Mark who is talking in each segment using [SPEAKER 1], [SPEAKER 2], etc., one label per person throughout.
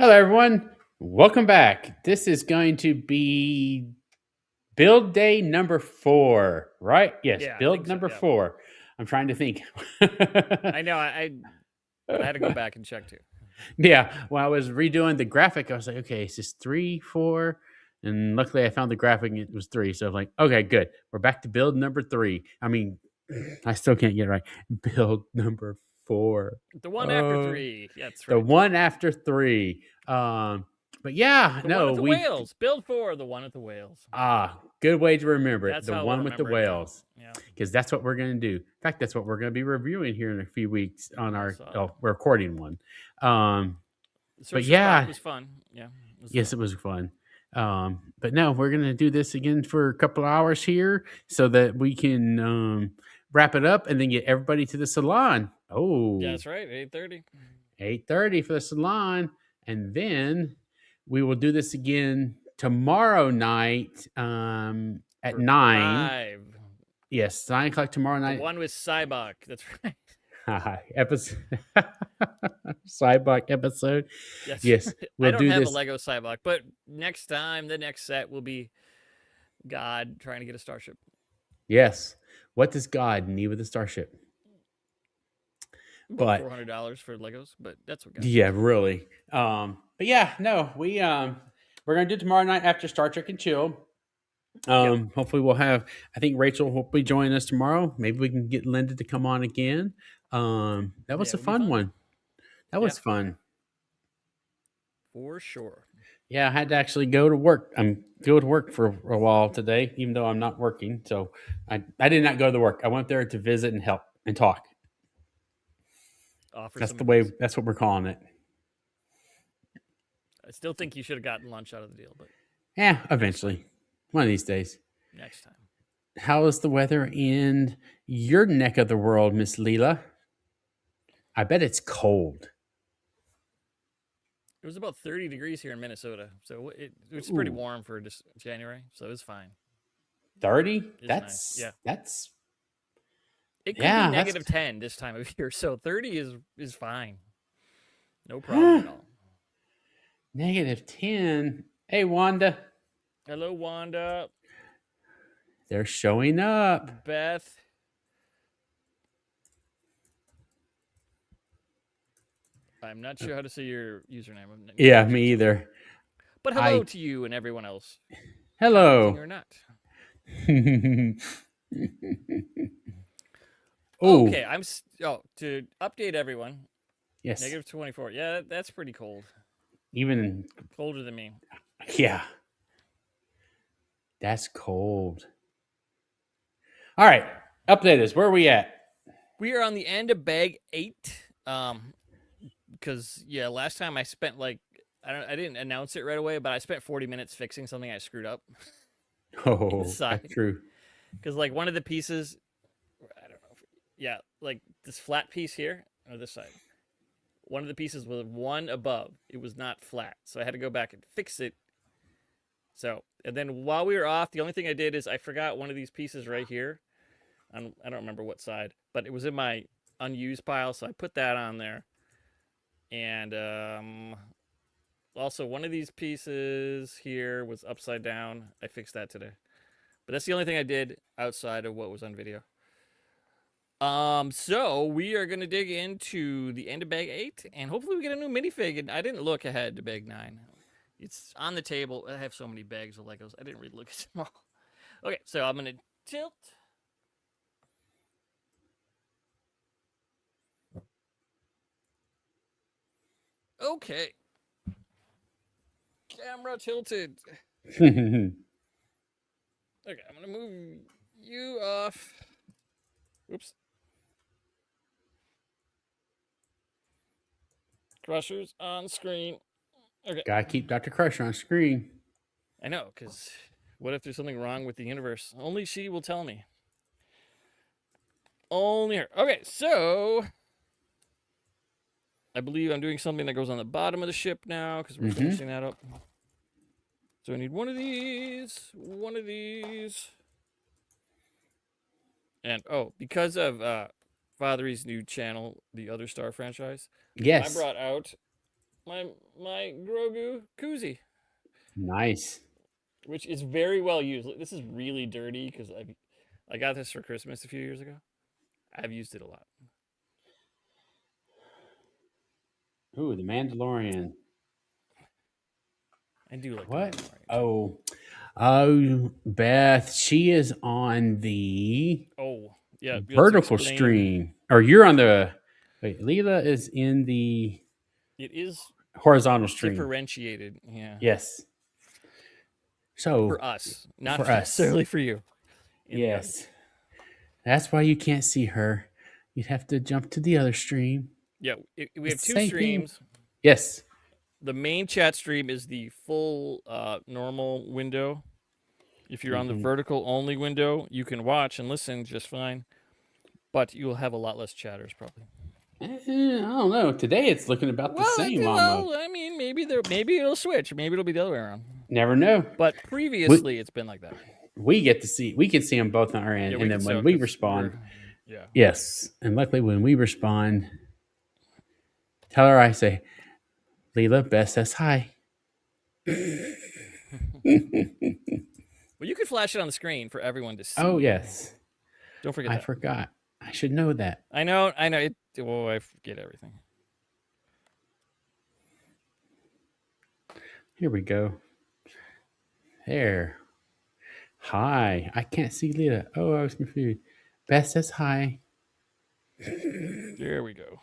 [SPEAKER 1] Hello, everyone. Welcome back. This is going to be build day number 4, right? Yes,
[SPEAKER 2] Yeah, I
[SPEAKER 1] build
[SPEAKER 2] think so.
[SPEAKER 1] number
[SPEAKER 2] Yeah,
[SPEAKER 1] 4. I'm trying to think.
[SPEAKER 2] I know. I had to go back and check too.
[SPEAKER 1] Yeah, when I was redoing the graphic, I was like, okay, it's just 3, 4. And luckily, I found the graphic and it was 3. So I'm like, okay, good. We're back to build number 3. I mean, I still can't get it right. Build number 4.
[SPEAKER 2] The one after
[SPEAKER 1] Oh,
[SPEAKER 2] three. Yeah, that's
[SPEAKER 1] the
[SPEAKER 2] right.
[SPEAKER 1] one after 3. But yeah,
[SPEAKER 2] The one
[SPEAKER 1] no,
[SPEAKER 2] at the
[SPEAKER 1] we've
[SPEAKER 2] whales. Build for the one at the whales.
[SPEAKER 1] good way to remember it.
[SPEAKER 2] That's
[SPEAKER 1] The
[SPEAKER 2] how we'll
[SPEAKER 1] one with the
[SPEAKER 2] remember it now.
[SPEAKER 1] whales,
[SPEAKER 2] Yeah,
[SPEAKER 1] because that's what we're going to do. In fact, that's what we're going to be reviewing here in a few weeks on
[SPEAKER 2] I
[SPEAKER 1] our
[SPEAKER 2] saw that.
[SPEAKER 1] we're recording one. Um,
[SPEAKER 2] The
[SPEAKER 1] but
[SPEAKER 2] Sorcerer's Park
[SPEAKER 1] yeah,
[SPEAKER 2] was fun. Yeah, it was
[SPEAKER 1] yes,
[SPEAKER 2] fun.
[SPEAKER 1] it was fun. But no, we're going to do this again for a couple of hours here so that we can wrap it up and then get everybody to the salon.
[SPEAKER 2] Yeah,
[SPEAKER 1] Oh,
[SPEAKER 2] that's right. 8:30.
[SPEAKER 1] 8:30 for the salon, and then we will do this again tomorrow night at
[SPEAKER 2] For
[SPEAKER 1] 9.
[SPEAKER 2] 5.
[SPEAKER 1] Yes, 9 o'clock tomorrow
[SPEAKER 2] The
[SPEAKER 1] night.
[SPEAKER 2] one with Cybok. That's right.
[SPEAKER 1] Episode sideblock episode.
[SPEAKER 2] That's
[SPEAKER 1] Yes,
[SPEAKER 2] right. I
[SPEAKER 1] we'll
[SPEAKER 2] don't
[SPEAKER 1] do
[SPEAKER 2] have a
[SPEAKER 1] this.
[SPEAKER 2] Lego Cybok, but next time, the next set will be God trying to get a starship.
[SPEAKER 1] Yes. What does God need with a starship?
[SPEAKER 2] About
[SPEAKER 1] But
[SPEAKER 2] $400 for Legos, but that's what God
[SPEAKER 1] yeah,
[SPEAKER 2] needs.
[SPEAKER 1] really. But yeah, no, we're gonna do it tomorrow night after Star Trek and Chill.
[SPEAKER 2] Yep.
[SPEAKER 1] Hopefully we'll have. I think Rachel will be joining us tomorrow. Maybe we can get Linda to come on again. That was
[SPEAKER 2] Yeah, it
[SPEAKER 1] a
[SPEAKER 2] would be
[SPEAKER 1] fun
[SPEAKER 2] fun.
[SPEAKER 1] one. That
[SPEAKER 2] Yeah,
[SPEAKER 1] was fun.
[SPEAKER 2] for sure.
[SPEAKER 1] Yeah, I had to actually go to work. Go to work for a while today, even though I'm not working. So I did not go to the work. I went there to visit and help and talk.
[SPEAKER 2] Offer
[SPEAKER 1] That's
[SPEAKER 2] some
[SPEAKER 1] the way.
[SPEAKER 2] advice.
[SPEAKER 1] That's what we're calling it.
[SPEAKER 2] I still think you should have gotten lunch out of the deal, but
[SPEAKER 1] Yeah,
[SPEAKER 2] next time.
[SPEAKER 1] eventually, one of these days.
[SPEAKER 2] Next time.
[SPEAKER 1] How is the weather in your neck of the world, Miss Leela? I bet it's cold.
[SPEAKER 2] It was about 30 degrees here in Minnesota, so it's pretty
[SPEAKER 1] Ooh,
[SPEAKER 2] warm for just January, so it's fine.
[SPEAKER 1] 30.
[SPEAKER 2] It's nice. Yeah,
[SPEAKER 1] That's
[SPEAKER 2] it could be
[SPEAKER 1] yeah. That's
[SPEAKER 2] negative 10 this time of year, so 30 is fine. No problem at all.
[SPEAKER 1] -10. Hey, Wanda,
[SPEAKER 2] Hello, Wanda,
[SPEAKER 1] they're showing up.
[SPEAKER 2] Beth. I'm not sure how to say your username.
[SPEAKER 1] Yeah, me either.
[SPEAKER 2] But hello
[SPEAKER 1] I
[SPEAKER 2] to you and everyone else, commenting
[SPEAKER 1] hello.
[SPEAKER 2] or not.
[SPEAKER 1] Oh,
[SPEAKER 2] Okay, to update everyone.
[SPEAKER 1] yes.
[SPEAKER 2] Negative 24. Yeah, that's pretty cold.
[SPEAKER 1] Even
[SPEAKER 2] Colder than me.
[SPEAKER 1] yeah, that's cold. All right, update us. Where are we at?
[SPEAKER 2] We are on the end of bag 8. Because yeah, last time I spent like I didn't announce it right away, but I spent 40 minutes fixing something I screwed up
[SPEAKER 1] Oh, that's
[SPEAKER 2] inside.
[SPEAKER 1] true.
[SPEAKER 2] Because like one of the pieces, I don't know. Yeah, like this flat piece here on this side. One of the pieces was one above. It was not flat, so I had to go back and fix it. So, and then while we were off, the only thing I did is I forgot one of these pieces right here. I don't remember what side, but it was in my unused pile, so I put that on there. And also, one of these pieces here was upside down. I fixed that today. But that's the only thing I did outside of what was on video. So we are gonna dig into the end of bag 8, and hopefully we get a new minifig. And I didn't look ahead to bag 9. It's on the table. I have so many bags of Legos. I didn't really look at them all. Okay, so I'm gonna tilt. Okay. Camera tilted. Okay, I'm gonna move you off. Oops. Crushers on screen. Okay.
[SPEAKER 1] Gotta keep Dr. Crusher on screen.
[SPEAKER 2] I know, because what if there's something wrong with the universe? Only she will tell me. Only her. Okay, so I believe I'm doing something that goes on the bottom of the ship now because we're finishing that up. So I need one of these, and because of Fathery's new channel, the Other Star franchise, I
[SPEAKER 1] Yes.
[SPEAKER 2] brought out my Grogu koozie,
[SPEAKER 1] Nice.
[SPEAKER 2] which is very well used. This is really dirty because I got this for Christmas a few years ago. I've used it a lot.
[SPEAKER 1] Ooh, the Mandalorian.
[SPEAKER 2] I do like the
[SPEAKER 1] What?
[SPEAKER 2] Mandalorian too.
[SPEAKER 1] Oh, Beth. She is on the
[SPEAKER 2] Oh, yeah. Let's
[SPEAKER 1] vertical
[SPEAKER 2] explain.
[SPEAKER 1] stream, or you're on the. Wait, Leela is in the
[SPEAKER 2] It is
[SPEAKER 1] horizontal stream.
[SPEAKER 2] differentiated, yeah,
[SPEAKER 1] Yes. So
[SPEAKER 2] for us, not
[SPEAKER 1] for us,
[SPEAKER 2] necessarily for you in the audience.
[SPEAKER 1] yes. That's why you can't see her. You'd have to jump to the other stream.
[SPEAKER 2] Yeah, we have
[SPEAKER 1] It's the
[SPEAKER 2] two
[SPEAKER 1] same thing.
[SPEAKER 2] streams.
[SPEAKER 1] Yes.
[SPEAKER 2] The main chat stream is the full normal window. If you're on the vertical only window, you can watch and listen just fine, but you'll have a lot less chatters probably.
[SPEAKER 1] I don't know. Today it's looking about the same almost.
[SPEAKER 2] I mean, maybe it'll switch. Maybe it'll be the other way around.
[SPEAKER 1] Never know.
[SPEAKER 2] But previously, it's been like that.
[SPEAKER 1] We can see them both on our end,
[SPEAKER 2] Yeah,
[SPEAKER 1] and then when we respond,
[SPEAKER 2] yeah,
[SPEAKER 1] yes, and luckily when we respond, tell her I say, Leela, Beth says hi.
[SPEAKER 2] Well, you could flash it on the screen for everyone to see.
[SPEAKER 1] Oh yes,
[SPEAKER 2] Don't forget
[SPEAKER 1] I
[SPEAKER 2] that.
[SPEAKER 1] forgot. I should know that.
[SPEAKER 2] I know. I forget everything.
[SPEAKER 1] Here we go. There. Hi. I can't see Leela. Oh, I was confused. Beth says hi.
[SPEAKER 2] There we go.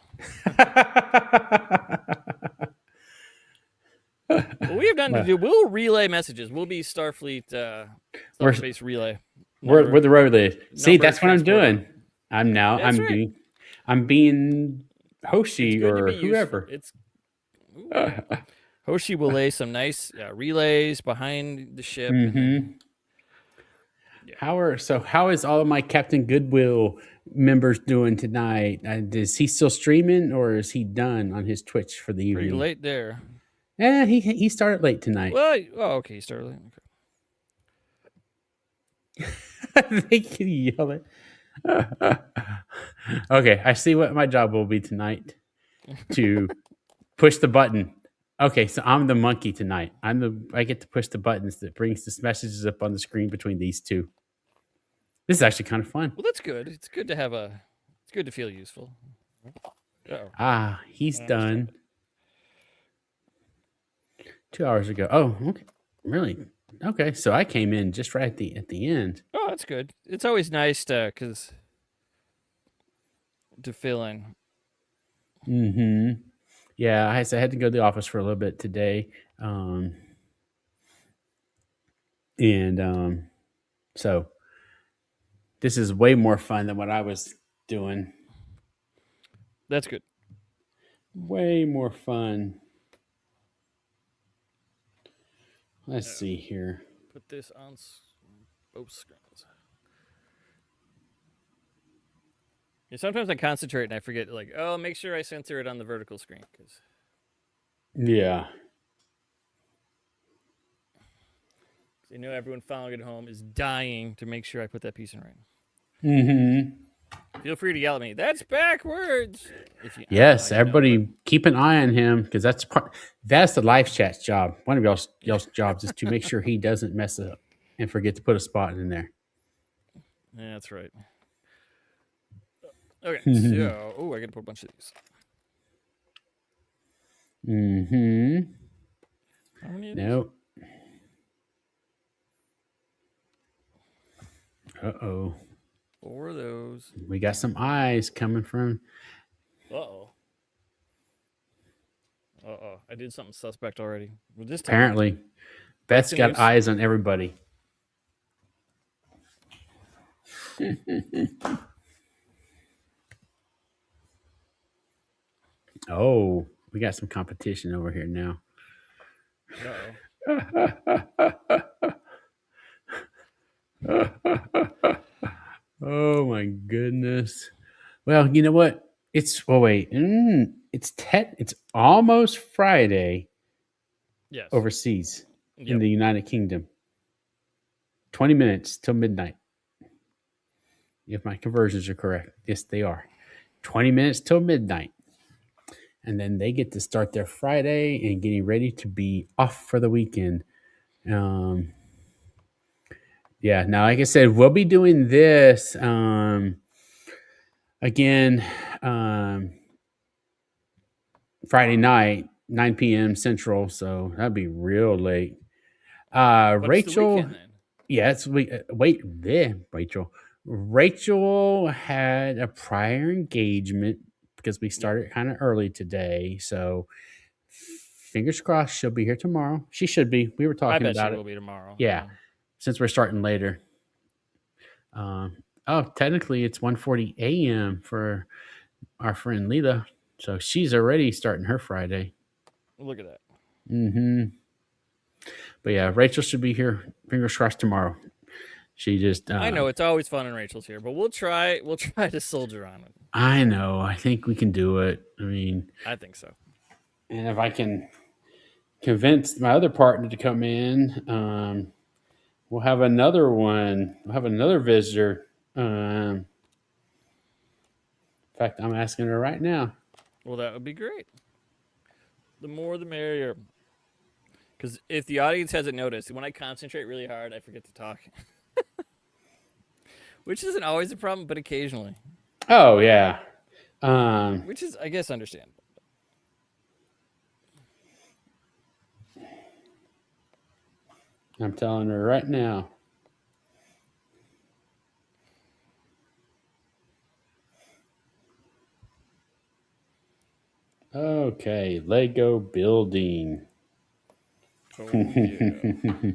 [SPEAKER 2] Well, we have nothing to do. We'll relay messages. We'll be Starfleet Space Relay.
[SPEAKER 1] We're the relay. See, that's what I'm
[SPEAKER 2] transporter.
[SPEAKER 1] doing. I'm
[SPEAKER 2] right.
[SPEAKER 1] being Hoshi
[SPEAKER 2] It's good to
[SPEAKER 1] or
[SPEAKER 2] be
[SPEAKER 1] whoever.
[SPEAKER 2] Hoshi will lay some nice relays behind the ship.
[SPEAKER 1] Mm-hmm. How is all of my Captain Goodwill members doing tonight? Is he still streaming or is he done on his Twitch for the evening?
[SPEAKER 2] Pretty late there.
[SPEAKER 1] Yeah, he started late tonight.
[SPEAKER 2] Well, okay, he started late.
[SPEAKER 1] Okay. They can yell it. Okay, I see what my job will be tonight. To push the button. Okay, so I'm the monkey tonight. I get to push the buttons that brings the messages up on the screen between these two. This is actually kind of fun.
[SPEAKER 2] Well, that's good. It's good to have it's good to feel useful.
[SPEAKER 1] Uh-oh. He's done. 2 hours ago. Oh, okay. Really? Okay, so I came in just right at the end.
[SPEAKER 2] Oh, that's good. It's always nice to fill in.
[SPEAKER 1] Mm-hmm. Yeah, I had to go to the office for a little bit today. So this is way more fun than what I was doing.
[SPEAKER 2] That's good.
[SPEAKER 1] Way more fun. Let's see here.
[SPEAKER 2] Put this on both screens. Yeah, sometimes I concentrate and I forget, like, oh, make sure I censor it on the vertical screen.
[SPEAKER 1] Yeah.
[SPEAKER 2] I know everyone following at home is dying to make sure I put that piece in right.
[SPEAKER 1] Mm-hmm.
[SPEAKER 2] Feel free to yell at me. That's backwards.
[SPEAKER 1] Yes, everybody keep an eye on him because that's the live chat's job. One of y'all's jobs is to make sure he doesn't mess up and forget to put a spot in there.
[SPEAKER 2] Yeah, that's right. Okay, so I got to put a bunch of these.
[SPEAKER 1] Mm-hmm.
[SPEAKER 2] How many of
[SPEAKER 1] nope. Uh-oh.
[SPEAKER 2] 4 of those.
[SPEAKER 1] We got some eyes coming from.
[SPEAKER 2] Uh-oh. I did something suspect already. Well, this time,
[SPEAKER 1] apparently, Beth's got eyes on everybody. Oh, we got some competition over here now. Oh my goodness. Well, you know what? It's it's almost Friday.
[SPEAKER 2] Yes.
[SPEAKER 1] Overseas in the United Kingdom. 20 minutes till midnight. If my conversions are correct. Yes, they are. 20 minutes till midnight. and then they get to start their Friday and getting ready to be off for the weekend. Um, yeah, now, like I said, we'll be doing this again um, Friday night, 9 p.m. Central, so that'd be real late.
[SPEAKER 2] But it's the
[SPEAKER 1] Rachel,
[SPEAKER 2] weekend then.
[SPEAKER 1] yeah, it's wait there, Rachel. Rachel had a prior engagement because we
[SPEAKER 2] Yeah.
[SPEAKER 1] started kind of early today, so fingers crossed she'll be here tomorrow. She should be. We were
[SPEAKER 2] I
[SPEAKER 1] talking
[SPEAKER 2] bet she
[SPEAKER 1] about
[SPEAKER 2] will
[SPEAKER 1] it.
[SPEAKER 2] be tomorrow.
[SPEAKER 1] Yeah,
[SPEAKER 2] Yeah.
[SPEAKER 1] since we're starting later. Oh, technically it's 1:40 a.m. for our friend Lita, so she's already starting her Friday.
[SPEAKER 2] Look at that.
[SPEAKER 1] Hmm. But yeah, Rachel should be here. Fingers crossed tomorrow. She just,
[SPEAKER 2] I know it's always fun when Rachel's here, but we'll try. We'll try to soldier on it.
[SPEAKER 1] I know. I think we can do it. I mean,
[SPEAKER 2] I think so.
[SPEAKER 1] and if I can convince my other partner to come in, we'll have another one. We'll have another visitor. In fact, I'm asking her right now.
[SPEAKER 2] Well, that would be great. The more, the merrier. Because if the audience hasn't noticed, when I concentrate really hard, I forget to talk. Which isn't always a problem, but occasionally.
[SPEAKER 1] Oh yeah. Um,
[SPEAKER 2] Which is, I guess, understandable.
[SPEAKER 1] I'm telling her right now. Okay, Lego building.
[SPEAKER 2] Oh, yeah.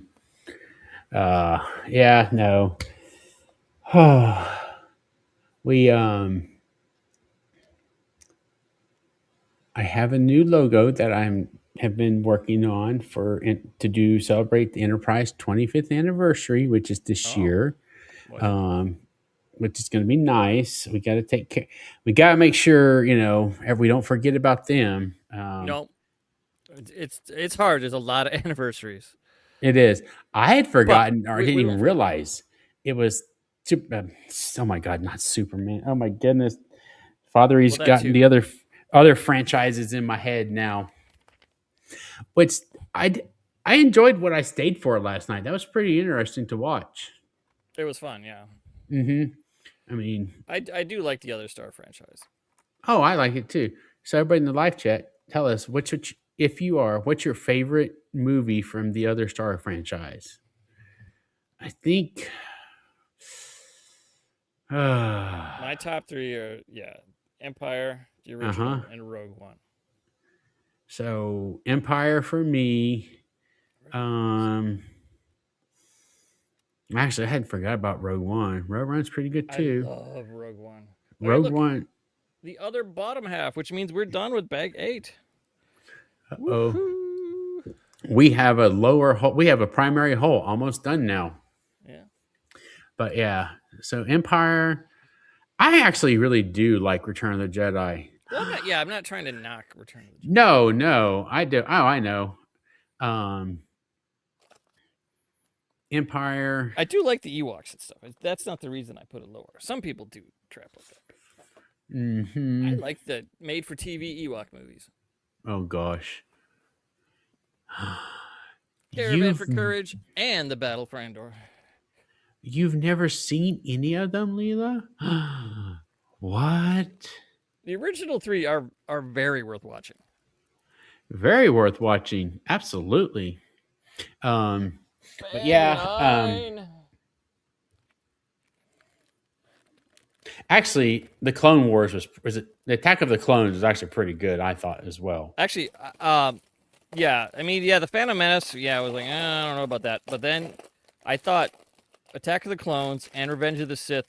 [SPEAKER 1] Yeah, no. we I have a new logo that I'm have been working on to do celebrate the Enterprise 25th anniversary, which is this
[SPEAKER 2] Oh,
[SPEAKER 1] year.
[SPEAKER 2] wonderful.
[SPEAKER 1] Um, which is going to be nice. We got to take care. We got to make sure we don't forget about them.
[SPEAKER 2] No, it's hard. There's a lot of anniversaries,
[SPEAKER 1] It is. I had
[SPEAKER 2] but
[SPEAKER 1] forgotten or didn't
[SPEAKER 2] we
[SPEAKER 1] even
[SPEAKER 2] won't forget.
[SPEAKER 1] realize it was. Oh my god, not Superman. Oh my goodness, Father, he's
[SPEAKER 2] Well, that
[SPEAKER 1] gotten
[SPEAKER 2] too.
[SPEAKER 1] the other franchises in my head now. Which I I enjoyed what I stayed for last night. That was pretty interesting to watch.
[SPEAKER 2] It was fun. Yeah,
[SPEAKER 1] Hmm. I mean,
[SPEAKER 2] I do like the other Star franchise.
[SPEAKER 1] oh, I like it too. So everybody in the live chat, tell us if you are, what's your favorite movie from the other Star franchise? I think.
[SPEAKER 2] My top three are Empire, the
[SPEAKER 1] Uh huh.
[SPEAKER 2] original, and Rogue One.
[SPEAKER 1] So Empire for me. Um, Actually, I hadn't forgot about Rogue One. Rogue One's pretty good
[SPEAKER 2] I
[SPEAKER 1] too.
[SPEAKER 2] love Rogue One. Okay,
[SPEAKER 1] Rogue
[SPEAKER 2] look,
[SPEAKER 1] One.
[SPEAKER 2] the other bottom half, which means we're done with bag 8.
[SPEAKER 1] Oh,
[SPEAKER 2] Woohoo!
[SPEAKER 1] we have a lower hole. We have a primary hole almost done now.
[SPEAKER 2] Yeah.
[SPEAKER 1] But yeah, so Empire. I actually really do like Return of the Jedi.
[SPEAKER 2] Well, I'm not trying to knock Return of the Jedi.
[SPEAKER 1] No, no, I do. Oh, I know. Um, Empire.
[SPEAKER 2] I do like the Ewoks and stuff. That's not the reason I put it lower. Some people do trap like that. I
[SPEAKER 1] Hmm.
[SPEAKER 2] like the made-for-TV Ewok movies.
[SPEAKER 1] Oh gosh.
[SPEAKER 2] Caravan
[SPEAKER 1] You've
[SPEAKER 2] for Courage and The Battle for Endor.
[SPEAKER 1] you've never seen any of them, Leela? What?
[SPEAKER 2] The original 3 are very worth watching.
[SPEAKER 1] Very worth watching. Absolutely. Um, but
[SPEAKER 2] Bag
[SPEAKER 1] yeah,
[SPEAKER 2] 9.
[SPEAKER 1] actually, the Clone Wars was it the Attack of the Clones was actually pretty good. I thought as well.
[SPEAKER 2] Actually, yeah. I mean, the Phantom Menace. Yeah, I was like, I don't know about that. But then I thought Attack of the Clones and Revenge of the Sith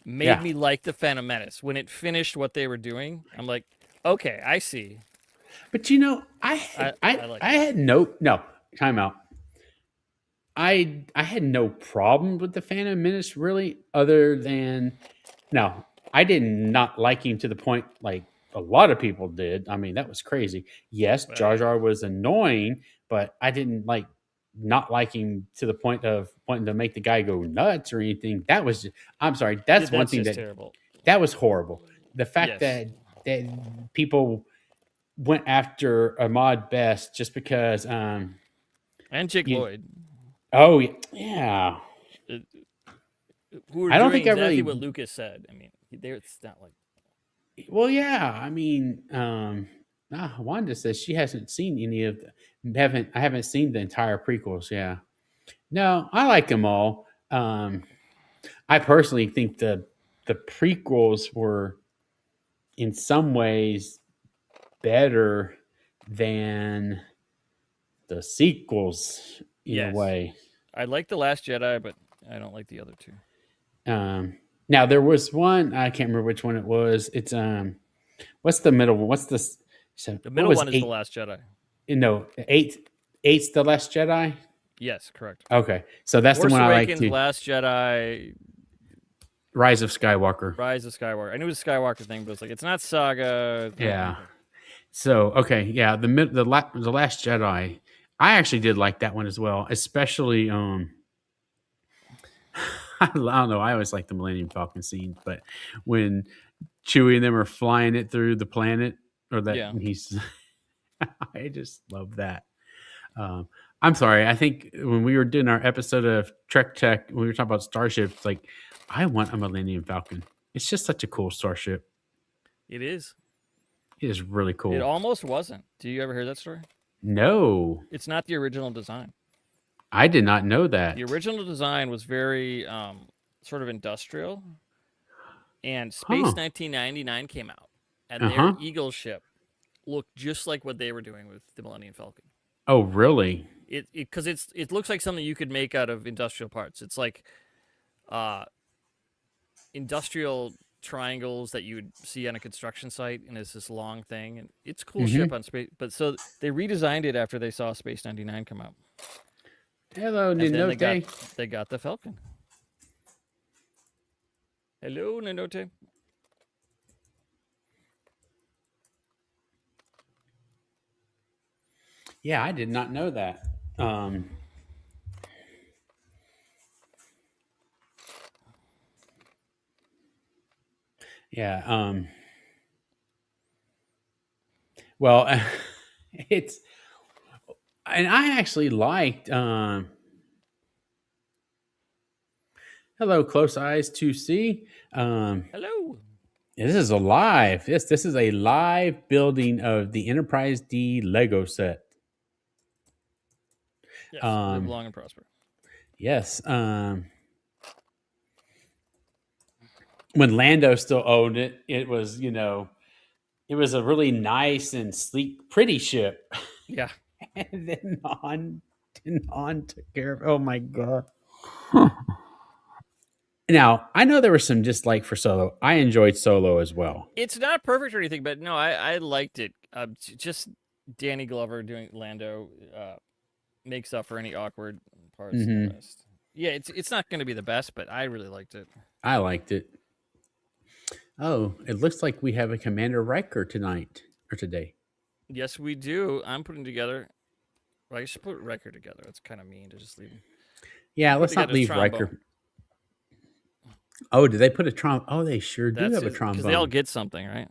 [SPEAKER 2] made
[SPEAKER 1] Yeah,
[SPEAKER 2] me like the Phantom Menace. When it finished what they were doing, I'm like, okay, I see.
[SPEAKER 1] but I
[SPEAKER 2] I
[SPEAKER 1] had
[SPEAKER 2] I like
[SPEAKER 1] I
[SPEAKER 2] it.
[SPEAKER 1] had no time out. I had no problem with the Phantom Menace really, other than no, I did not like him to the point like a lot of people did. I mean, that was crazy. Yes,
[SPEAKER 2] Well,
[SPEAKER 1] Jar
[SPEAKER 2] yeah,
[SPEAKER 1] Jar was annoying, but I didn't not like him to the point of wanting to make the guy go nuts or anything. That was I'm sorry.
[SPEAKER 2] yeah,
[SPEAKER 1] That's one
[SPEAKER 2] that's
[SPEAKER 1] thing
[SPEAKER 2] just terrible.
[SPEAKER 1] that was horrible. The fact
[SPEAKER 2] Yes,
[SPEAKER 1] that people went after Ahmad Best just because
[SPEAKER 2] And Jake
[SPEAKER 1] you
[SPEAKER 2] Lloyd,
[SPEAKER 1] oh yeah.
[SPEAKER 2] uh, who were
[SPEAKER 1] I don't
[SPEAKER 2] doing
[SPEAKER 1] think I
[SPEAKER 2] exactly what
[SPEAKER 1] really
[SPEAKER 2] Lucas said. I mean, it's not like
[SPEAKER 1] well yeah, I mean Wanda says she hasn't seen any of the I haven't seen the entire prequels, yeah. No, I like them all. I personally think the prequels were in some ways better than the sequels in a
[SPEAKER 2] yes.
[SPEAKER 1] way.
[SPEAKER 2] I like the Last Jedi, but I don't like the other two.
[SPEAKER 1] Um, Now there was one I can't remember which one it was. It's what's the middle one? What's the so
[SPEAKER 2] The
[SPEAKER 1] what
[SPEAKER 2] middle
[SPEAKER 1] was
[SPEAKER 2] one is the
[SPEAKER 1] eight?
[SPEAKER 2] Last Jedi.
[SPEAKER 1] No, eight's the Last Jedi.
[SPEAKER 2] Yes, correct.
[SPEAKER 1] Okay, so that's the
[SPEAKER 2] Force
[SPEAKER 1] one I like
[SPEAKER 2] Awakens,
[SPEAKER 1] too.
[SPEAKER 2] Last Jedi,
[SPEAKER 1] Rise of Skywalker.
[SPEAKER 2] Rise of Skywalker. I knew it was a Skywalker thing, but it's like it's not Saga. It's not
[SPEAKER 1] Yeah.
[SPEAKER 2] anything.
[SPEAKER 1] So okay, yeah, the Last Jedi. I actually did like that one as well, especially I don't know. I always like the Millennium Falcon scene, but when Chewie and them are flying it through the planet, or that
[SPEAKER 2] Yeah,
[SPEAKER 1] he's, I just love that. Um, I'm sorry. I think when we were doing our episode of Trek Tech, when we were talking about starships, like I want a Millennium Falcon. It's just such a cool starship.
[SPEAKER 2] it is.
[SPEAKER 1] It is really
[SPEAKER 2] It
[SPEAKER 1] cool.
[SPEAKER 2] almost wasn't. Do you ever hear that story?
[SPEAKER 1] No,
[SPEAKER 2] It's not the original design.
[SPEAKER 1] I did not know
[SPEAKER 2] The
[SPEAKER 1] that.
[SPEAKER 2] original design was very sort of industrial, and
[SPEAKER 1] Huh?
[SPEAKER 2] Space 1999 came out, and
[SPEAKER 1] Uh
[SPEAKER 2] their
[SPEAKER 1] huh.
[SPEAKER 2] Eagle ship looked just like what they were doing with the Millennium Falcon.
[SPEAKER 1] Oh, really?
[SPEAKER 2] Because it looks like something you could make out of industrial parts. It's like uh, industrial triangles that you would see on a construction site, and it's this long thing, and it's a cool ship
[SPEAKER 1] Mm-hmm.
[SPEAKER 2] on space. But so they redesigned it after they saw Space 99 come out,
[SPEAKER 1] Hello,
[SPEAKER 2] and then
[SPEAKER 1] Ninote.
[SPEAKER 2] they got the Falcon. Hello, Nanote.
[SPEAKER 1] Yeah, I did not know that. Um, yeah. Well, it's and I actually liked. Hello, close eyes to see.
[SPEAKER 2] Hello.
[SPEAKER 1] This is a live. This is a live building of the Enterprise D Lego set.
[SPEAKER 2] Yes, live
[SPEAKER 1] Um,
[SPEAKER 2] long and prosper.
[SPEAKER 1] yes. When Lando still owned it, it was it was a really nice and sleek, pretty ship.
[SPEAKER 2] Yeah,
[SPEAKER 1] And then on took care of. Oh my god! Now I know there was some dislike for Solo. I enjoyed Solo as well.
[SPEAKER 2] it's not perfect or anything, but no, I liked it. Just Danny Glover doing Lando makes up for any awkward parts in the
[SPEAKER 1] Hmm.
[SPEAKER 2] rest. Yeah, it's not going to be the best, but I really liked it.
[SPEAKER 1] I liked it. Oh, it looks like we have a Commander Riker tonight or today.
[SPEAKER 2] Yes, we do. I'm putting together. Well, I should put Wrecker together. That's kind of mean to just leave him.
[SPEAKER 1] Yeah,
[SPEAKER 2] I'll put
[SPEAKER 1] let's not
[SPEAKER 2] together his
[SPEAKER 1] leave
[SPEAKER 2] trombone.
[SPEAKER 1] Riker. Oh, did they put a trombone? Oh, they sure do
[SPEAKER 2] That's
[SPEAKER 1] have a
[SPEAKER 2] his because they all
[SPEAKER 1] trombone.
[SPEAKER 2] get something, right?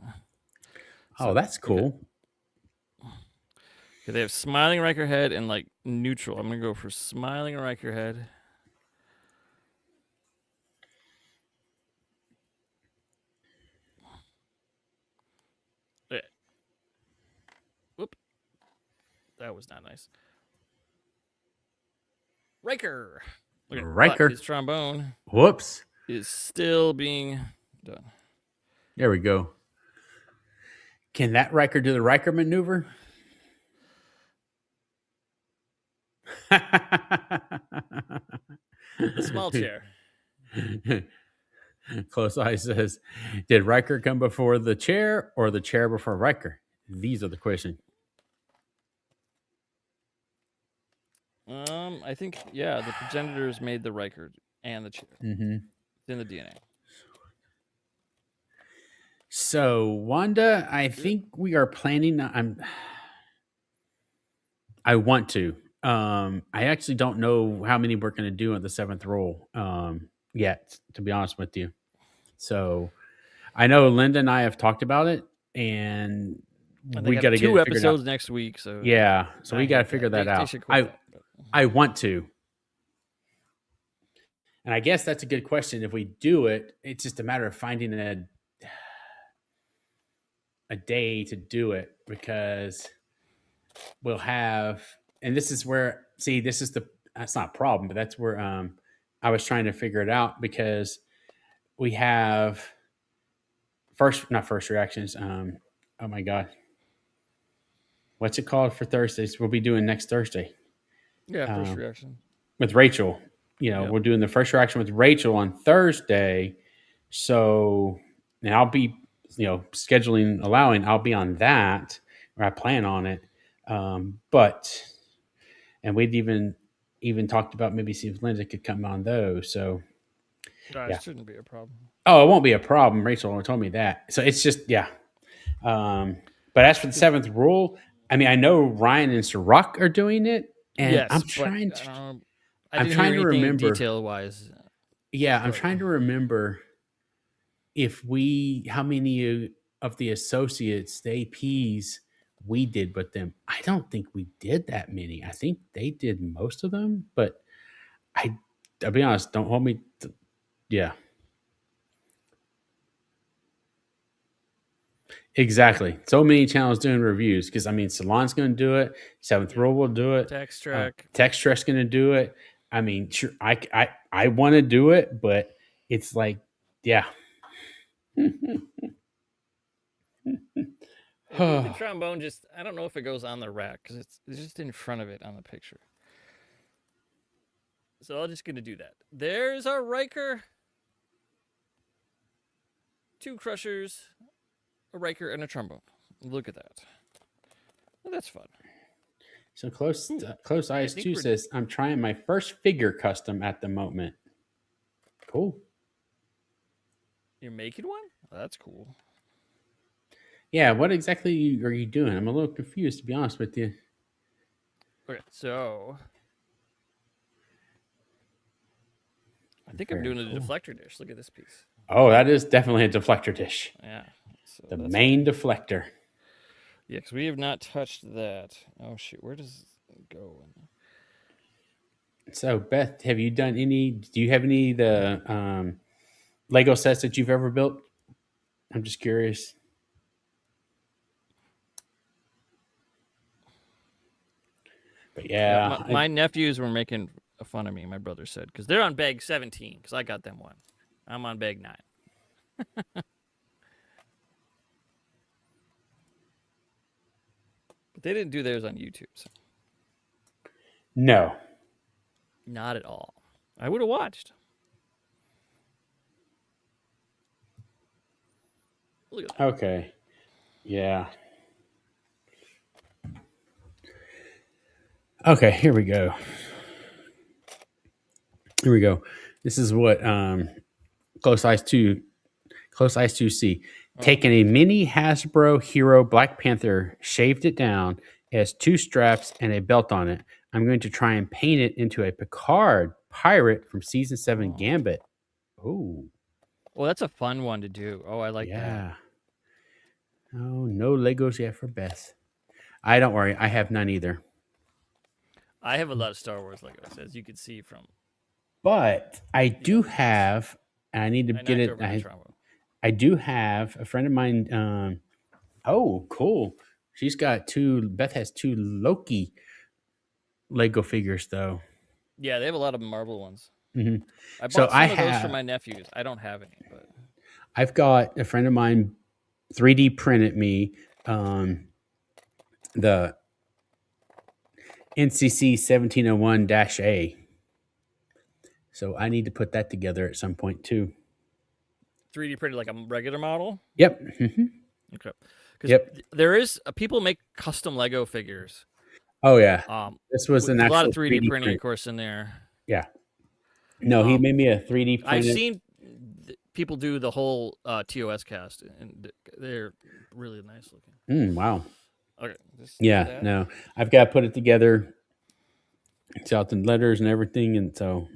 [SPEAKER 1] Oh,
[SPEAKER 2] So
[SPEAKER 1] that's
[SPEAKER 2] we've got
[SPEAKER 1] cool.
[SPEAKER 2] they have smiling Riker head and like neutral. I'm gonna go for smiling Riker head. Eh, Whoop, that was not nice. Riker. Okay, but his
[SPEAKER 1] Riker.
[SPEAKER 2] trombone
[SPEAKER 1] Whoops.
[SPEAKER 2] is still being done.
[SPEAKER 1] There we go. Can that Riker do the Riker maneuver?
[SPEAKER 2] The small chair.
[SPEAKER 1] Close Eye says, "Did Riker come before the chair or the chair before Riker?" These are the questions.
[SPEAKER 2] I think yeah, the progenitors made the Riker and the chair.
[SPEAKER 1] Mm-hmm.
[SPEAKER 2] It's in the DNA.
[SPEAKER 1] So Wanda, I think we are planning. I want to. I actually don't know how many we're going to do on the seventh roll yet, to be honest with you. So I know Linda and I have talked about it, and
[SPEAKER 2] And they
[SPEAKER 1] we
[SPEAKER 2] got
[SPEAKER 1] got to get
[SPEAKER 2] 2
[SPEAKER 1] it figured out.
[SPEAKER 2] episodes next week, so
[SPEAKER 1] Yeah, so
[SPEAKER 2] I
[SPEAKER 1] we got to
[SPEAKER 2] hate
[SPEAKER 1] figure
[SPEAKER 2] that.
[SPEAKER 1] that
[SPEAKER 2] They
[SPEAKER 1] out.
[SPEAKER 2] should quit that. But
[SPEAKER 1] I want to, and I guess that's a good question. If we do it, it's just a matter of finding a day to do it because we'll have, and this is where, see, this is that's not a problem, but that's where I was trying to figure it out because we have not first reactions. Oh my god, what's it called for Thursdays? We'll be doing next Thursday
[SPEAKER 2] yeah, first reaction.
[SPEAKER 1] with Rachel.
[SPEAKER 2] Yep.
[SPEAKER 1] We're doing the first reaction with Rachel on Thursday. So, and I'll be, scheduling allowing, I'll be on that, or I plan on it. But, and we'd even talked about maybe see if Linda could come on those. So,
[SPEAKER 2] It
[SPEAKER 1] yeah.
[SPEAKER 2] shouldn't be a problem.
[SPEAKER 1] Oh, it won't be a problem. Rachel told me that. So it's just, yeah. But as for the seventh rule, I mean, I know Ryan and Sirach are doing it, and
[SPEAKER 2] Yes, but I
[SPEAKER 1] I'm
[SPEAKER 2] didn't
[SPEAKER 1] trying
[SPEAKER 2] hear
[SPEAKER 1] to
[SPEAKER 2] anything
[SPEAKER 1] remember.
[SPEAKER 2] detail wise.
[SPEAKER 1] Yeah, I'm trying to remember how many of the associates, the APs, we did with them. I don't think we did that many. I think they did most of them, but I'll be honest, don't hold me. Yeah, exactly. So many channels doing reviews because I mean, Salon's going to do it. Seventh Rule will do it.
[SPEAKER 2] Text track.
[SPEAKER 1] Text Track's going to do it. I mean, sure, I want to do it, but it's like, yeah.
[SPEAKER 2] The trombone just, I don't know if it goes on the rack because it's just in front of it on the picture. So I'm just going to do that. There's our Riker. 2 crushers, a Riker, and a trombone. Look at that. Well, that's fun.
[SPEAKER 1] So close eyes 2 says, I'm trying my first figure custom at the moment. Cool.
[SPEAKER 2] You're making one? Oh, that's cool.
[SPEAKER 1] Yeah, what exactly are you doing? I'm a little confused, to be honest with you.
[SPEAKER 2] Okay, so I think I'm doing a deflector dish. Look at this piece.
[SPEAKER 1] Oh, that is definitely a deflector dish.
[SPEAKER 2] Yeah. So
[SPEAKER 1] the main deflector.
[SPEAKER 2] Yeah, because we have not touched that. Oh, shoot. Where does it go?
[SPEAKER 1] So, Beth, do you have any of the Lego sets that you've ever built? I'm just curious. But yeah.
[SPEAKER 2] My nephews were making fun of me, my brother said, because they're on bag 17, because I got them one. I'm on bag 9. But they didn't do theirs on YouTube. So.
[SPEAKER 1] No.
[SPEAKER 2] Not at all. I would have watched. Look at that.
[SPEAKER 1] Okay. Yeah. Okay, here we go. This is what Close Eyes 2C. Taking a mini Hasbro Hero Black Panther, shaved it down. It has 2 straps and a belt on it. I'm going to try and paint it into a Picard pirate from season 7 Gambit. Oh.
[SPEAKER 2] Well, that's a fun one to do. Oh, I like that.
[SPEAKER 1] Yeah. Oh, no Legos yet for Beth. Don't worry. I have none either.
[SPEAKER 2] I have a lot of Star Wars Legos, as you can see from.
[SPEAKER 1] But I do have, and I need to get it. I do have a friend of mine. Oh, cool. She's got 2. Beth has 2 Loki Lego figures, though.
[SPEAKER 2] Yeah, they have a lot of Marvel ones.
[SPEAKER 1] Mm-hmm.
[SPEAKER 2] I bought some of those for my nephews. I don't have any, but
[SPEAKER 1] I've got a friend of mine 3D printed me the NCC 1701-A. So I need to put that together at some point too.
[SPEAKER 2] 3D printed like a regular model?
[SPEAKER 1] Yep. Mm-hmm.
[SPEAKER 2] Okay. Because there is people make custom Lego figures.
[SPEAKER 1] Oh yeah. This was
[SPEAKER 2] a lot of 3D printing, of course, in there.
[SPEAKER 1] Yeah. No, he made me a 3D printed.
[SPEAKER 2] I've seen people do the whole TOS cast, and they're really nice looking.
[SPEAKER 1] Wow.
[SPEAKER 2] Okay.
[SPEAKER 1] Yeah. No, I've got to put it together. It's out in letters and everything, and so.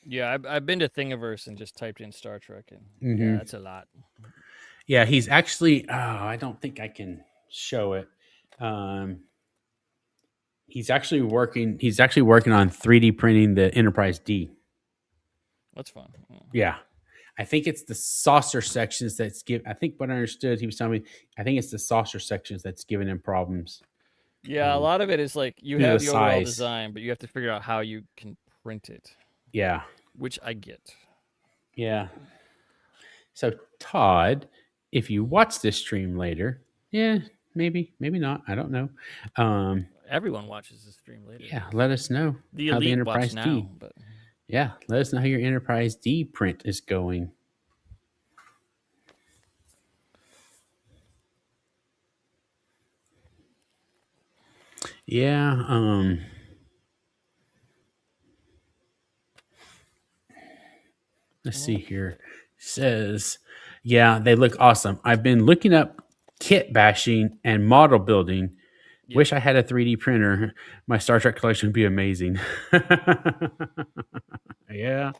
[SPEAKER 2] Yeah, I've been to Thingiverse and just typed in Star Trek, and yeah, that's a lot.
[SPEAKER 1] Yeah, he's actually. Oh, I don't think I can show it. Um, he's actually working. He's actually working on 3D printing the Enterprise D.
[SPEAKER 2] That's fun. Yeah.
[SPEAKER 1] Yeah, I think it's the saucer sections that's give. I think what I understood, he was telling me. I think it's the saucer sections that's giving him problems
[SPEAKER 2] Yeah, a lot of it is like you
[SPEAKER 1] due to the
[SPEAKER 2] have the overall
[SPEAKER 1] size.
[SPEAKER 2] design, but you have to figure out how you can print it,
[SPEAKER 1] Yeah,
[SPEAKER 2] which I get.
[SPEAKER 1] yeah. So Todd, if you watch this stream later, yeah, maybe not. I don't know. Um,
[SPEAKER 2] Everyone watches the stream later.
[SPEAKER 1] yeah, let us know
[SPEAKER 2] The
[SPEAKER 1] how the
[SPEAKER 2] elite watch
[SPEAKER 1] Enterprise
[SPEAKER 2] now,
[SPEAKER 1] D.
[SPEAKER 2] but
[SPEAKER 1] Yeah, let us know how your Enterprise D print is going. Yeah. Let's see here. Says, yeah, they look awesome. I've been looking up kit bashing and model building.
[SPEAKER 2] yep.
[SPEAKER 1] Wish I had a 3D printer. My Star Trek collection would be amazing. Yeah.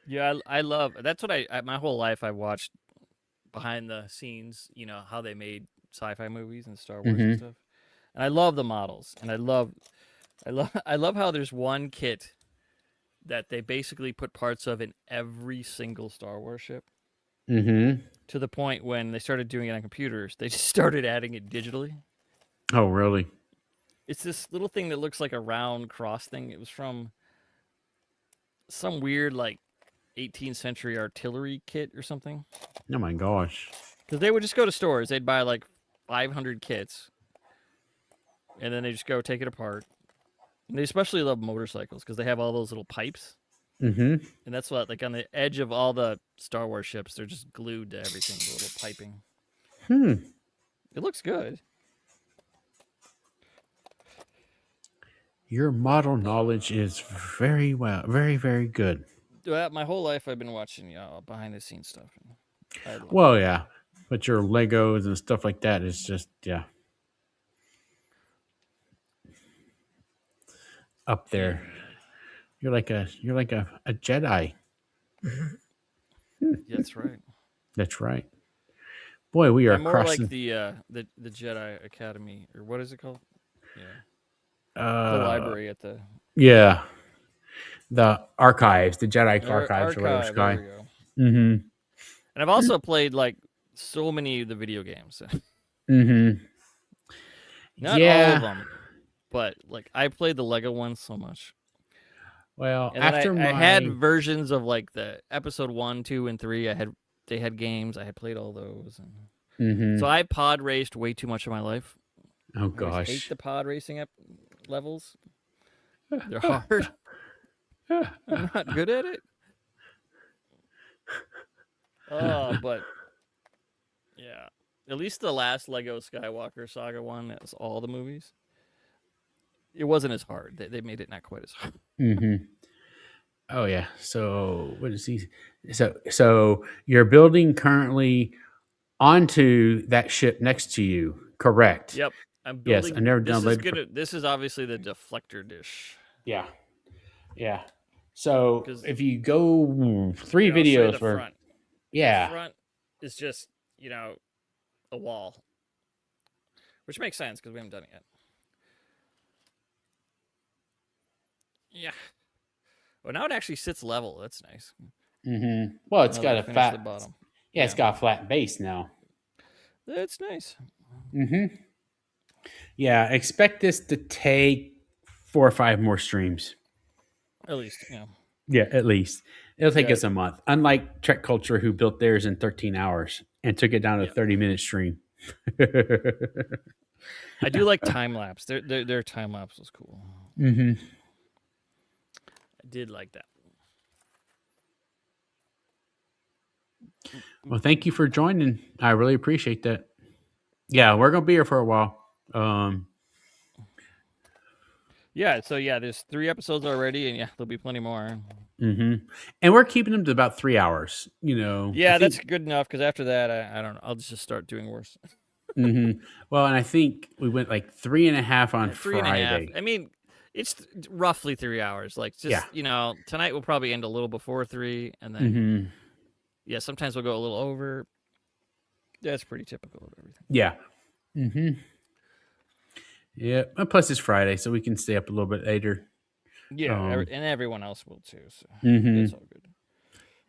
[SPEAKER 2] Yeah, I love. That's what my whole life I watched behind the scenes. You know how they made sci-fi movies and Star Wars and
[SPEAKER 1] Mm-hmm.
[SPEAKER 2] stuff. And I love the models, and I love how there's one kit that they basically put parts of in every single Star Wars ship.
[SPEAKER 1] Mm-hmm.
[SPEAKER 2] To the point when they started doing it on computers, they just started adding it digitally.
[SPEAKER 1] Oh, really?
[SPEAKER 2] It's this little thing that looks like a round cross thing. It was from some weird like 18th century artillery kit or something.
[SPEAKER 1] Oh my gosh.
[SPEAKER 2] Because they would just go to stores, they'd buy like 500 kits, and then they just go take it apart. And they especially love motorcycles because they have all those little pipes,
[SPEAKER 1] Mm-hmm.
[SPEAKER 2] and that's what like on the edge of all the Star Wars ships, they're just glued to everything, the little piping.
[SPEAKER 1] Hmm.
[SPEAKER 2] It looks good.
[SPEAKER 1] Your model knowledge is very good.
[SPEAKER 2] My whole life I've been watching behind the scenes stuff. I love
[SPEAKER 1] Well,
[SPEAKER 2] it.
[SPEAKER 1] yeah, but your Legos and stuff like that is just up there.
[SPEAKER 2] And
[SPEAKER 1] You're like a Jedi.
[SPEAKER 2] that's right.
[SPEAKER 1] That's right. Boy, we are
[SPEAKER 2] I'm more like
[SPEAKER 1] crossing.
[SPEAKER 2] the Jedi Academy, or what is it called? Yeah, the
[SPEAKER 1] Uh,
[SPEAKER 2] library at the
[SPEAKER 1] yeah, the archives, the Jedi archives or whatever.
[SPEAKER 2] archive. There
[SPEAKER 1] Sky.
[SPEAKER 2] we go.
[SPEAKER 1] Mm-hmm.
[SPEAKER 2] And I've also played like so many of the video games.
[SPEAKER 1] Mm-hmm.
[SPEAKER 2] Not all of
[SPEAKER 1] Yeah.
[SPEAKER 2] them, but like I played the Lego ones so much.
[SPEAKER 1] Well,
[SPEAKER 2] And then
[SPEAKER 1] after
[SPEAKER 2] I had
[SPEAKER 1] my
[SPEAKER 2] versions of like the episode 1, 2, and 3. They had games. I had played all those. And so
[SPEAKER 1] mm-hmm.
[SPEAKER 2] I pod raced way too much of my life.
[SPEAKER 1] Oh
[SPEAKER 2] I always hate
[SPEAKER 1] gosh.
[SPEAKER 2] the pod racing levels. They're hard. I'm not good at it. But yeah. At least the last Lego Skywalker Saga one, that was all the movies. It wasn't as hard. They made it not quite as hard.
[SPEAKER 1] Mm-hmm. Oh yeah. So what is he? So you're building currently onto that ship next to you, correct?
[SPEAKER 2] Yep. I'm
[SPEAKER 1] Yes, I
[SPEAKER 2] building
[SPEAKER 1] never done later.
[SPEAKER 2] this is obviously the deflector dish.
[SPEAKER 1] Yeah, yeah. So
[SPEAKER 2] Because
[SPEAKER 1] if you go three
[SPEAKER 2] I'll show you
[SPEAKER 1] videos
[SPEAKER 2] the
[SPEAKER 1] where,
[SPEAKER 2] front. The
[SPEAKER 1] yeah,
[SPEAKER 2] front is just, a wall. Which makes sense because we haven't done it yet. Yeah. Well, now it actually sits level. That's nice.
[SPEAKER 1] mm-hmm. Well, it's
[SPEAKER 2] Now
[SPEAKER 1] got
[SPEAKER 2] that we
[SPEAKER 1] a
[SPEAKER 2] finished the
[SPEAKER 1] fat,
[SPEAKER 2] bottom.
[SPEAKER 1] yeah, it's got a flat base now.
[SPEAKER 2] That's nice.
[SPEAKER 1] Mm-hmm. Yeah, expect this to take 4 or 5 more streams.
[SPEAKER 2] At least,
[SPEAKER 1] Yeah, at least it'll take
[SPEAKER 2] Yeah.
[SPEAKER 1] us a month. Unlike Trek Culture, who built theirs in 13 hours and took it down to a
[SPEAKER 2] Yeah.
[SPEAKER 1] 30-minute stream.
[SPEAKER 2] I do like time lapse. Their time lapse was cool.
[SPEAKER 1] Mm-hmm.
[SPEAKER 2] I did like that.
[SPEAKER 1] Well, thank you for joining. I really appreciate that. Yeah, we're gonna be here for a while.
[SPEAKER 2] Yeah, so there's 3 episodes already, and there'll be plenty more.
[SPEAKER 1] Mm-hmm. And we're keeping them to about 3 hours.
[SPEAKER 2] Yeah, that's good enough because after that, I don't know. I'll just start doing worse.
[SPEAKER 1] Mm-hmm. Well, and I think we went like 3.5 on
[SPEAKER 2] 3.5.
[SPEAKER 1] Friday.
[SPEAKER 2] I mean, it's roughly 3 hours. Like, just tonight we'll probably end a little before 3, and then
[SPEAKER 1] Mm-hmm.
[SPEAKER 2] Yeah, sometimes we'll go a little over. That's pretty typical of everything.
[SPEAKER 1] Yeah. Yeah. And plus, it's Friday, so we can stay up a little bit later.
[SPEAKER 2] Yeah, and everyone else will too. So it's
[SPEAKER 1] Mm-hmm.
[SPEAKER 2] all good.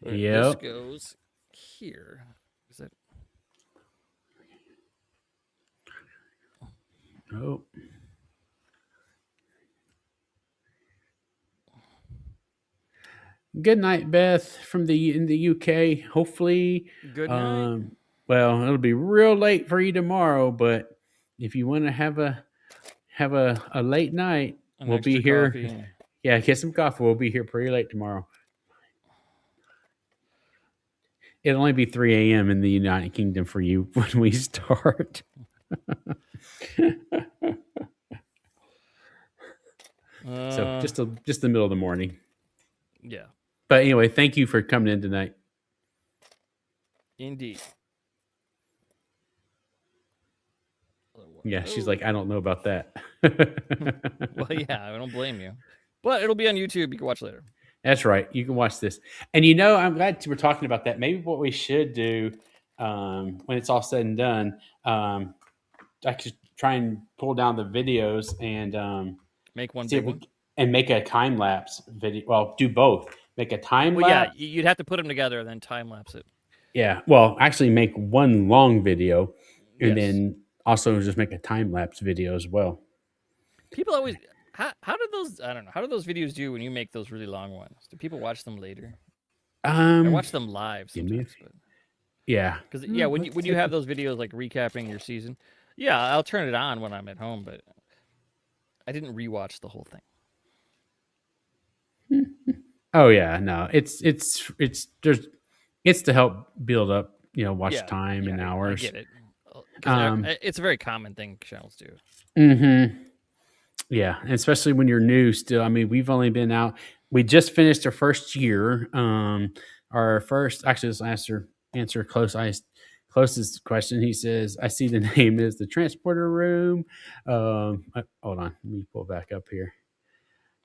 [SPEAKER 2] All right, this
[SPEAKER 1] Yep.
[SPEAKER 2] goes here. Is that?
[SPEAKER 1] Oh. Good night, Beth, from the UK. Hopefully,
[SPEAKER 2] Good night.
[SPEAKER 1] um, well, it'll be real late for you tomorrow, but if you want to have a late night,
[SPEAKER 2] An
[SPEAKER 1] we'll be
[SPEAKER 2] extra
[SPEAKER 1] here.
[SPEAKER 2] coffee.
[SPEAKER 1] Yeah, get some coffee. We'll be here pretty late tomorrow. It'll only be 3 a.m. in the United Kingdom for you when we start. So just the middle of the morning.
[SPEAKER 2] Yeah,
[SPEAKER 1] But anyway, thank you for coming in tonight.
[SPEAKER 2] indeed.
[SPEAKER 1] Yeah, she's like, I don't know about that.
[SPEAKER 2] Well, yeah, I don't blame you. But it'll be on YouTube. You can watch later.
[SPEAKER 1] That's right. You can watch this. And I'm glad we're talking about that. Maybe what we should do when it's all said and done, I could try and pull down the videos and
[SPEAKER 2] Make one
[SPEAKER 1] see if
[SPEAKER 2] big
[SPEAKER 1] we
[SPEAKER 2] one.
[SPEAKER 1] and make a time lapse video. Well, do both. Make a time
[SPEAKER 2] Well, yeah,
[SPEAKER 1] lapse.
[SPEAKER 2] you'd have to put them together and then time lapse it.
[SPEAKER 1] Yeah. Well, actually, make one long video, and
[SPEAKER 2] Yes.
[SPEAKER 1] then also just make a time lapse video as well.
[SPEAKER 2] People always. How did those? I don't know. How do those videos do when you make those really long ones? Do people watch them later? I
[SPEAKER 1] Um,
[SPEAKER 2] watch them live
[SPEAKER 1] give me a
[SPEAKER 2] sometimes, but
[SPEAKER 1] yeah.
[SPEAKER 2] because yeah, when you have those videos like recapping your season, yeah, I'll turn it on when I'm at home, but I didn't rewatch the whole thing.
[SPEAKER 1] Oh yeah, no, there's it's to help build up, watch
[SPEAKER 2] Yeah,
[SPEAKER 1] time
[SPEAKER 2] yeah,
[SPEAKER 1] and
[SPEAKER 2] I
[SPEAKER 1] hours.
[SPEAKER 2] get it. Because it's a very common thing channels do.
[SPEAKER 1] Mm-hmm. Yeah, and especially when you're new still. I mean, we've only been out. We just finished our first year. Our first, actually, let's answer closest question. He says, "I see the name is the transporter room." Hold on, let me pull back up here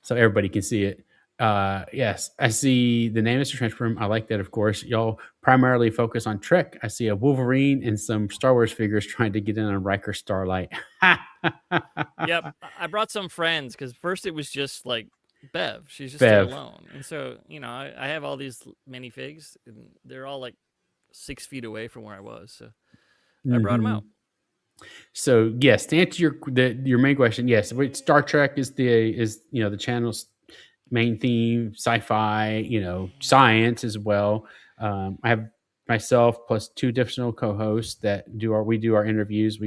[SPEAKER 1] so everybody can see it. Yes, I see the name is the transporter room. I like that, of course. Y'all primarily focus on Trek. I see a Wolverine and some Star Wars figures trying to get in on Riker Starlight.
[SPEAKER 2] Yep, I brought some friends because first it was just like Bev. She's just there
[SPEAKER 1] Bev.
[SPEAKER 2] alone, and so I have all these minifigs, and they're all like 6 feet away from where I was. So I brought them
[SPEAKER 1] Hmm.
[SPEAKER 2] out.
[SPEAKER 1] So yes, to answer your main question, yes, Star Trek is the channel's main theme, sci-fi, science as well. I have myself plus two additional co-hosts that do our interviews.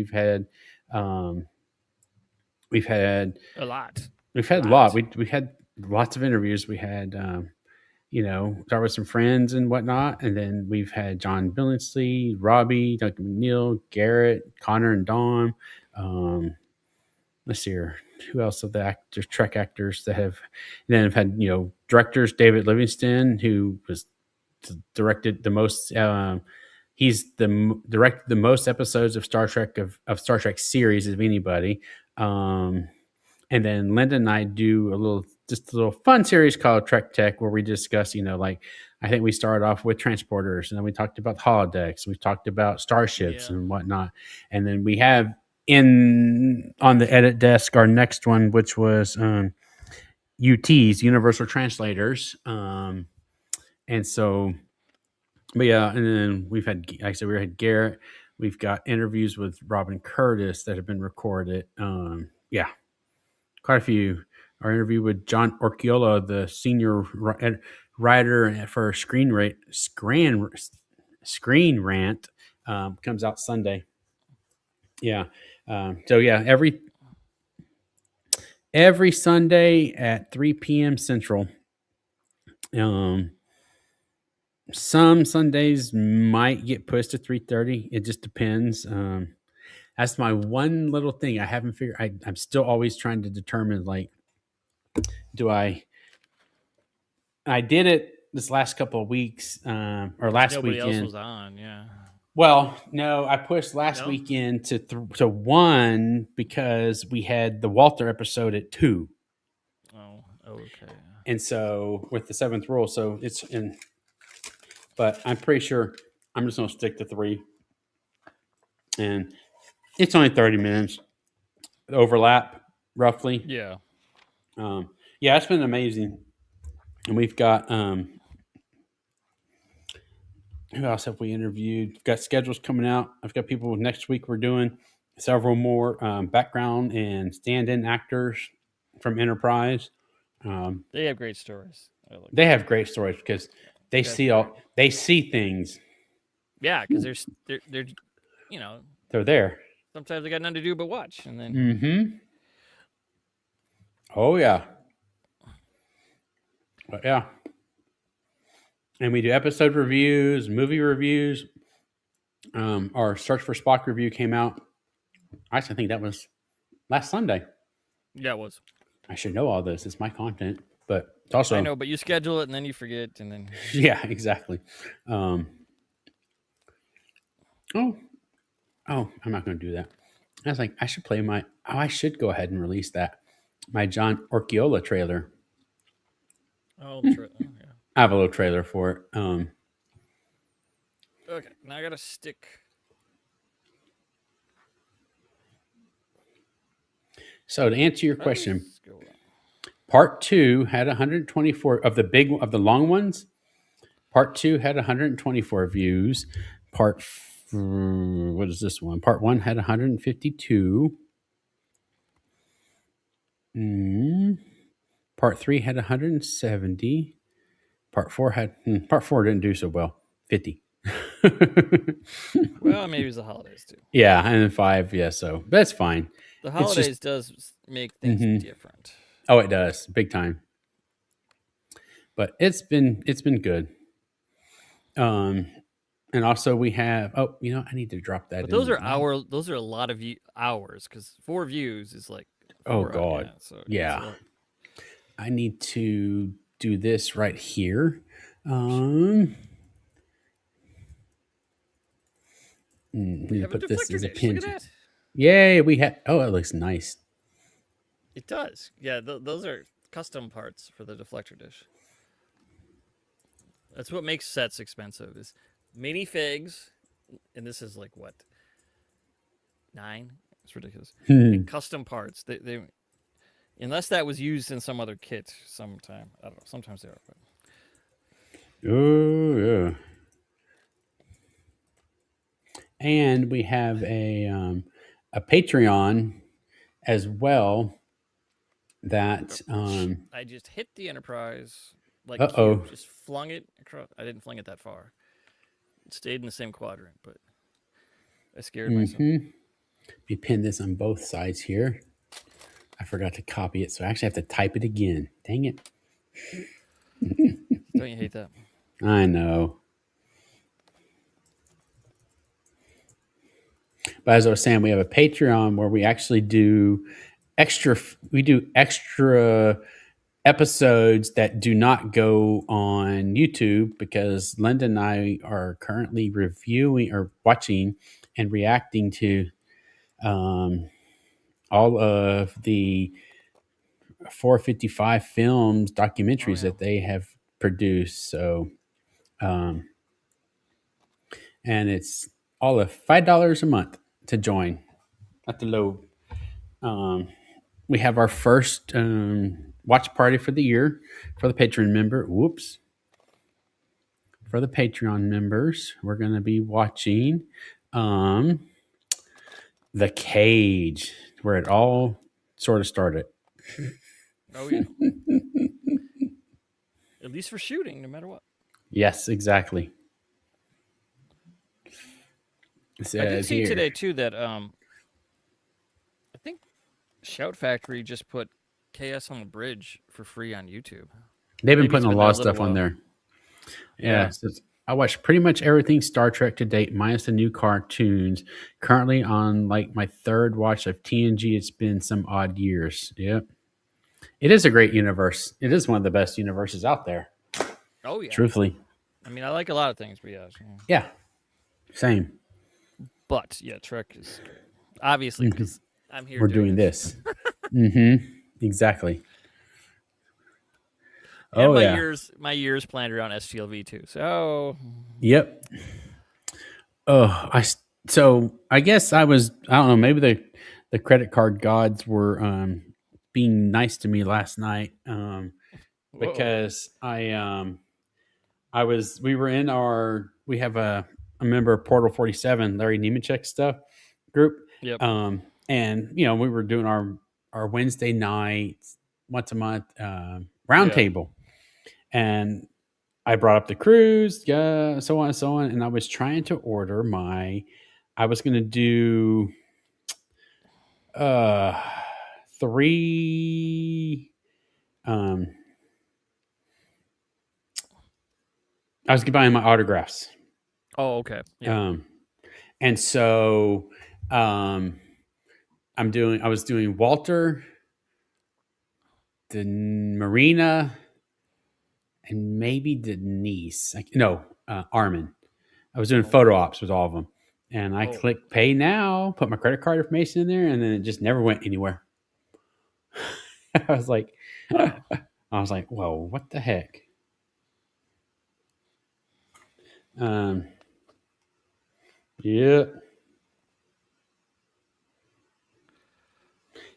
[SPEAKER 1] Um, we've had
[SPEAKER 2] A lot.
[SPEAKER 1] we've had a lot. We had lots of interviews. We had start with some friends and whatnot. And then we've had John Billingsley, Robbie, Duncan McNeil, Garrett, Connor, and Dawn. Let's see here. Who else of the actors, Trek actors that have then have had, directors, David Livingston, who was directed the most, directed the most episodes of Star Trek of Star Trek series of anybody. And then Linda and I do just a little fun series called Trek Tech where we discuss, like I think we started off with transporters and then we talked about holodecks. We've talked about starships
[SPEAKER 2] Yeah.
[SPEAKER 1] and whatnot. And then we have on the edit desk our next one, which was UTs, Universal Translators. And so, but yeah, and then we've had, like I said, we had Garrett. We've got interviews with Robin Curtis that have been recorded. Yeah, quite a few. Our interview with John Orchiola, the senior writer for Screen Rant, comes out Sunday. Yeah. So yeah, every Sunday at 3 p.m. Central. Some Sundays might get pushed to 3:30. It just depends. That's my one little thing I haven't figured. I'm still always trying to determine like, do I did it this last couple of weeks or last
[SPEAKER 2] Nobody else
[SPEAKER 1] weekend.
[SPEAKER 2] was on. Yeah.
[SPEAKER 1] Well, no, I pushed last
[SPEAKER 2] No.
[SPEAKER 1] weekend to 1 because we had the Walter episode at 2.
[SPEAKER 2] Oh. Okay.
[SPEAKER 1] And so with the seventh rule, so it's in but I'm pretty sure I'm just gonna stick to 3, and it's only 30 minutes overlap roughly.
[SPEAKER 2] Yeah.
[SPEAKER 1] Yeah, it's been amazing, and we've got who else have we interviewed? We've got schedules coming out. I've got people next week. We're doing several more background and stand-in actors from Enterprise.
[SPEAKER 2] They have great stories.
[SPEAKER 1] They have great stories because they
[SPEAKER 2] You guys are great.
[SPEAKER 1] they see things.
[SPEAKER 2] Yeah, because they're you know,
[SPEAKER 1] They're there.
[SPEAKER 2] sometimes they got nothing to do but watch, and then
[SPEAKER 1] Mm-hmm. Oh yeah. But yeah. And we do episode reviews, movie reviews. Our Search for Spock review came out. Actually, I think that was last Sunday.
[SPEAKER 2] yeah, it was.
[SPEAKER 1] I should know all this. It's my content, but it's
[SPEAKER 2] I
[SPEAKER 1] also
[SPEAKER 2] know, but you schedule it and then you forget, and then
[SPEAKER 1] yeah, exactly. Um, oh, I'm not going to do that. I was like, I should play my. Oh, I should go ahead and release that my John Orchiola trailer.
[SPEAKER 2] oh,
[SPEAKER 1] Hmm.
[SPEAKER 2] oh yeah.
[SPEAKER 1] I have a little trailer for it.
[SPEAKER 2] Okay, now I got to stick.
[SPEAKER 1] So to answer your
[SPEAKER 2] How
[SPEAKER 1] question,
[SPEAKER 2] does go on?
[SPEAKER 1] part 2 had 124 of the long ones. Part 2 had 124 views. What is this one? Part 1 had 152. Part 3 had 170. Part 4 didn't do so well. 50.
[SPEAKER 2] Well, maybe it was the holidays too.
[SPEAKER 1] Yeah, and then 5, yeah, so that's fine.
[SPEAKER 2] The
[SPEAKER 1] It's just
[SPEAKER 2] holidays does make things different.
[SPEAKER 1] oh, it does, big time. But it's been good. And also we have I need to drop that
[SPEAKER 2] But
[SPEAKER 1] in.
[SPEAKER 2] those are a lot of hours, because 4 views is like
[SPEAKER 1] Oh
[SPEAKER 2] 4
[SPEAKER 1] god.
[SPEAKER 2] yeah, so
[SPEAKER 1] Yeah. I need to do this right here. Need to put this as a pin.
[SPEAKER 2] Look at that.
[SPEAKER 1] Yay, we have. Oh, it looks nice.
[SPEAKER 2] It does. Yeah, those are custom parts for the deflector dish. That's what makes sets expensive. Is minifigs, and this is like what, 9? It's ridiculous. And custom parts. They unless that was used in some other kit sometime. I don't know. Sometimes they are. But
[SPEAKER 1] Oh yeah. And we have a Patreon as well. That
[SPEAKER 2] I just hit the Enterprise like
[SPEAKER 1] uh-oh.
[SPEAKER 2] Q. Just flung it across. I didn't fling it that far. It stayed in the same quadrant, but I scared myself.
[SPEAKER 1] We pin this on both sides here. I forgot to copy it, so I actually have to type it again. Dang it.
[SPEAKER 2] Don't you hate that?
[SPEAKER 1] I know. But as I was saying, we have a Patreon where we actually do extra episodes that do not go on YouTube, because Linda and I are currently reviewing or watching and reacting to all of the 455 films, documentaries that they have produced. So, and it's all of $5 a month to join at the low. We have our first watch party for the year for the Patreon member. Whoops. For the Patreon members, we're going to be watching The Cage, where it all sort of started.
[SPEAKER 2] Oh yeah. At least for shooting, no matter what.
[SPEAKER 1] Yes, exactly.
[SPEAKER 2] I did see today too that I think Shout Factory just put KS on the Bridge for free on YouTube.
[SPEAKER 1] They've been putting a lot of stuff on there.
[SPEAKER 2] Yeah.
[SPEAKER 1] So I watched pretty much everything Star Trek to date, minus the new cartoons. Currently on like my 3rd watch of TNG. It's been some odd years. Yep. It is a great universe. It is one of the best universes out there.
[SPEAKER 2] Oh yeah.
[SPEAKER 1] Truthfully.
[SPEAKER 2] I mean, I like a lot of things, but yeah.
[SPEAKER 1] Yeah. Same.
[SPEAKER 2] But yeah, Trek is great. Obviously, because I'm here.
[SPEAKER 1] We're doing this. Exactly.
[SPEAKER 2] And
[SPEAKER 1] Oh yeah.
[SPEAKER 2] my years planned around STLV too. So
[SPEAKER 1] Yep. Oh, so I guess I was, I don't know, maybe the credit card gods were being nice to me last night,
[SPEAKER 2] whoa.
[SPEAKER 1] because I was, we were in our, we have a member of Portal 47, Larry Nemechek stuff group.
[SPEAKER 2] Yep.
[SPEAKER 1] And we were doing our Wednesday nights once a month
[SPEAKER 2] Yeah.
[SPEAKER 1] roundtable, and I brought up the cruise, yeah, so on and so on, and I was trying to order I was going to do uh three um I was buying my autographs.
[SPEAKER 2] Oh, okay. Yeah.
[SPEAKER 1] Um and so um I was doing Walter, the Marina, and maybe Denise. No, Armin. I was doing
[SPEAKER 2] Oh.
[SPEAKER 1] photo ops with all of them. And I
[SPEAKER 2] Oh.
[SPEAKER 1] clicked pay now, put my credit card information in there, and then it just never went anywhere. I was like,
[SPEAKER 2] Wow.
[SPEAKER 1] whoa, what the heck? Um, yeah,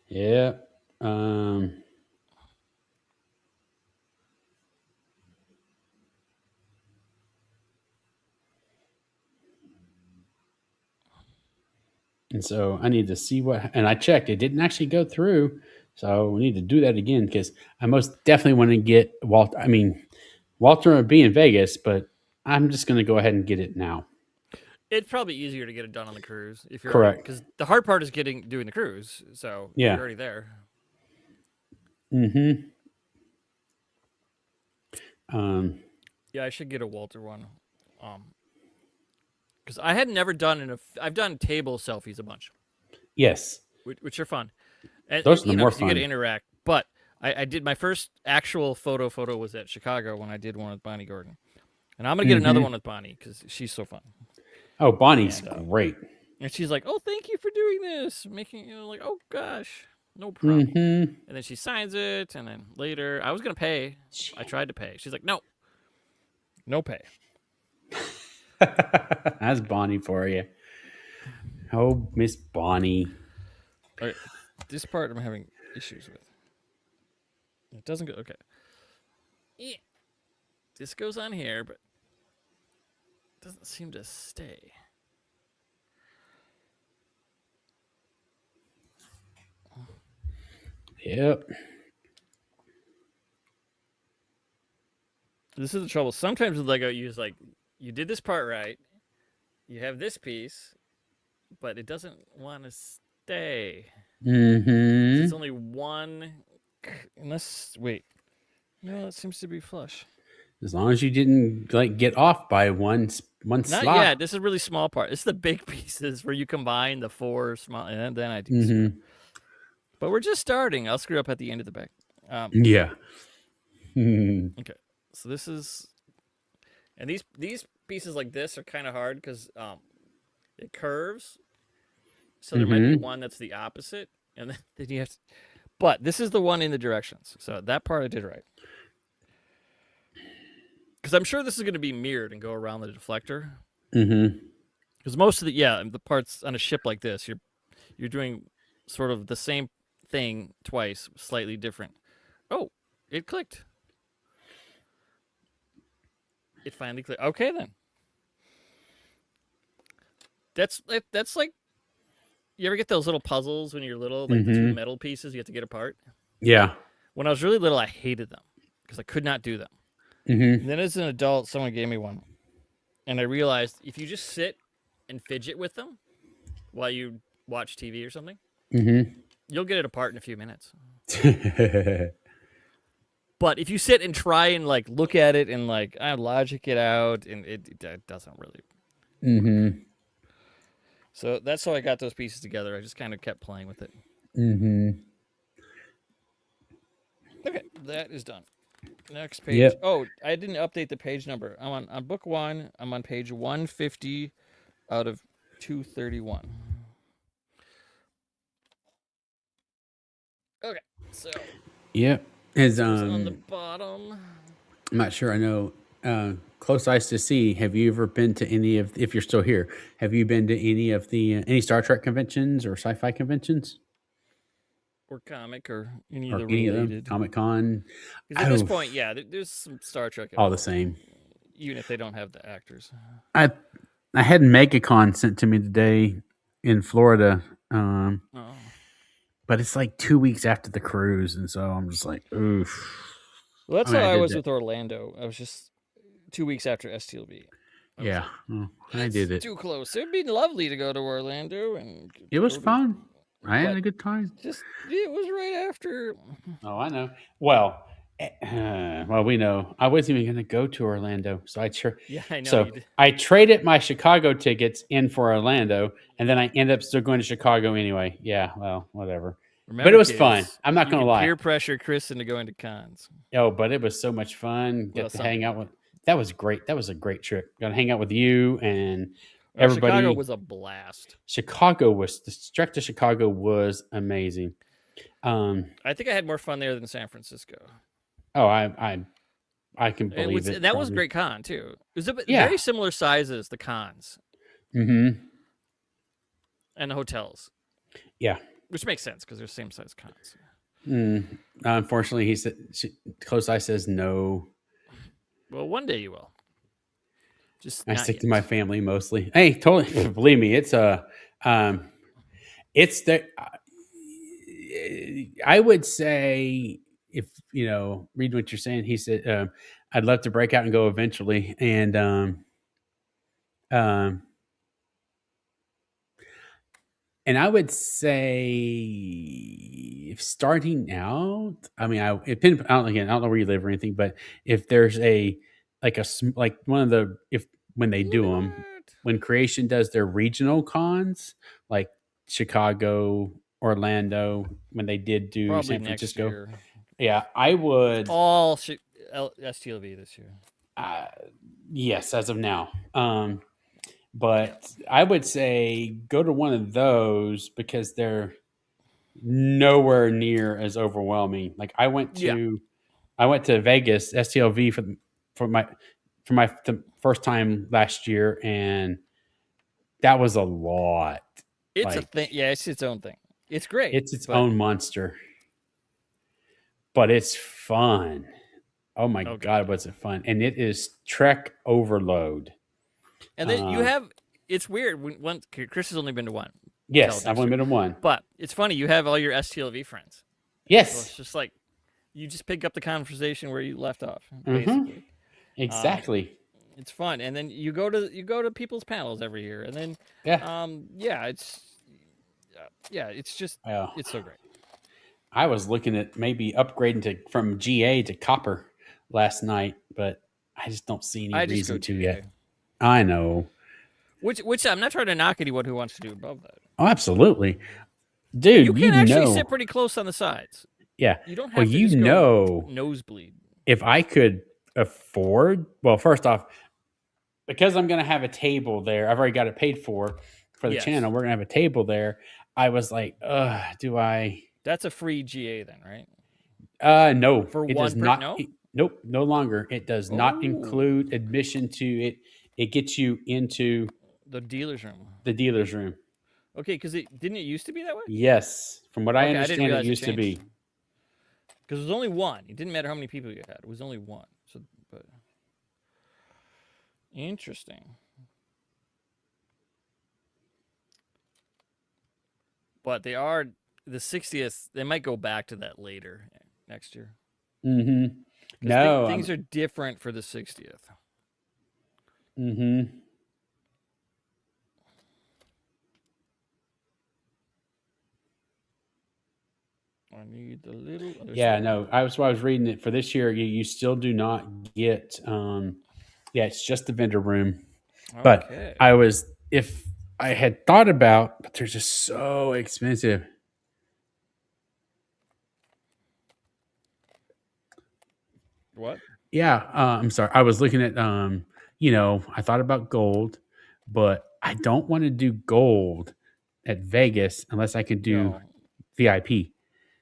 [SPEAKER 1] yeah. Um, and so I need to see and I checked, it didn't actually go through. So we need to do that again because I most definitely want to get Walter. I mean, Walter would be in Vegas, but I'm just going to go ahead and get it now.
[SPEAKER 2] It's probably easier to get it done on the cruise if you're already,
[SPEAKER 1] Correct.
[SPEAKER 2] because the hard part is doing the cruise. So if you're
[SPEAKER 1] Yeah.
[SPEAKER 2] already there.
[SPEAKER 1] Mm-hmm. Um,
[SPEAKER 2] Yeah, I should get a Walter one. Because I had never done I've done table selfies a bunch,
[SPEAKER 1] yes.
[SPEAKER 2] which are fun, and
[SPEAKER 1] Those are the more
[SPEAKER 2] because you get to
[SPEAKER 1] fun.
[SPEAKER 2] interact. But I did my first actual photo was at Chicago when I did one with Bonnie Gordon, and I'm gonna get another
[SPEAKER 1] Mm-hmm.
[SPEAKER 2] one with Bonnie because she's so fun.
[SPEAKER 1] Oh, Bonnie's
[SPEAKER 2] And
[SPEAKER 1] great.
[SPEAKER 2] and she's like, "Oh, thank you for doing this," making like, "Oh gosh, no problem."
[SPEAKER 1] Mm-hmm.
[SPEAKER 2] And then she signs it, and then later I was gonna pay. I tried to pay. She's like, "No, no pay."
[SPEAKER 1] That's Bonnie for you. Oh, Miss Bonnie.
[SPEAKER 2] Okay, this part I'm having issues with. It doesn't go okay. Yeah, this goes on here, but it doesn't seem to stay.
[SPEAKER 1] Yep.
[SPEAKER 2] This is the trouble. Sometimes with Lego, you did this part right, you have this piece, but it doesn't want to stay because it's
[SPEAKER 1] Mm-hmm.
[SPEAKER 2] only one. Unless wait, no, it seems to be flush.
[SPEAKER 1] As long as you didn't get off by one
[SPEAKER 2] Not yet.
[SPEAKER 1] slot.
[SPEAKER 2] This is a really small part. It's the big pieces where you combine the four small, and then I do screw up.
[SPEAKER 1] Mm-hmm.
[SPEAKER 2] But we're just starting. I'll screw up at the end of the back.
[SPEAKER 1] Yeah. Mm-hmm.
[SPEAKER 2] Okay, so this is, and these pieces like this are kind of hard because it curves. So there might be one that's the opposite, and then you have to. But this is the one in the directions. So that part I did right. Because I'm sure this is going to be mirrored and go around the deflector.
[SPEAKER 1] Mm-hmm.
[SPEAKER 2] Because most of the parts on a ship like this, you're doing sort of the same thing twice, slightly different. Oh, it clicked. It finally clicked. Okay then. That's like, you ever get those little puzzles when you're little, like the two
[SPEAKER 1] Mm-hmm.
[SPEAKER 2] metal pieces you have to get apart?
[SPEAKER 1] Yeah.
[SPEAKER 2] When I was really little, I hated them because I could not do them.
[SPEAKER 1] Mm-hmm.
[SPEAKER 2] And then as an adult, someone gave me one, and I realized if you just sit and fidget with them while you watch TV or something,
[SPEAKER 1] Mm-hmm.
[SPEAKER 2] you'll get it apart in a few minutes. But if you sit and try and like look at it and like logic it out, and it doesn't really.
[SPEAKER 1] Mm-hmm.
[SPEAKER 2] So that's how I got those pieces together. I just kind of kept playing with it.
[SPEAKER 1] Mm-hmm.
[SPEAKER 2] Okay, that is done. Next page.
[SPEAKER 1] Yep.
[SPEAKER 2] Oh, I didn't update the page number. I'm on book 1. I'm on page 150 out of 231. Okay, so
[SPEAKER 1] Yep. Is
[SPEAKER 2] this goes on the bottom.
[SPEAKER 1] I'm not sure. I know Close Eyes to See. Have you ever been to any of? If you're still here, have you been to any of the any Star Trek conventions or sci-fi conventions
[SPEAKER 2] Or comic or any of
[SPEAKER 1] or
[SPEAKER 2] the
[SPEAKER 1] any of them?
[SPEAKER 2] related.
[SPEAKER 1] Comic Con.
[SPEAKER 2] Because at this
[SPEAKER 1] Oh,
[SPEAKER 2] point, yeah, there's some Star Trek
[SPEAKER 1] all the
[SPEAKER 2] involved,
[SPEAKER 1] same.
[SPEAKER 2] even if they don't have the actors.
[SPEAKER 1] I I had MegaCon sent to me today in Florida,
[SPEAKER 2] Oh,
[SPEAKER 1] but it's like 2 weeks after the cruise, and so I'm just like, oof.
[SPEAKER 2] well,
[SPEAKER 1] I
[SPEAKER 2] that's
[SPEAKER 1] mean,
[SPEAKER 2] how
[SPEAKER 1] I
[SPEAKER 2] I
[SPEAKER 1] did
[SPEAKER 2] was
[SPEAKER 1] that.
[SPEAKER 2] with Orlando. I was just 2 weeks after STLV. I was
[SPEAKER 1] Yeah,
[SPEAKER 2] like,
[SPEAKER 1] well, I did
[SPEAKER 2] it's
[SPEAKER 1] it.
[SPEAKER 2] too close. It'd be lovely to go to Orlando and
[SPEAKER 1] It was
[SPEAKER 2] go to,
[SPEAKER 1] fun. I had
[SPEAKER 2] but
[SPEAKER 1] a good time.
[SPEAKER 2] just it was right after.
[SPEAKER 1] Oh, I know. Well, well, we know. I wasn't even going to go to Orlando, so
[SPEAKER 2] Yeah, I know
[SPEAKER 1] so
[SPEAKER 2] you did.
[SPEAKER 1] I traded my Chicago tickets in for Orlando, and then I ended up still going to Chicago anyway. Yeah, well, whatever. But it
[SPEAKER 2] Remember,
[SPEAKER 1] was fun.
[SPEAKER 2] kids,
[SPEAKER 1] I'm not
[SPEAKER 2] you
[SPEAKER 1] going to
[SPEAKER 2] can
[SPEAKER 1] lie.
[SPEAKER 2] peer pressure Chris into going to cons.
[SPEAKER 1] Oh, but it was so much fun.
[SPEAKER 2] Well,
[SPEAKER 1] Get to
[SPEAKER 2] some
[SPEAKER 1] hang out
[SPEAKER 2] people.
[SPEAKER 1] with. That was great. That was a great trip. Got to hang out with you and
[SPEAKER 2] Chicago
[SPEAKER 1] everybody.
[SPEAKER 2] was a blast.
[SPEAKER 1] Chicago was the trek to Chicago was amazing. Um,
[SPEAKER 2] I think I had more fun there than San Francisco.
[SPEAKER 1] oh, I can
[SPEAKER 2] It
[SPEAKER 1] believe
[SPEAKER 2] was
[SPEAKER 1] it.
[SPEAKER 2] that was a
[SPEAKER 1] Probably.
[SPEAKER 2] great con too. It was
[SPEAKER 1] Yeah.
[SPEAKER 2] very similar sizes, the cons
[SPEAKER 1] Mm-hmm.
[SPEAKER 2] and the hotels,
[SPEAKER 1] Yeah.
[SPEAKER 2] which makes sense because they're same size cons.
[SPEAKER 1] Mm. Unfortunately, he said Close Eye says no.
[SPEAKER 2] Well, one day you will, just
[SPEAKER 1] I
[SPEAKER 2] not
[SPEAKER 1] stick to my
[SPEAKER 2] yet.
[SPEAKER 1] family mostly. Hey, totally believe me. Um, it's the. I would say if read what you're saying. He said, "I'd love to break out and go eventually," um, and I would say if starting out, I mean, I don't know where you live or anything, but if there's like one of the if when they do them,
[SPEAKER 2] What?
[SPEAKER 1] when Creation does their regional cons, like Chicago, Orlando, when they did do
[SPEAKER 2] Probably
[SPEAKER 1] San
[SPEAKER 2] next
[SPEAKER 1] Francisco,
[SPEAKER 2] year.
[SPEAKER 1] yeah, I would,
[SPEAKER 2] All STLV this year.
[SPEAKER 1] uh, yes, as of now.
[SPEAKER 2] Yeah.
[SPEAKER 1] But I would say go to one of those because they're nowhere near as overwhelming. Like
[SPEAKER 2] Yeah.
[SPEAKER 1] I went to Vegas STLV for my the first time last year, and that was a lot.
[SPEAKER 2] It's a
[SPEAKER 1] Like
[SPEAKER 2] thing. Yeah, it's its own thing. It's great,
[SPEAKER 1] it's its
[SPEAKER 2] but
[SPEAKER 1] own monster, but it's fun. Oh my
[SPEAKER 2] oh
[SPEAKER 1] god,
[SPEAKER 2] god.
[SPEAKER 1] was it fun? And it is Trek overload.
[SPEAKER 2] And then you
[SPEAKER 1] Uh,
[SPEAKER 2] have. It's weird. Chris has only been to one. Tell
[SPEAKER 1] yes, I've
[SPEAKER 2] next
[SPEAKER 1] only
[SPEAKER 2] year,
[SPEAKER 1] been to one.
[SPEAKER 2] but it's funny. You have all your STLV friends. So
[SPEAKER 1] Yes.
[SPEAKER 2] it's just like you just pick up the conversation where you left off,
[SPEAKER 1] Mm-hmm.
[SPEAKER 2] basically. Um,
[SPEAKER 1] Exactly.
[SPEAKER 2] it's fun, and then you go to people's panels every year, and then
[SPEAKER 1] Yeah.
[SPEAKER 2] yeah, it's just
[SPEAKER 1] Well,
[SPEAKER 2] it's so great.
[SPEAKER 1] I was looking at maybe upgrading to from GA to copper last night, but I just don't see any
[SPEAKER 2] I just go
[SPEAKER 1] reason to yet.
[SPEAKER 2] GA,
[SPEAKER 1] I know.
[SPEAKER 2] which I'm not trying to knock anyone who wants to do above that.
[SPEAKER 1] Oh, absolutely.
[SPEAKER 2] You
[SPEAKER 1] Dude,
[SPEAKER 2] can actually sit pretty close on the sides.
[SPEAKER 1] Yeah.
[SPEAKER 2] You don't
[SPEAKER 1] Well,
[SPEAKER 2] have to just go nosebleed.
[SPEAKER 1] if I could afford, well, first off, because I'm going to have a table there, I've already got it paid for the
[SPEAKER 2] Yes,
[SPEAKER 1] channel. We're going to have a table there. I was like, do I?
[SPEAKER 2] that's a free GA then, right?
[SPEAKER 1] No,
[SPEAKER 2] For
[SPEAKER 1] it does
[SPEAKER 2] one per
[SPEAKER 1] not.
[SPEAKER 2] no.
[SPEAKER 1] Nope, no longer. It does not
[SPEAKER 2] Oh,
[SPEAKER 1] include admission to it. It gets you into
[SPEAKER 2] the dealer's room.
[SPEAKER 1] the dealer's room.
[SPEAKER 2] Okay, because it didn't it used to be that way?
[SPEAKER 1] Yes, from what I
[SPEAKER 2] Okay, I didn't
[SPEAKER 1] understand, it
[SPEAKER 2] realize it
[SPEAKER 1] used to be.
[SPEAKER 2] changed. Because it was only one. It didn't matter how many people you had. It was only one. So, but interesting. But they are the 60th. They might go back to that later next year
[SPEAKER 1] Mm-hmm.
[SPEAKER 2] because
[SPEAKER 1] No,
[SPEAKER 2] things are different for the 60th.
[SPEAKER 1] mm-hmm.
[SPEAKER 2] I need the little other
[SPEAKER 1] Yeah,
[SPEAKER 2] side.
[SPEAKER 1] no. I was reading it for this year. You still do not get. Yeah, it's just the vendor room. But
[SPEAKER 2] Okay.
[SPEAKER 1] I was if I had thought about, but they're just so expensive.
[SPEAKER 2] What?
[SPEAKER 1] Yeah, I'm sorry. I was looking at. I thought about gold, but I don't want to do gold at Vegas unless I can do
[SPEAKER 2] No.
[SPEAKER 1] VIP,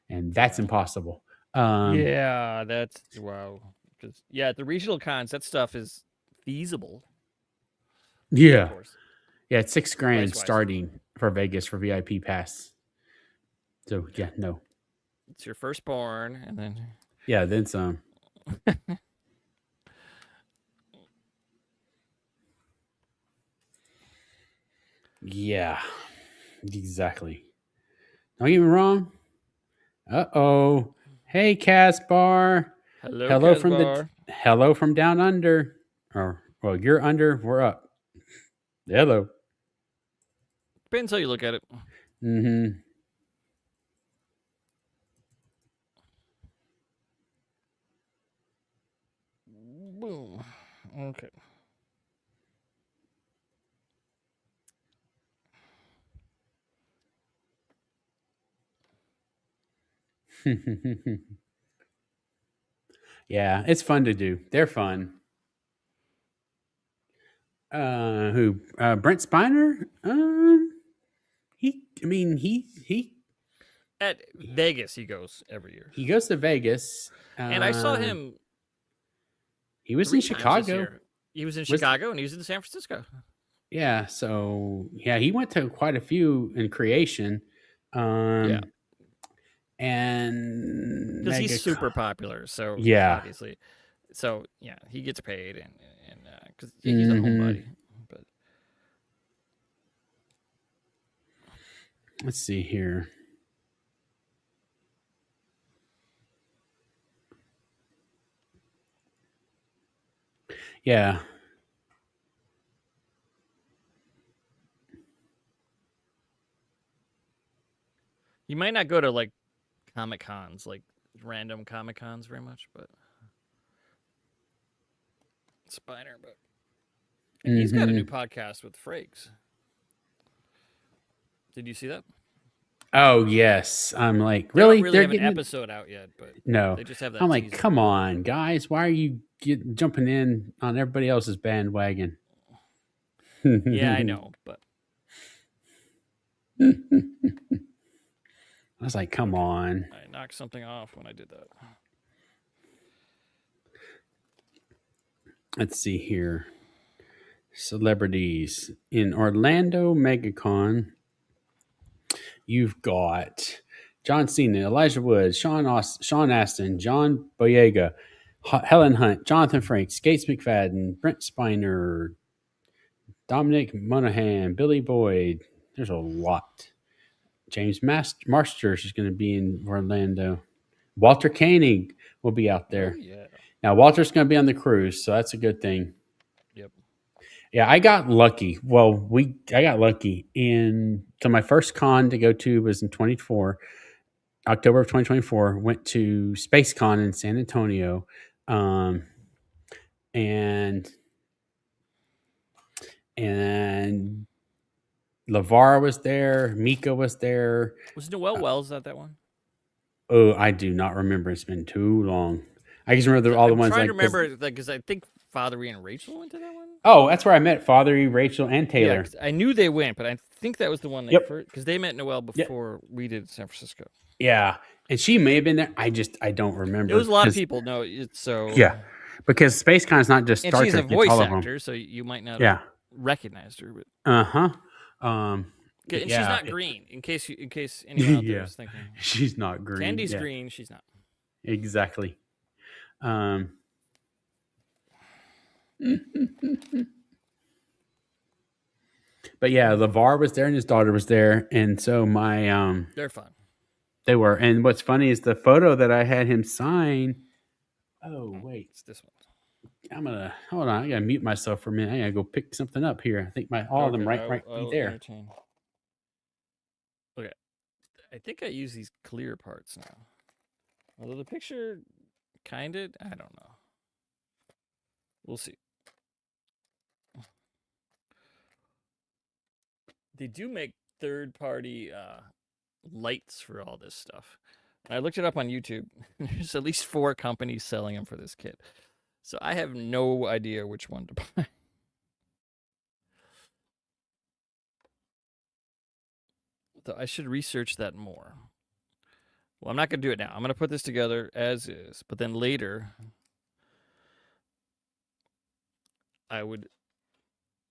[SPEAKER 1] and that's
[SPEAKER 2] Yeah.
[SPEAKER 1] impossible.
[SPEAKER 2] Yeah. That's wow. Because at the regional cons, that stuff is feasible. Of
[SPEAKER 1] Yeah.
[SPEAKER 2] course,
[SPEAKER 1] Yeah, it's $6 grand
[SPEAKER 2] price-wise.
[SPEAKER 1] starting for Vegas for VIP pass. So yeah, no.
[SPEAKER 2] It's your firstborn, and then
[SPEAKER 1] Yeah, then some. Yeah, exactly. Don't get me wrong. Uh-oh. Hey, Caspar.
[SPEAKER 2] hello, Casbar.
[SPEAKER 1] Hello from down under. Or well, you're under, we're up. Hello.
[SPEAKER 2] Depends how you look at it.
[SPEAKER 1] Mm-hmm.
[SPEAKER 2] Boom. Okay.
[SPEAKER 1] Yeah, it's fun to do. They're fun. Who? Brent Spiner? He
[SPEAKER 2] At Vegas, he goes every year,
[SPEAKER 1] he goes to Vegas.
[SPEAKER 2] and I saw him
[SPEAKER 1] He was
[SPEAKER 2] 3
[SPEAKER 1] in
[SPEAKER 2] times this
[SPEAKER 1] Chicago.
[SPEAKER 2] year. He was in
[SPEAKER 1] Was
[SPEAKER 2] Chicago, and he was in San Francisco.
[SPEAKER 1] Yeah, so yeah, he went to quite a few in creation.
[SPEAKER 2] Yeah.
[SPEAKER 1] And
[SPEAKER 2] Because he's super popular, so
[SPEAKER 1] Yeah.
[SPEAKER 2] obviously, so yeah, he gets paid, and because he's a homebody. But
[SPEAKER 1] let's see here. Yeah.
[SPEAKER 2] he might not go to like Comic Cons, like random Comic Cons, very much, but Spiner. But and he's got a new podcast with Frakes. Did you see that?
[SPEAKER 1] Oh yes, I'm like,
[SPEAKER 2] They
[SPEAKER 1] really?
[SPEAKER 2] don't really
[SPEAKER 1] They're
[SPEAKER 2] have an
[SPEAKER 1] getting
[SPEAKER 2] episode out yet, but
[SPEAKER 1] no.
[SPEAKER 2] they just have that.
[SPEAKER 1] I'm like,
[SPEAKER 2] teaser.
[SPEAKER 1] come on, guys, why are you jumping in on everybody else's bandwagon?
[SPEAKER 2] Yeah, I know, but
[SPEAKER 1] I was like, come on.
[SPEAKER 2] I knocked something off when I did that.
[SPEAKER 1] Let's see here. Celebrities in Orlando MegaCon. You've got John Cena, Elijah Woods, Sean Astin, John Boyega, Helen Hunt, Jonathan Frank, Skates McFadden, Brent Spiner, Dominic Monaghan, Billy Boyd. There's a lot. James Marsters is going to be in Orlando. Walter Koenig will be out there.
[SPEAKER 2] Oh, yeah.
[SPEAKER 1] Now, Walter's going to be on the cruise, so that's a good thing.
[SPEAKER 2] Yep.
[SPEAKER 1] Yeah, I got lucky. Well, I got lucky so my first con to go to was in 24, October of 2024. Went to Space Con in San Antonio, and LeVar was there, Mika was there.
[SPEAKER 2] Was Noel Wells at that one?
[SPEAKER 1] Oh, I do not remember. It's been too long. I just remember all the ones.
[SPEAKER 2] I'm trying
[SPEAKER 1] like
[SPEAKER 2] to remember, because I think Father and Rachel went to that one.
[SPEAKER 1] Oh, that's where I met Father, Rachel, and Taylor.
[SPEAKER 2] Yeah, I knew they went, but I think that was the one that first, because they met Noel before we did San Francisco.
[SPEAKER 1] Yeah, and she may have been there. I don't remember.
[SPEAKER 2] It was a lot of people. No, it's so
[SPEAKER 1] yeah, because SpaceCon is not just Star
[SPEAKER 2] Trek.
[SPEAKER 1] Trek.
[SPEAKER 2] She's a voice actor, so you might not have recognized her.
[SPEAKER 1] But
[SPEAKER 2] and she's not green. In case anyone out there is thinking,
[SPEAKER 1] she's not green.
[SPEAKER 2] Candy's green. She's not.
[SPEAKER 1] Exactly. But yeah, LeVar was there and his daughter was there, and so my
[SPEAKER 2] they're fun.
[SPEAKER 1] They were, and what's funny is the photo that I had him sign. Oh wait,
[SPEAKER 2] it's this one.
[SPEAKER 1] I'm gonna hold on. I gotta mute myself for a minute. I gotta go pick something up here. I think all of them right there.
[SPEAKER 2] Entertain. Okay, I think I use these clear parts now. Although the picture, I don't know. We'll see. They do make third-party lights for all this stuff. And I looked it up on YouTube. There's at least 4 companies selling them for this kit. So I have no idea which one to buy. So I should research that more. Well, I'm not going to do it now. I'm going to put this together as is. But then later, I would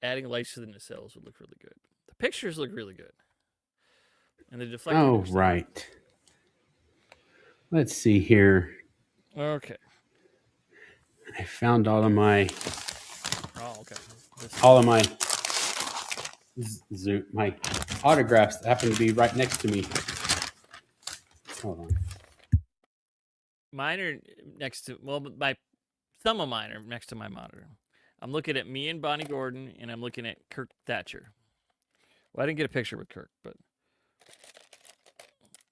[SPEAKER 2] adding lights to the nacelles would look really good. The pictures look really good, and the deflector
[SPEAKER 1] Oh,
[SPEAKER 2] looks thin.
[SPEAKER 1] right. Let's see here.
[SPEAKER 2] Okay.
[SPEAKER 1] I found all of my
[SPEAKER 2] Oh, okay.
[SPEAKER 1] all of my my autographs that happen to be right next to me. Hold on.
[SPEAKER 2] Mine are next to some of mine are next to my monitor. I'm looking at me and Bonnie Gordon, and I'm looking at Kirk Thatcher. Well, I didn't get a picture with Kirk, but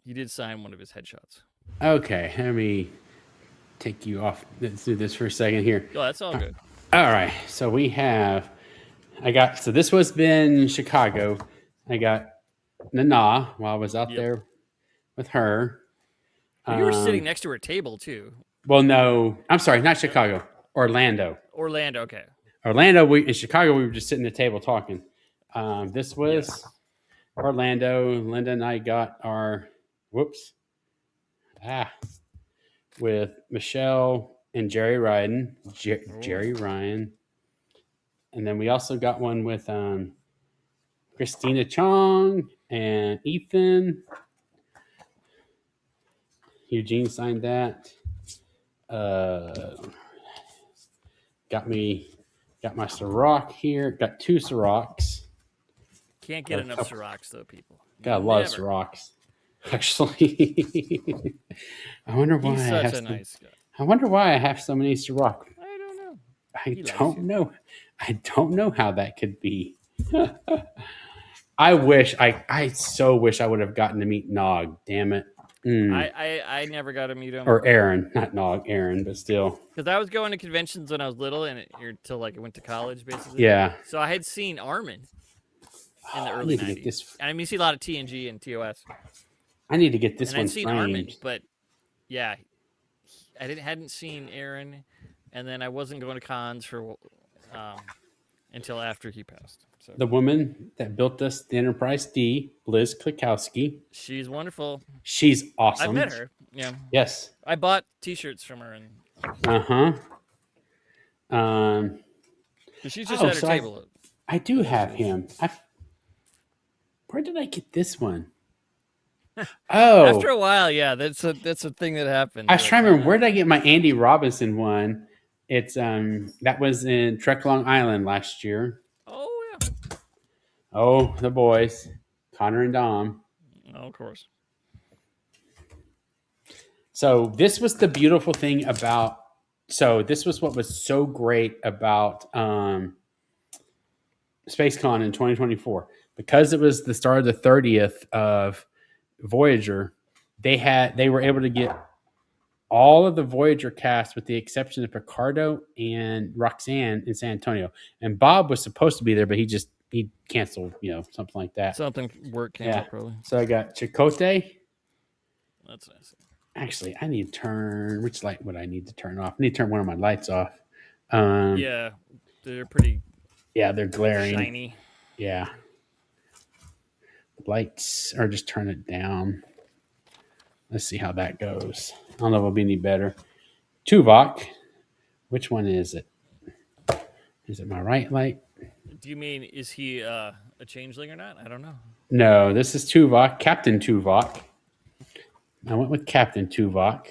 [SPEAKER 2] he did sign one of his headshots.
[SPEAKER 1] Okay, let me take you off. Let's do this for a second here.
[SPEAKER 2] Oh, that's all good.
[SPEAKER 1] All right, so so this was been Chicago. I got Nana while I was out there with her.
[SPEAKER 2] Well, you were sitting next to her table too.
[SPEAKER 1] Well, no, I'm sorry, not Chicago, Orlando.
[SPEAKER 2] Orlando, okay.
[SPEAKER 1] Orlando, in Chicago, we were just sitting at the table talking. This was Orlando. Linda and I got our with Michelle and Jerry Ryan. Jerry Ryan. And then we also got one with Christina Chong and Ethan. Eugene signed that. Got my Ciroc here. Got two Cirocs.
[SPEAKER 2] Can't get enough Cirocs though, people.
[SPEAKER 1] Got a lot of Cirocs. Actually, I wonder why
[SPEAKER 2] He's such a nice guy.
[SPEAKER 1] I wonder why I have so many Ciroc.
[SPEAKER 2] I don't know.
[SPEAKER 1] I don't know how that could be. I so wish I would have gotten to meet Nog. Damn it.
[SPEAKER 2] I never got to meet him.
[SPEAKER 1] Or Aaron, not Nog, Aaron, but still.
[SPEAKER 2] Because I was going to conventions when I was little, and until I went to college, basically.
[SPEAKER 1] Yeah.
[SPEAKER 2] So I had seen Armin in the early 90s. I mean, you see a lot of TNG and TOS.
[SPEAKER 1] I need to get this one
[SPEAKER 2] I'd seen
[SPEAKER 1] framed.
[SPEAKER 2] Armin, but yeah, I hadn't seen Aaron, and then I wasn't going to cons for until after he passed. So.
[SPEAKER 1] The woman that built us the Enterprise D, Liz Klikowski.
[SPEAKER 2] She's wonderful.
[SPEAKER 1] She's awesome.
[SPEAKER 2] I've met her. Yeah.
[SPEAKER 1] Yes.
[SPEAKER 2] I bought T-shirts from her. She's just at her table.
[SPEAKER 1] I do have him. Where did I get this one? Oh,
[SPEAKER 2] after a while, yeah, that's a thing that happened.
[SPEAKER 1] I was trying to remember where did I get my Andy Robinson one. It's that was in Trek Long Island last year.
[SPEAKER 2] Oh yeah.
[SPEAKER 1] Oh, the boys, Connor and Dom.
[SPEAKER 2] Oh, of course.
[SPEAKER 1] So this was the beautiful thing about. So this was what was so great about SpaceCon in 2024 because it was the start of the 30th of Voyager. They were able to get all of the Voyager cast with the exception of Picardo and Roxanne in San Antonio. And Bob was supposed to be there, but he canceled, something like that.
[SPEAKER 2] Something work came up probably.
[SPEAKER 1] So I got Chakotay.
[SPEAKER 2] That's nice.
[SPEAKER 1] Actually, I need to turn. Which light would I need to turn off? I need to turn one of my lights off.
[SPEAKER 2] Yeah, they're pretty.
[SPEAKER 1] Yeah, they're glaring.
[SPEAKER 2] Shiny.
[SPEAKER 1] Yeah. Lights, or just turn it down. Let's see how that goes. I don't know if it'll be any better. Tuvok. Which one is it? Is it my right light?
[SPEAKER 2] Do you mean, is he a changeling or not? I don't know.
[SPEAKER 1] No, this is Tuvok. Captain Tuvok. I went with Captain Tuvok.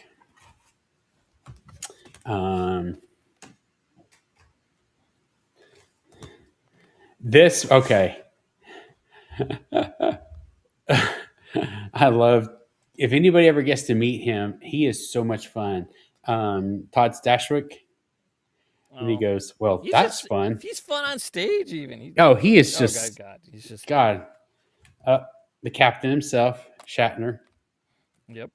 [SPEAKER 1] This, okay. I love, if anybody ever gets to meet him, he is so much fun. Todd Stashwick. And he goes, well, that's fun.
[SPEAKER 2] He's fun on stage even.
[SPEAKER 1] He is just,
[SPEAKER 2] God. He's just
[SPEAKER 1] God. The captain himself, Shatner.
[SPEAKER 2] Yep.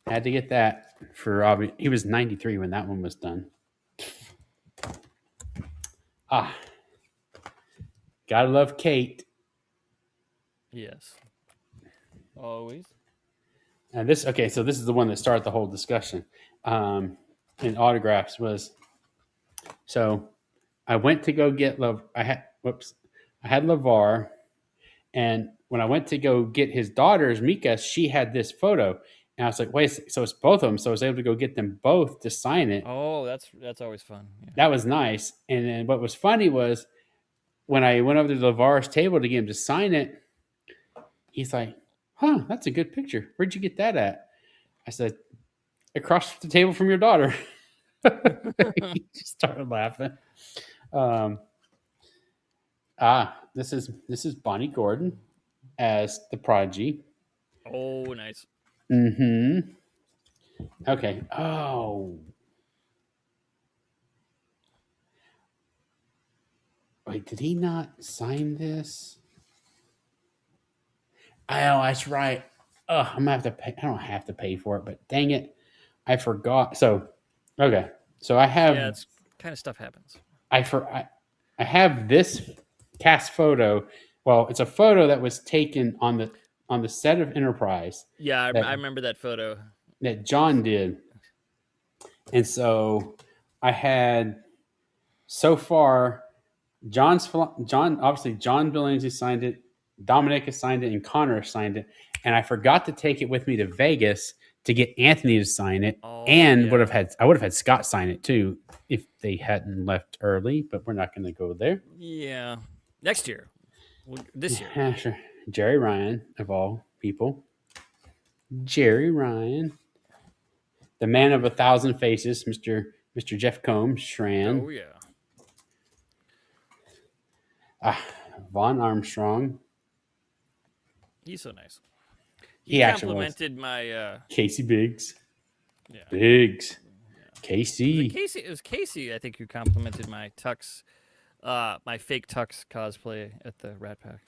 [SPEAKER 1] Had to get that for obvious. He was 93 when that one was done. Gotta love Kate.
[SPEAKER 2] Yes. Always.
[SPEAKER 1] And this is the one that started the whole discussion. In autographs was, so I went to go get I had LeVar, and when I went to go get his daughters, Mika, she had this photo, And I was like, wait, so it's both of them. So I was able to go get them both to sign it.
[SPEAKER 2] Oh, that's always fun. Yeah.
[SPEAKER 1] That was nice. And then what was funny was when I went over to LeVar's table to get him to sign it, he's like, huh, that's a good picture. Where'd you get that at? I said, across the table from your daughter. He just started laughing. Um, this is Bonnie Gordon as the prodigy.
[SPEAKER 2] Oh, nice.
[SPEAKER 1] Mm-hmm. Okay. Oh. Wait, did he not sign this? Oh, that's right. Oh, I'm gonna have to pay. I don't have to pay for it, but dang it, I forgot. So, okay. So I have
[SPEAKER 2] Yeah, it's kind of stuff happens.
[SPEAKER 1] I have this cast photo. Well, it's a photo that was taken on the set of Enterprise
[SPEAKER 2] Yeah,
[SPEAKER 1] that
[SPEAKER 2] I remember that photo.
[SPEAKER 1] that John did, and so I had so far John obviously John Billings signed it, Dominic has signed it, and Connor signed it, and I forgot to take it with me to Vegas to get Anthony to sign it,
[SPEAKER 2] Oh,
[SPEAKER 1] and
[SPEAKER 2] yeah.
[SPEAKER 1] I would have had Scott sign it too if they hadn't left early, but we're not going to go there.
[SPEAKER 2] Yeah. Next year. This year.
[SPEAKER 1] Yeah, sure. Jerry Ryan of all people, Jerry Ryan, the man of 1,000 faces, Mr. Jeff Combs,
[SPEAKER 2] Oh,
[SPEAKER 1] Shran,
[SPEAKER 2] yeah.
[SPEAKER 1] ah, Vaughn Armstrong.
[SPEAKER 2] He's so nice. You
[SPEAKER 1] He actually was.
[SPEAKER 2] complimented my
[SPEAKER 1] Casey Biggs.
[SPEAKER 2] yeah.
[SPEAKER 1] Biggs.
[SPEAKER 2] Was it
[SPEAKER 1] Casey.
[SPEAKER 2] Casey? It was Casey, I think, who complimented my tux my fake tux cosplay at the Rat Pack.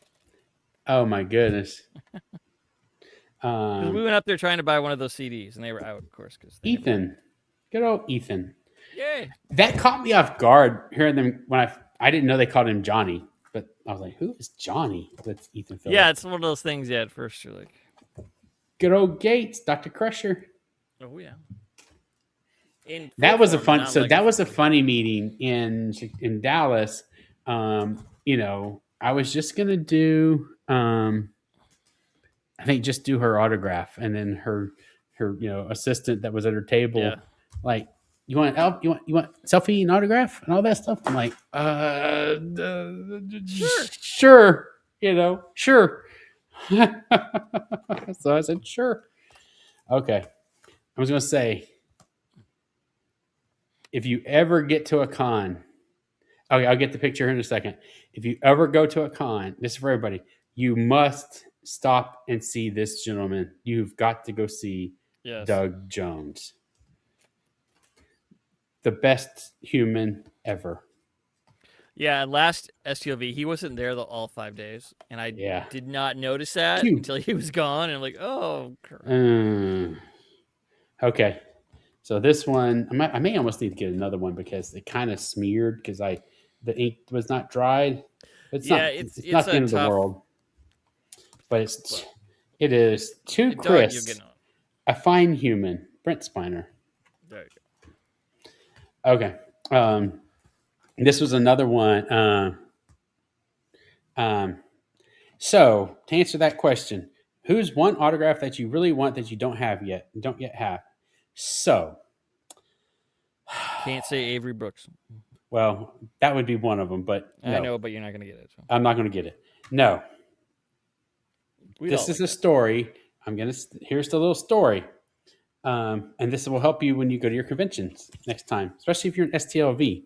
[SPEAKER 1] Oh my goodness.
[SPEAKER 2] Because we went up there trying to buy one of those CDs, and they were out, of course. Because
[SPEAKER 1] Ethan. Good old Ethan.
[SPEAKER 2] Yay!
[SPEAKER 1] That caught me off guard hearing them when I didn't know they called him Johnny, but I was like, who is Johnny? That's Ethan Phillips.
[SPEAKER 2] Yeah, it's one of those things. Yeah, at first you're like,
[SPEAKER 1] good old Gates, Dr. Crusher.
[SPEAKER 2] oh yeah.
[SPEAKER 1] That was a fun. So that was a funny meeting in Dallas. I was just gonna do. I think just do her autograph, and then her assistant that was at her table, like, you want help? You want selfie and autograph and all that stuff? I'm like, sure, sure. So I said, sure. Okay. I was gonna say, if you ever get to a con, okay, I'll get the picture here in a second. If you ever go to a con, this is for everybody, you must stop and see this gentleman. You've got to go see Doug Jones. The best human ever.
[SPEAKER 2] Yeah, last STLV, he wasn't there all 5 days, and I did not notice that until he was gone, and I'm like, oh.
[SPEAKER 1] Okay. So this one, I may almost need to get another one because it kind of smeared because the ink was not dried. It's not the end of the world, but it is too crisp. A fine human, Brent Spiner.
[SPEAKER 2] There you
[SPEAKER 1] go. Okay. This was another one. So to answer that question, who's one autograph that you really want that you don't yet have? So
[SPEAKER 2] can't say Avery Brooks.
[SPEAKER 1] Well, that would be one of them, but no.
[SPEAKER 2] I know, but you're not going to get it. So.
[SPEAKER 1] I'm not going to get it. No. This is a story. Here's the little story. And this will help you when you go to your conventions next time, especially if you're an STLV.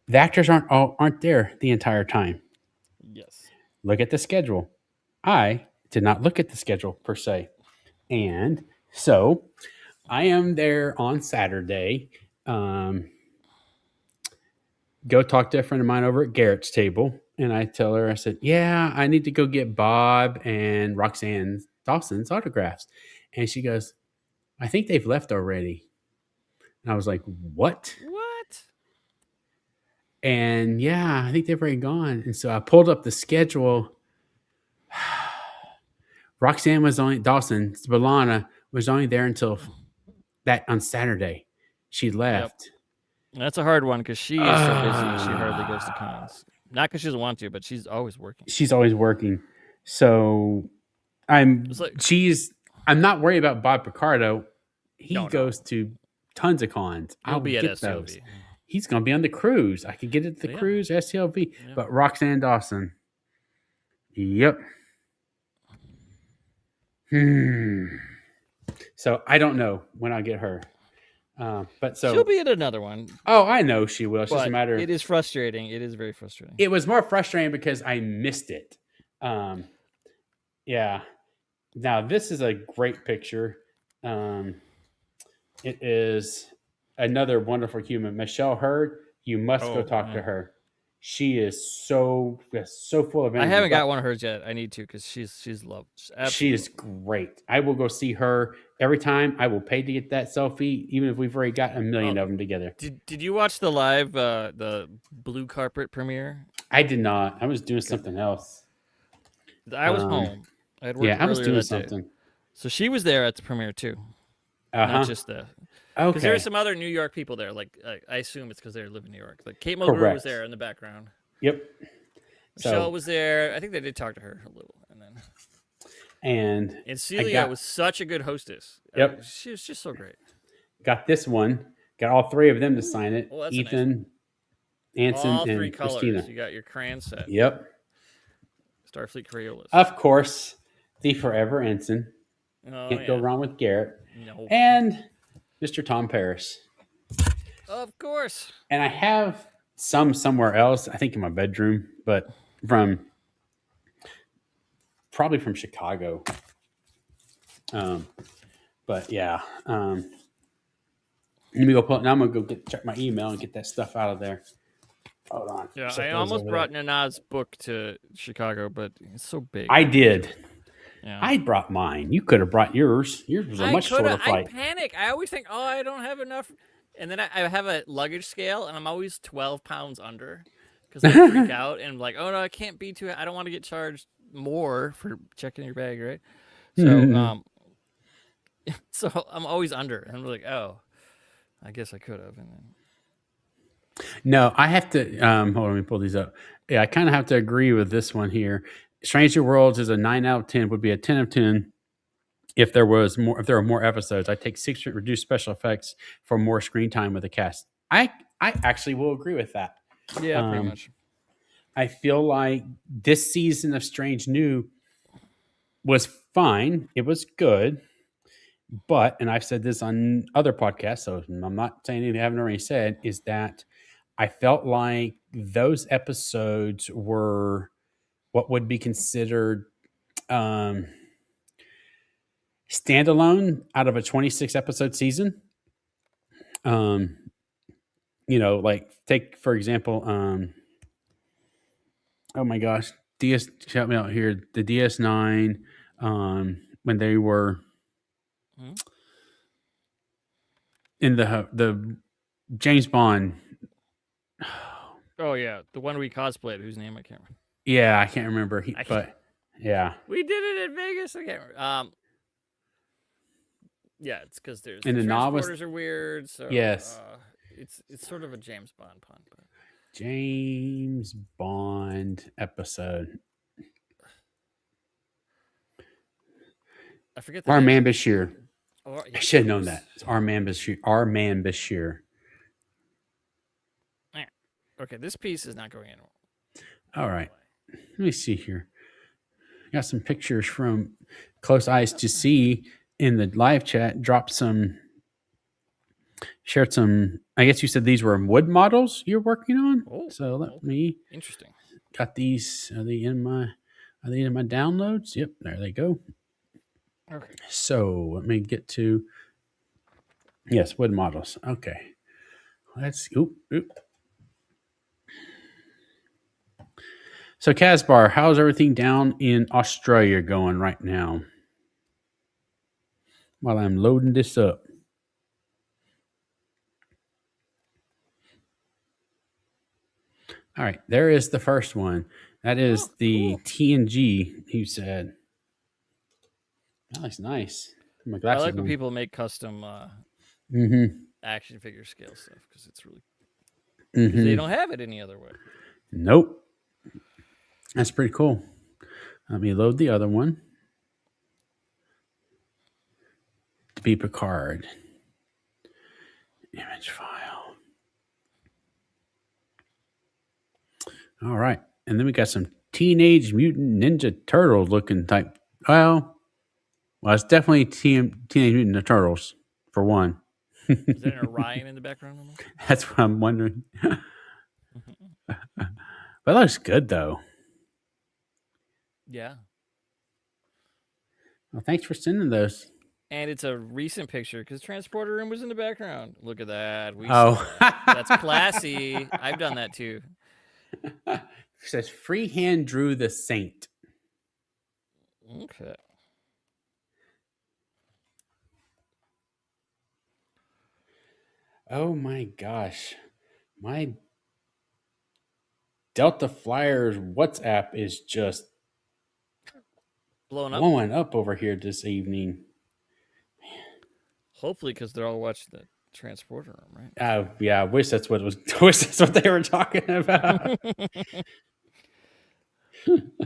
[SPEAKER 1] The actors aren't there the entire time.
[SPEAKER 2] Yes.
[SPEAKER 1] Look at the schedule. I did not look at the schedule per se. And so I am there on Saturday. Go talk to a friend of mine over at Garrett's table. And I tell her, I said, yeah, I need to go get Bob and Roxanne Dawson's autographs. And she goes, I think they've left already. And I was like, what?
[SPEAKER 2] What?
[SPEAKER 1] And yeah, I think they've already gone. And so I pulled up the schedule. Roxanne Dawson, Spallana was only there until that on Saturday. She left.
[SPEAKER 2] Yep. That's a hard one because she is so busy. She hardly goes to cons. Not because she doesn't want to, but she's always working.
[SPEAKER 1] She's always working. So I I'm not worried about Bob Picardo. He
[SPEAKER 2] No.
[SPEAKER 1] goes to tons of cons. I
[SPEAKER 2] He'll
[SPEAKER 1] will
[SPEAKER 2] be at
[SPEAKER 1] get those.
[SPEAKER 2] SCLV.
[SPEAKER 1] He's going to be on the cruise. I could get it at the
[SPEAKER 2] Yeah.
[SPEAKER 1] cruise, SCLV.
[SPEAKER 2] Yeah.
[SPEAKER 1] But Roxanne Dawson. Yep. So I don't know when I'll get her. But so
[SPEAKER 2] she'll be at another one.
[SPEAKER 1] Oh, I know she will. It's just a matter of.
[SPEAKER 2] It is frustrating. It is very frustrating.
[SPEAKER 1] It was more frustrating because I missed it. Yeah. Now this is a great picture. It is another wonderful human, Michelle Hurd. You must go talk to her. She is so full of energy.
[SPEAKER 2] I haven't got one of hers yet. I need to because she's loved.
[SPEAKER 1] She is great. I will go see her every time. I will pay to get that selfie, even if we've already got a million of them together.
[SPEAKER 2] Did you watch the live the blue carpet premiere?
[SPEAKER 1] I did not. I was doing something else.
[SPEAKER 2] I was home.
[SPEAKER 1] I was doing something.
[SPEAKER 2] So she was there at the premiere too. Not just the. Because there are some other New York people there. Like I assume it's because they live in New York. Like Kate Mulgrew was there in the background.
[SPEAKER 1] Yep.
[SPEAKER 2] Michelle was there. I think they did talk to her a little, and Celia was such a good hostess.
[SPEAKER 1] Yep.
[SPEAKER 2] She was just so great.
[SPEAKER 1] Got this one. Got all three of them to sign it. Ethan, Anson,
[SPEAKER 2] all three
[SPEAKER 1] and
[SPEAKER 2] colors.
[SPEAKER 1] Christina.
[SPEAKER 2] You got your crayon set.
[SPEAKER 1] Yep.
[SPEAKER 2] Starfleet Crayolas.
[SPEAKER 1] Of course, the forever ensign. Can't go wrong with Garrett.
[SPEAKER 2] No.
[SPEAKER 1] And Mr. Tom Paris.
[SPEAKER 2] Of course.
[SPEAKER 1] And I have some somewhere else, I think in my bedroom, but probably from Chicago. But yeah. Let me go now I'm going to go check my email and get that stuff out of there. Hold on.
[SPEAKER 2] Yeah, I almost brought Nana's book to Chicago, but it's so big.
[SPEAKER 1] I did.
[SPEAKER 2] Yeah.
[SPEAKER 1] I brought mine. You could have brought yours. Yours was a much shorter flight.
[SPEAKER 2] I panic. I always think, I don't have enough. And then I have a luggage scale, and I'm always 12 pounds under because I freak out and I'm like, oh, no, I can't be too. I don't want to get charged more for checking your bag, right? So, so I'm always under. And I'm like, oh, I guess I could have. And then...
[SPEAKER 1] No, I have to. Hold on, let me pull these up. Yeah, I kind of have to agree with this one here. Stranger Worlds is a 9 out of 10. Would be a 10 of 10 if there was more. If there were more episodes, I take 6 reduced special effects for more screen time with the cast. I actually will agree with that.
[SPEAKER 2] Yeah, pretty much.
[SPEAKER 1] I feel like this season of Strange New was fine. It was good, but and I've said this on other podcasts, so I'm not saying anything I haven't already said. Is that I felt like those episodes were what would be considered standalone out of a 26 episode season. Like take for example, oh my gosh, help me out here. The DS9, when they were in the James Bond.
[SPEAKER 2] Oh yeah, the one we cosplayed, whose name I can't remember.
[SPEAKER 1] Yeah, I can't remember. But yeah,
[SPEAKER 2] we did it in Vegas. I can't remember. Yeah, it's because there's
[SPEAKER 1] and the
[SPEAKER 2] transporters are weird. So
[SPEAKER 1] yes,
[SPEAKER 2] it's sort of a James Bond pun. But...
[SPEAKER 1] James Bond episode.
[SPEAKER 2] I forget.
[SPEAKER 1] Armand Bashir. I should have known that. It's Armand Bashir. Armand Bashir.
[SPEAKER 2] Okay, this piece is not going anywhere.
[SPEAKER 1] All right. Let me see here. Got some pictures from Close Eyes to See in the live chat. Shared some. I guess you said these were wood models you're working on. So let me.
[SPEAKER 2] Interesting.
[SPEAKER 1] Got these. Are they in my downloads? Yep, there they go.
[SPEAKER 2] Okay.
[SPEAKER 1] So let me get to. Yes, wood models. Okay. Let's. Oop. So, Casbar, how's everything down in Australia going right now? While I'm loading this up. All right, there is the first one. That is the TNG, you said. That looks nice.
[SPEAKER 2] I like when people make custom action figure scale stuff because it's really... They don't have it any other way.
[SPEAKER 1] Nope. That's pretty cool. Let me load the other one. to be Picard. Image file. All right. And then we got some Teenage Mutant Ninja Turtles looking type. Well, it's definitely Teenage Mutant Ninja Turtles, for one.
[SPEAKER 2] Is there an Orion in the background? Almost?
[SPEAKER 1] That's what I'm wondering. But it looks good, though.
[SPEAKER 2] Yeah.
[SPEAKER 1] Well, thanks for sending those.
[SPEAKER 2] And it's a recent picture because transporter room was in the background. Look at that. We
[SPEAKER 1] Oh.
[SPEAKER 2] saw that. That's classy. I've done that too.
[SPEAKER 1] It says freehand drew the saint.
[SPEAKER 2] Okay.
[SPEAKER 1] Oh my gosh. My Delta Flyers WhatsApp is just blowing up over here this evening.
[SPEAKER 2] Hopefully, because they're all watching the transporter room, right?
[SPEAKER 1] Yeah, I wish that's what they were talking about.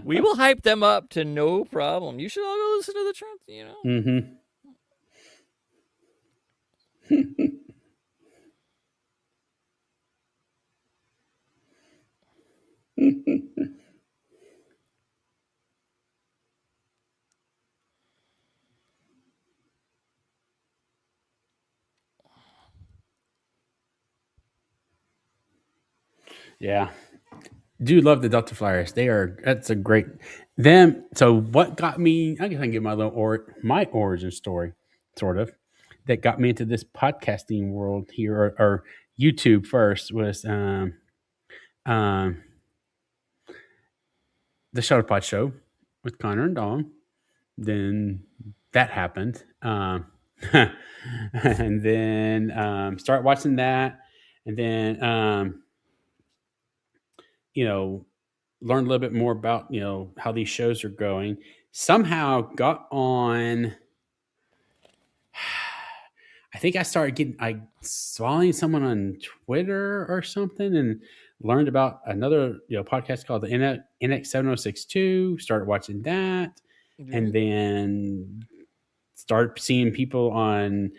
[SPEAKER 2] We will hype them up to no problem. You should all go listen to the trend, you know.
[SPEAKER 1] Mm-hmm. Yeah. Do love the Delta Flyers. That's a great them. So what got me, I guess I can give my origin story, sort of, that got me into this podcasting world here, or YouTube first was um the Shutterpod Show with Connor and Dom. Then that happened. And then start watching that. And then learned a little bit more about, how these shows are going. Somehow got on. I think I following someone on Twitter or something and learned about another, podcast called the NX7062. Started watching that.
[SPEAKER 2] Yeah.
[SPEAKER 1] And then started seeing people on,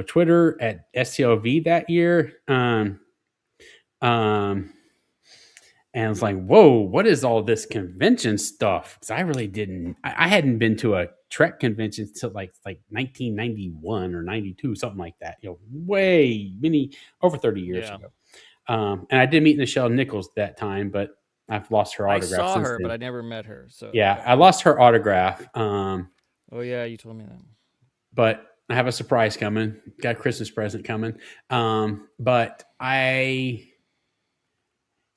[SPEAKER 1] Twitter at SCLV that year. And it's like, whoa, what is all this convention stuff? Because I really didn't. I hadn't been to a Trek convention until like 1991 or 92, something like that. Over 30 years ago. And I did meet Nichelle Nichols that time, but I've lost her autograph.
[SPEAKER 2] I saw
[SPEAKER 1] since
[SPEAKER 2] her,
[SPEAKER 1] then.
[SPEAKER 2] but I never met her. So
[SPEAKER 1] yeah, I lost her autograph.
[SPEAKER 2] Oh yeah, you told me that.
[SPEAKER 1] But I have a surprise coming. Got a Christmas present coming. But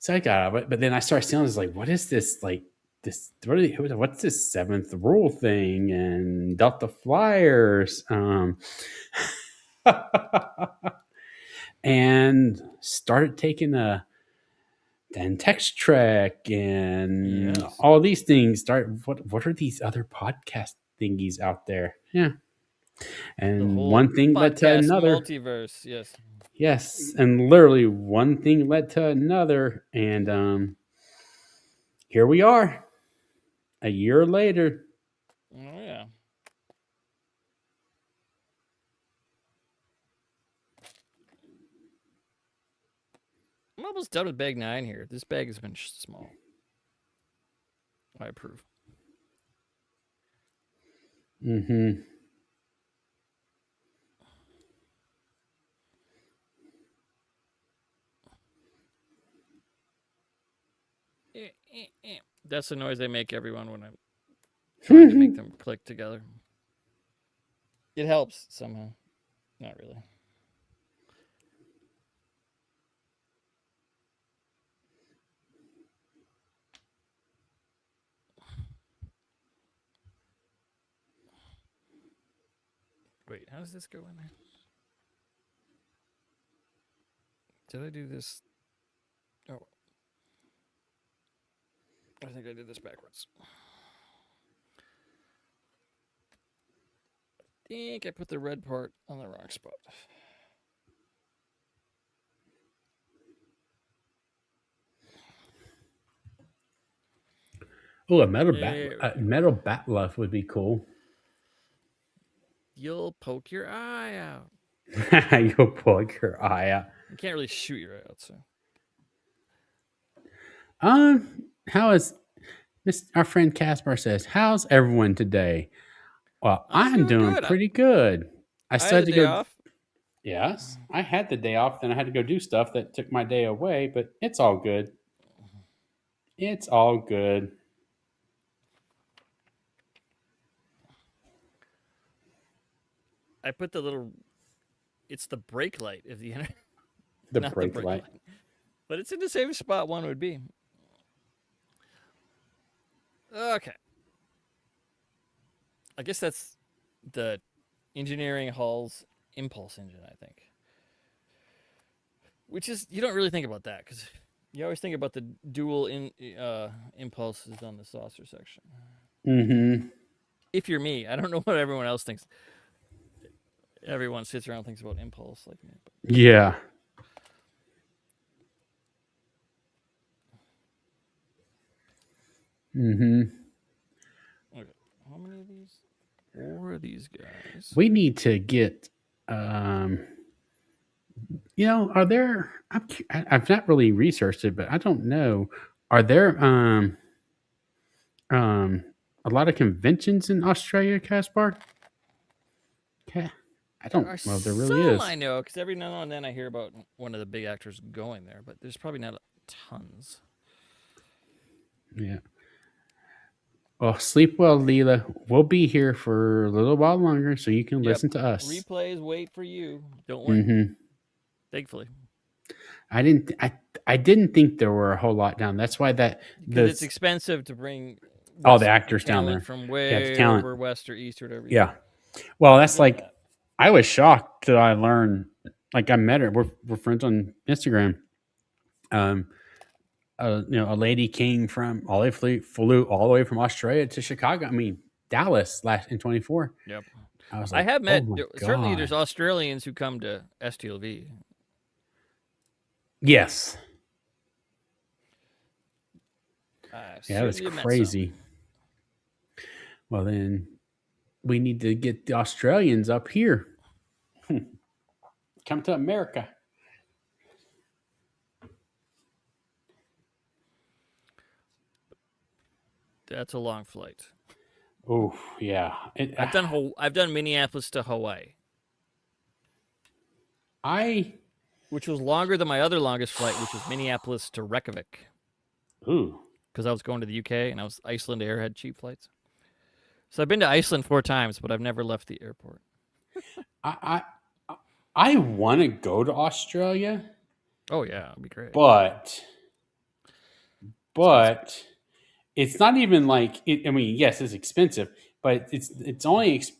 [SPEAKER 1] so I got out of it. But then I started seeing, I was like, what is this? Like this? What's this seventh rule thing and Delta Flyers? And started taking then Text Trek and all these things. What are these other podcast thingies out there? Yeah. And one thing led to another.
[SPEAKER 2] Multiverse, yes.
[SPEAKER 1] Yes, and literally one thing led to another, and here we are, a year later.
[SPEAKER 2] Oh yeah. I'm almost done with bag 9 here. This bag has been small. I approve.
[SPEAKER 1] Mm-hmm.
[SPEAKER 2] That's the noise they make, everyone, when I'm trying to make them click together. It helps somehow. Not really. Wait, how does this go in there? Did I do this? Oh. I think I did this backwards. I think I put the red part on the wrong spot.
[SPEAKER 1] Oh, a metal bat left would be cool.
[SPEAKER 2] You'll poke your eye out.
[SPEAKER 1] You'll poke your eye out.
[SPEAKER 2] You can't really shoot your eye out, so.
[SPEAKER 1] How is our friend Caspar says, how's everyone today? Well,
[SPEAKER 2] I'm
[SPEAKER 1] I'm
[SPEAKER 2] doing
[SPEAKER 1] doing
[SPEAKER 2] good.
[SPEAKER 1] pretty good. I
[SPEAKER 2] I
[SPEAKER 1] still
[SPEAKER 2] had
[SPEAKER 1] had
[SPEAKER 2] the
[SPEAKER 1] to
[SPEAKER 2] day
[SPEAKER 1] go.
[SPEAKER 2] off.
[SPEAKER 1] Yes, I had the day off, then I had to go do stuff that took my day away, but it's all good. It's all good.
[SPEAKER 2] I put the little. It's the brake light of the internet,
[SPEAKER 1] The
[SPEAKER 2] not the
[SPEAKER 1] brake
[SPEAKER 2] brake
[SPEAKER 1] light.
[SPEAKER 2] light, but it's in the same spot one would be. Okay. I guess that's the engineering hall's impulse engine, I think. Which is, you don't really think about that because you always think about the dual impulses on the saucer section.
[SPEAKER 1] Mm-hmm.
[SPEAKER 2] If you're me, I don't know what everyone else thinks. Everyone sits around and thinks about impulse like me. But.
[SPEAKER 1] Yeah. Mm-hmm.
[SPEAKER 2] Okay. How many of these? 4 of these guys.
[SPEAKER 1] We need to get are there I've not really researched it, but I don't know. Are there um a lot of conventions in Australia, Caspar? Okay. I
[SPEAKER 2] There
[SPEAKER 1] don't
[SPEAKER 2] are
[SPEAKER 1] well there really
[SPEAKER 2] some
[SPEAKER 1] is.
[SPEAKER 2] I know because every now and then I hear about one of the big actors going there, but there's probably not tons.
[SPEAKER 1] Yeah. Well, sleep well, Leela. We'll be here for a little while longer so you can
[SPEAKER 2] Yep.
[SPEAKER 1] listen to us.
[SPEAKER 2] Replays wait for you. Don't worry.
[SPEAKER 1] Mm-hmm.
[SPEAKER 2] Thankfully.
[SPEAKER 1] I didn't think there were a whole lot down. That's why
[SPEAKER 2] Because it's expensive to bring
[SPEAKER 1] all the actors down
[SPEAKER 2] talent
[SPEAKER 1] there.
[SPEAKER 2] from
[SPEAKER 1] Yeah, the
[SPEAKER 2] way
[SPEAKER 1] talent.
[SPEAKER 2] over west or east or whatever.
[SPEAKER 1] Yeah. Well, that's
[SPEAKER 2] Get
[SPEAKER 1] like
[SPEAKER 2] that.
[SPEAKER 1] I was shocked that I learned. Like I met her. We're friends on Instagram. A lady came from flew all the way from Australia to Chicago. I mean Dallas last in 24.
[SPEAKER 2] Yep.
[SPEAKER 1] I was
[SPEAKER 2] I
[SPEAKER 1] like,
[SPEAKER 2] have
[SPEAKER 1] oh
[SPEAKER 2] met
[SPEAKER 1] my
[SPEAKER 2] certainly there's
[SPEAKER 1] god.
[SPEAKER 2] Australians who come to STLV.
[SPEAKER 1] Yes. Yeah, it was
[SPEAKER 2] Certainly met
[SPEAKER 1] crazy. Well, then we need to get the Australians up here. Come to America.
[SPEAKER 2] That's a long flight.
[SPEAKER 1] Oh yeah,
[SPEAKER 2] I've done Minneapolis to Hawaii, which was longer than my other longest flight, which was Minneapolis to Reykjavik.
[SPEAKER 1] Ooh.
[SPEAKER 2] Because I was going to the UK and Iceland Air had cheap flights. So I've been to Iceland 4 times, but I've never left the airport.
[SPEAKER 1] I want to go to Australia.
[SPEAKER 2] Oh yeah, it'd be great.
[SPEAKER 1] But it's not even like it. I mean, yes, it's expensive, but it's only it's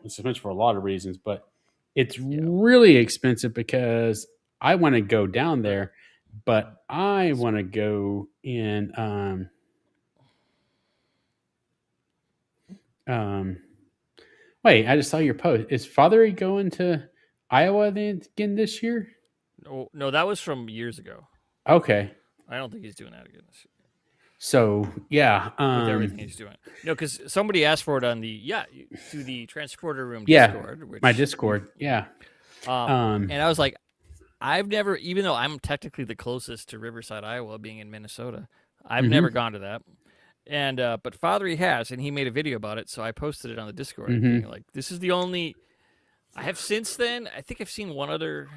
[SPEAKER 1] expensive for a lot of reasons, but it's really expensive because I want to go down there, but I want to go in wait, I just saw your post. Is Fathery going to Iowa again this year?
[SPEAKER 2] No, that was from years ago.
[SPEAKER 1] Okay.
[SPEAKER 2] I don't think he's doing that again this year.
[SPEAKER 1] So yeah,
[SPEAKER 2] with everything he's doing. No, because somebody asked for it on through the transporter room Discord. Which,
[SPEAKER 1] my Discord. Yeah.
[SPEAKER 2] And I was like, I've never, even though I'm technically the closest to Riverside, Iowa, being in Minnesota, I've never gone to that. And but Fathery has, and he made a video about it, so I posted it on the Discord. Being like, this is the only. I have since then. I think I've seen one other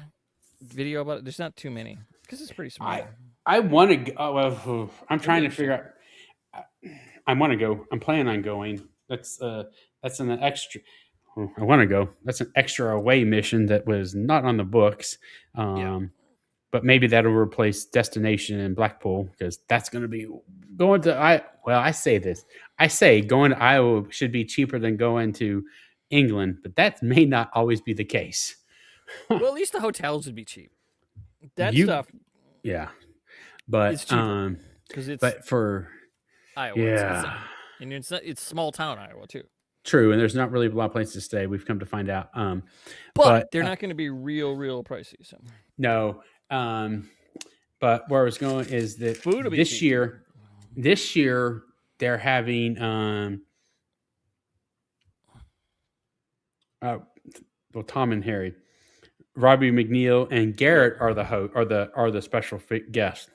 [SPEAKER 2] video about it. There's not too many because it's pretty small.
[SPEAKER 1] I want to go. Well, I'm trying to figure out. I want to go. I'm planning on going. That's an extra. I want to go. That's an extra away mission that was not on the books. But maybe that'll replace Destination in Blackpool because that's going to be going to I say this. I say going to Iowa should be cheaper than going to England, but that may not always be the case.
[SPEAKER 2] Well, at least the hotels would be cheap. That stuff.
[SPEAKER 1] Yeah. But
[SPEAKER 2] it's cheaper because it's
[SPEAKER 1] but for
[SPEAKER 2] Iowa, and it's small town Iowa too.
[SPEAKER 1] True, and there's not really a lot of places to stay. We've come to find out.
[SPEAKER 2] But they're not going to be real pricey. So
[SPEAKER 1] no. But where I was going is that
[SPEAKER 2] food will be
[SPEAKER 1] this
[SPEAKER 2] cheap.
[SPEAKER 1] This year they're having well, Tom and Harry, Robbie McNeil and Garrett
[SPEAKER 2] Yeah.
[SPEAKER 1] are the special guests.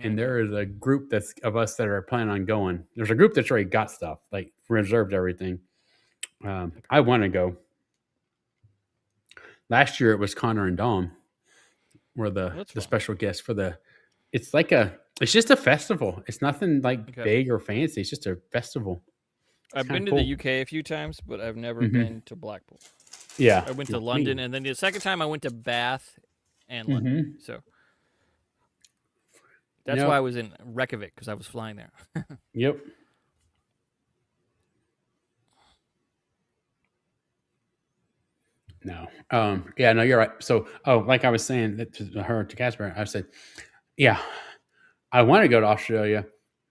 [SPEAKER 1] And
[SPEAKER 2] Okay.
[SPEAKER 1] there is a group that's of us that are planning on going. There's a group that's already got stuff, like reserved everything. I want to go. Last year it was Connor and Dom were
[SPEAKER 2] Well, that's
[SPEAKER 1] the
[SPEAKER 2] fun.
[SPEAKER 1] special guests for the. It's like it's just a festival. It's nothing like
[SPEAKER 2] Okay.
[SPEAKER 1] big or fancy. It's just a festival. It's
[SPEAKER 2] I've
[SPEAKER 1] kind
[SPEAKER 2] been
[SPEAKER 1] of
[SPEAKER 2] to the
[SPEAKER 1] cool.
[SPEAKER 2] UK a few times, but I've never
[SPEAKER 1] Hmm.
[SPEAKER 2] been to Blackpool.
[SPEAKER 1] Yeah,
[SPEAKER 2] I went to
[SPEAKER 1] yeah,
[SPEAKER 2] London,
[SPEAKER 1] me.
[SPEAKER 2] and then the second time I went to Bath and London.
[SPEAKER 1] Hmm.
[SPEAKER 2] So that's why I
[SPEAKER 1] Yep,
[SPEAKER 2] was in Reykjavik, because I was flying there.
[SPEAKER 1] yep. No, yeah, no, you're right. So, like I was saying to Casper, I said, yeah, I want to go to Australia,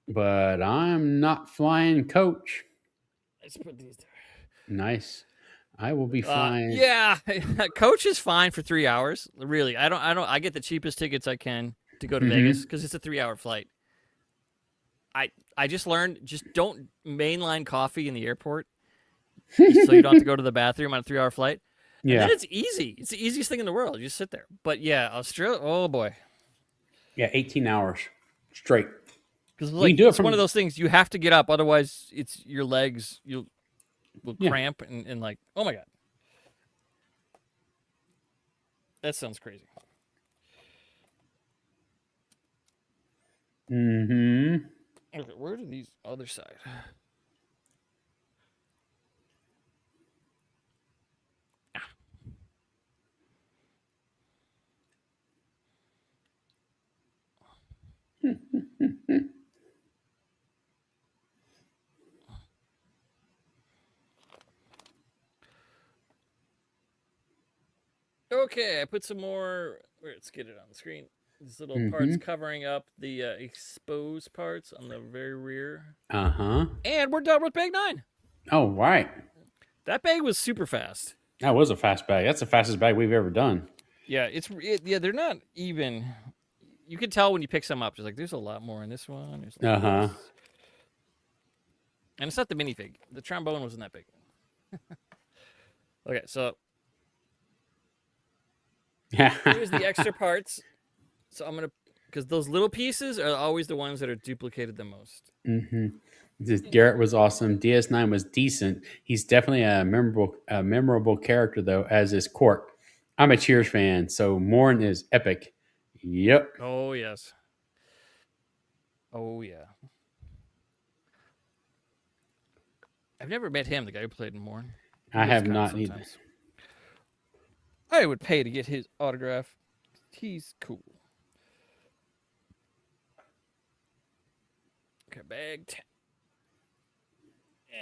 [SPEAKER 1] but I'm not flying coach.
[SPEAKER 2] Let's put these there.
[SPEAKER 1] Nice. I will be flying.
[SPEAKER 2] Yeah, coach is fine for 3 hours. Really, I get the cheapest tickets I can to go to Vegas
[SPEAKER 1] Hmm.
[SPEAKER 2] because it's a 3 hour flight. I just learned, just don't mainline coffee in the airport, so you don't have to go to the bathroom on a 3 hour flight. And then
[SPEAKER 1] Yeah,
[SPEAKER 2] it's easy. It's the easiest thing in the world. You just sit there. But yeah, Australia. Oh boy,
[SPEAKER 1] yeah, 18 hours straight.
[SPEAKER 2] because
[SPEAKER 1] You
[SPEAKER 2] like
[SPEAKER 1] can do it
[SPEAKER 2] it's one of
[SPEAKER 1] from.
[SPEAKER 2] those things you have to get up, otherwise it's your legs you will
[SPEAKER 1] Yeah.
[SPEAKER 2] cramp and like, oh my god, that sounds crazy.
[SPEAKER 1] Hmm.
[SPEAKER 2] Okay, where do these other side? Okay, I put some more. Let's get it on the screen. These little parts
[SPEAKER 1] Hmm.
[SPEAKER 2] covering up the exposed parts on the very rear.
[SPEAKER 1] Uh huh.
[SPEAKER 2] And we're done with bag 9.
[SPEAKER 1] Oh, right.
[SPEAKER 2] That bag was super fast.
[SPEAKER 1] That was a fast bag. That's the fastest bag we've ever done.
[SPEAKER 2] Yeah, yeah, they're not even. You can tell when you pick some up. Just like there's a lot more in this one. There's like
[SPEAKER 1] Uh huh.
[SPEAKER 2] this, and it's not the minifig. The trombone wasn't that big. Okay, so here's the extra parts. So I'm gonna, because those little pieces are always the ones that are duplicated the most.
[SPEAKER 1] Hmm. Garrett was awesome. DS9 was decent. He's definitely a memorable character though, as is Cork. I'm a Cheers fan, so Morn is epic. Yep.
[SPEAKER 2] Oh yes. Oh yeah. I've never met him, the guy who played in Morn. He
[SPEAKER 1] I
[SPEAKER 2] goes to
[SPEAKER 1] have
[SPEAKER 2] cons
[SPEAKER 1] not either.
[SPEAKER 2] sometimes. I would pay to get his autograph. He's cool. Okay, bag 10.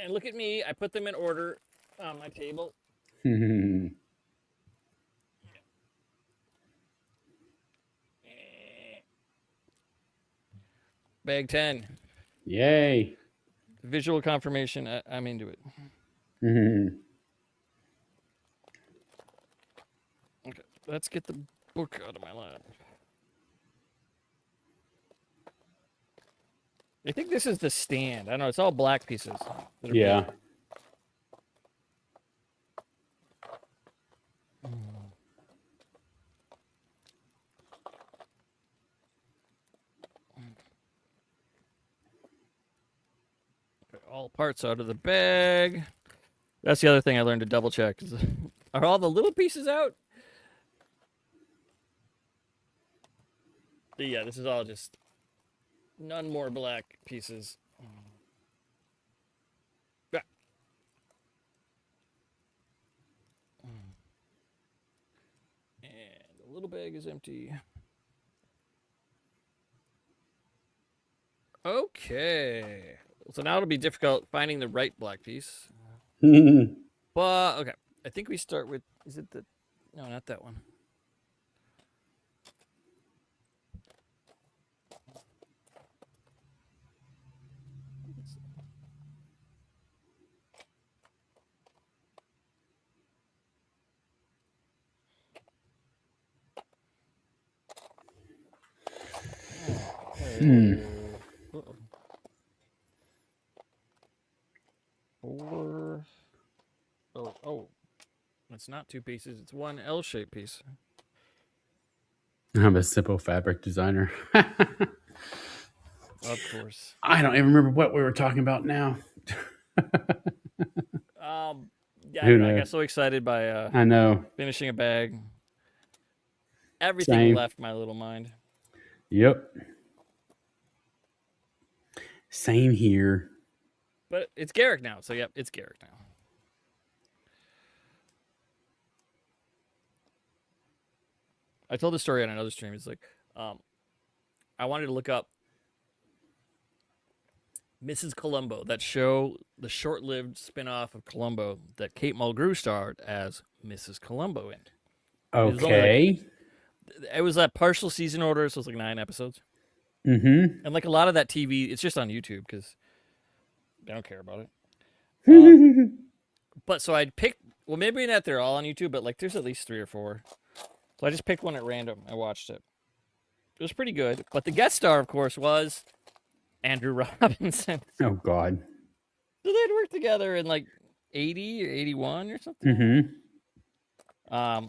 [SPEAKER 2] And look at me. I put them in order on my table. Bag 10.
[SPEAKER 1] Yay.
[SPEAKER 2] Visual confirmation. I'm into it.
[SPEAKER 1] Mhm.
[SPEAKER 2] Okay, let's get the book out of my lap. I think this is the stand. I don't know. It's all black pieces. That are
[SPEAKER 1] Yeah.
[SPEAKER 2] big. All parts out of the bag. That's the other thing I learned to double check. Are all the little pieces out? Yeah, this is all just none more black pieces. Ah. And the little bag is empty. Okay. So now it'll be difficult finding the right black piece. But okay. I think we start with, is it the, no, not that one.
[SPEAKER 1] Hmm.
[SPEAKER 2] Uh-oh. 4. Oh. It's not two pieces. It's one L-shaped piece.
[SPEAKER 1] I'm a simple fabric designer.
[SPEAKER 2] Of course.
[SPEAKER 1] I don't even remember what we were talking about now.
[SPEAKER 2] Um, yeah, I
[SPEAKER 1] Who
[SPEAKER 2] don't know. I
[SPEAKER 1] knows?
[SPEAKER 2] got so excited by
[SPEAKER 1] I know.
[SPEAKER 2] finishing a bag. Everything
[SPEAKER 1] Same.
[SPEAKER 2] left my little mind.
[SPEAKER 1] Yep. Same here.
[SPEAKER 2] But it's Garrick now, so yep, it's Garrick now. I told the story on another stream. It's like, um, I wanted to look up Mrs. Columbo, that show, the short-lived spin-off of Columbo that Kate Mulgrew starred as Mrs. Columbo in. It was only like
[SPEAKER 1] Okay.
[SPEAKER 2] it was that partial season order, so it's like 9 episodes.
[SPEAKER 1] Mm-hmm.
[SPEAKER 2] And like a lot of that TV, it's just on YouTube because they don't care about it. But so I'd pick. Well, maybe not they're all on YouTube, but like there's at least 3 or 4. So I just picked one at random. I watched it. It was pretty good. But the guest star, of course, was Andrew Robinson.
[SPEAKER 1] Oh God.
[SPEAKER 2] So they'd worked together in like 80 or 81 or something.
[SPEAKER 1] Mm-hmm.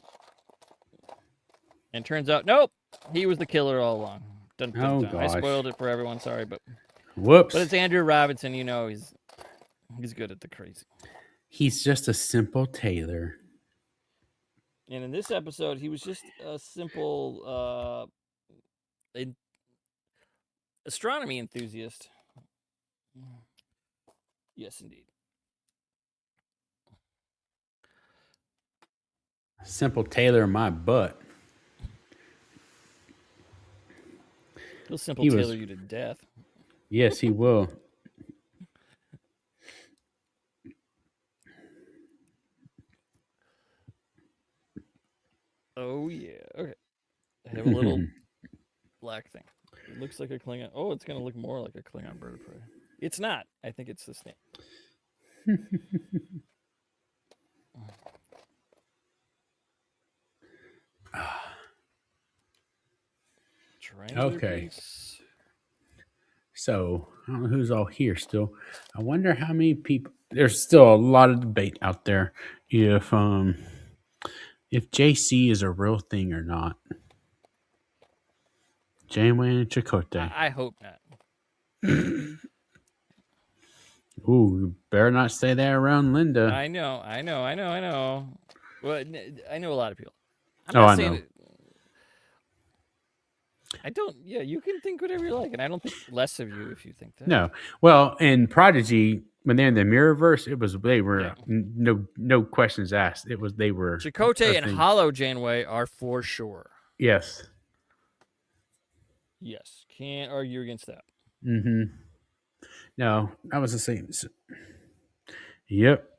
[SPEAKER 2] And turns out, nope, he was the killer all along. Dun, dun,
[SPEAKER 1] Oh
[SPEAKER 2] dun. I
[SPEAKER 1] gosh.
[SPEAKER 2] spoiled it for everyone. Sorry, but
[SPEAKER 1] Whoops.
[SPEAKER 2] it's Andrew Robinson. You know, he's good at the crazy.
[SPEAKER 1] He's just a simple tailor.
[SPEAKER 2] And in this episode, he was just a simple astronomy enthusiast. Yes, indeed.
[SPEAKER 1] Simple tailor in my butt.
[SPEAKER 2] He'll simple
[SPEAKER 1] He
[SPEAKER 2] tailor
[SPEAKER 1] was-
[SPEAKER 2] you to death.
[SPEAKER 1] Yes, he will.
[SPEAKER 2] Oh yeah. Okay. I have a little black thing. It looks like a Klingon. Oh, it's gonna look more like a Klingon bird of prey. It's not. I think it's the snake. Triangular
[SPEAKER 1] Okay.
[SPEAKER 2] piece.
[SPEAKER 1] So I don't know who's all here still. I wonder how many people. There's still a lot of debate out there if JC is a real thing or not. Janeway and Chakotay.
[SPEAKER 2] I hope not.
[SPEAKER 1] Ooh, you better not say that around Linda.
[SPEAKER 2] I know. Well, I know a lot of people. I'm
[SPEAKER 1] Oh,
[SPEAKER 2] not
[SPEAKER 1] I
[SPEAKER 2] saying
[SPEAKER 1] know.
[SPEAKER 2] it- I don't. Yeah, you can think whatever you like, and I don't think less of you if you think that.
[SPEAKER 1] No. Well, in Prodigy, when they're in the Mirrorverse, they were
[SPEAKER 2] Yeah.
[SPEAKER 1] no questions asked. They were
[SPEAKER 2] Chakotay
[SPEAKER 1] a
[SPEAKER 2] and
[SPEAKER 1] thing.
[SPEAKER 2] Hollow Janeway are for sure.
[SPEAKER 1] Yes.
[SPEAKER 2] Yes, can't argue against that.
[SPEAKER 1] Mm-hmm. No, that was the same. Yep.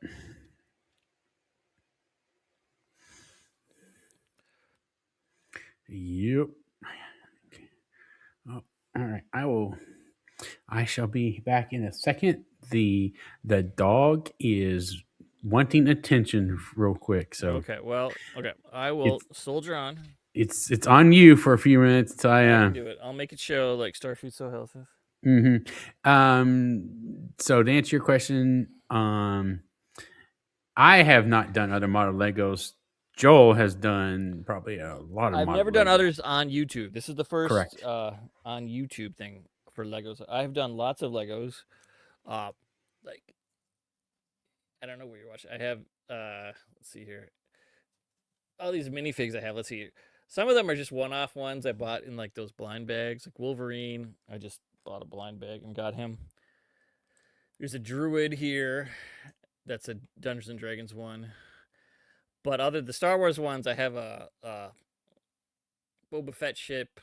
[SPEAKER 1] Yep. Oh, all right. I shall be back in a second. The dog is wanting attention real quick. So
[SPEAKER 2] Okay, well, okay. I will soldier on.
[SPEAKER 1] it's on you for a few minutes till
[SPEAKER 2] I can do it. I'll make it show like Starfleet So Health is.
[SPEAKER 1] So to answer your question, I have not done other model Legos. Joel has done probably a lot of.
[SPEAKER 2] I've never done others on YouTube. This is the first
[SPEAKER 1] Correct.
[SPEAKER 2] On YouTube thing for Legos. I've done lots of Legos. Like I don't know where you're watching. I have let's see here. All these minifigs I have. Let's see. Some of them are just one-off ones I bought in like those blind bags, like Wolverine. I just bought a blind bag and got him. There's a druid here. That's a Dungeons and Dragons one. But other the Star Wars ones, I have a Boba Fett ship.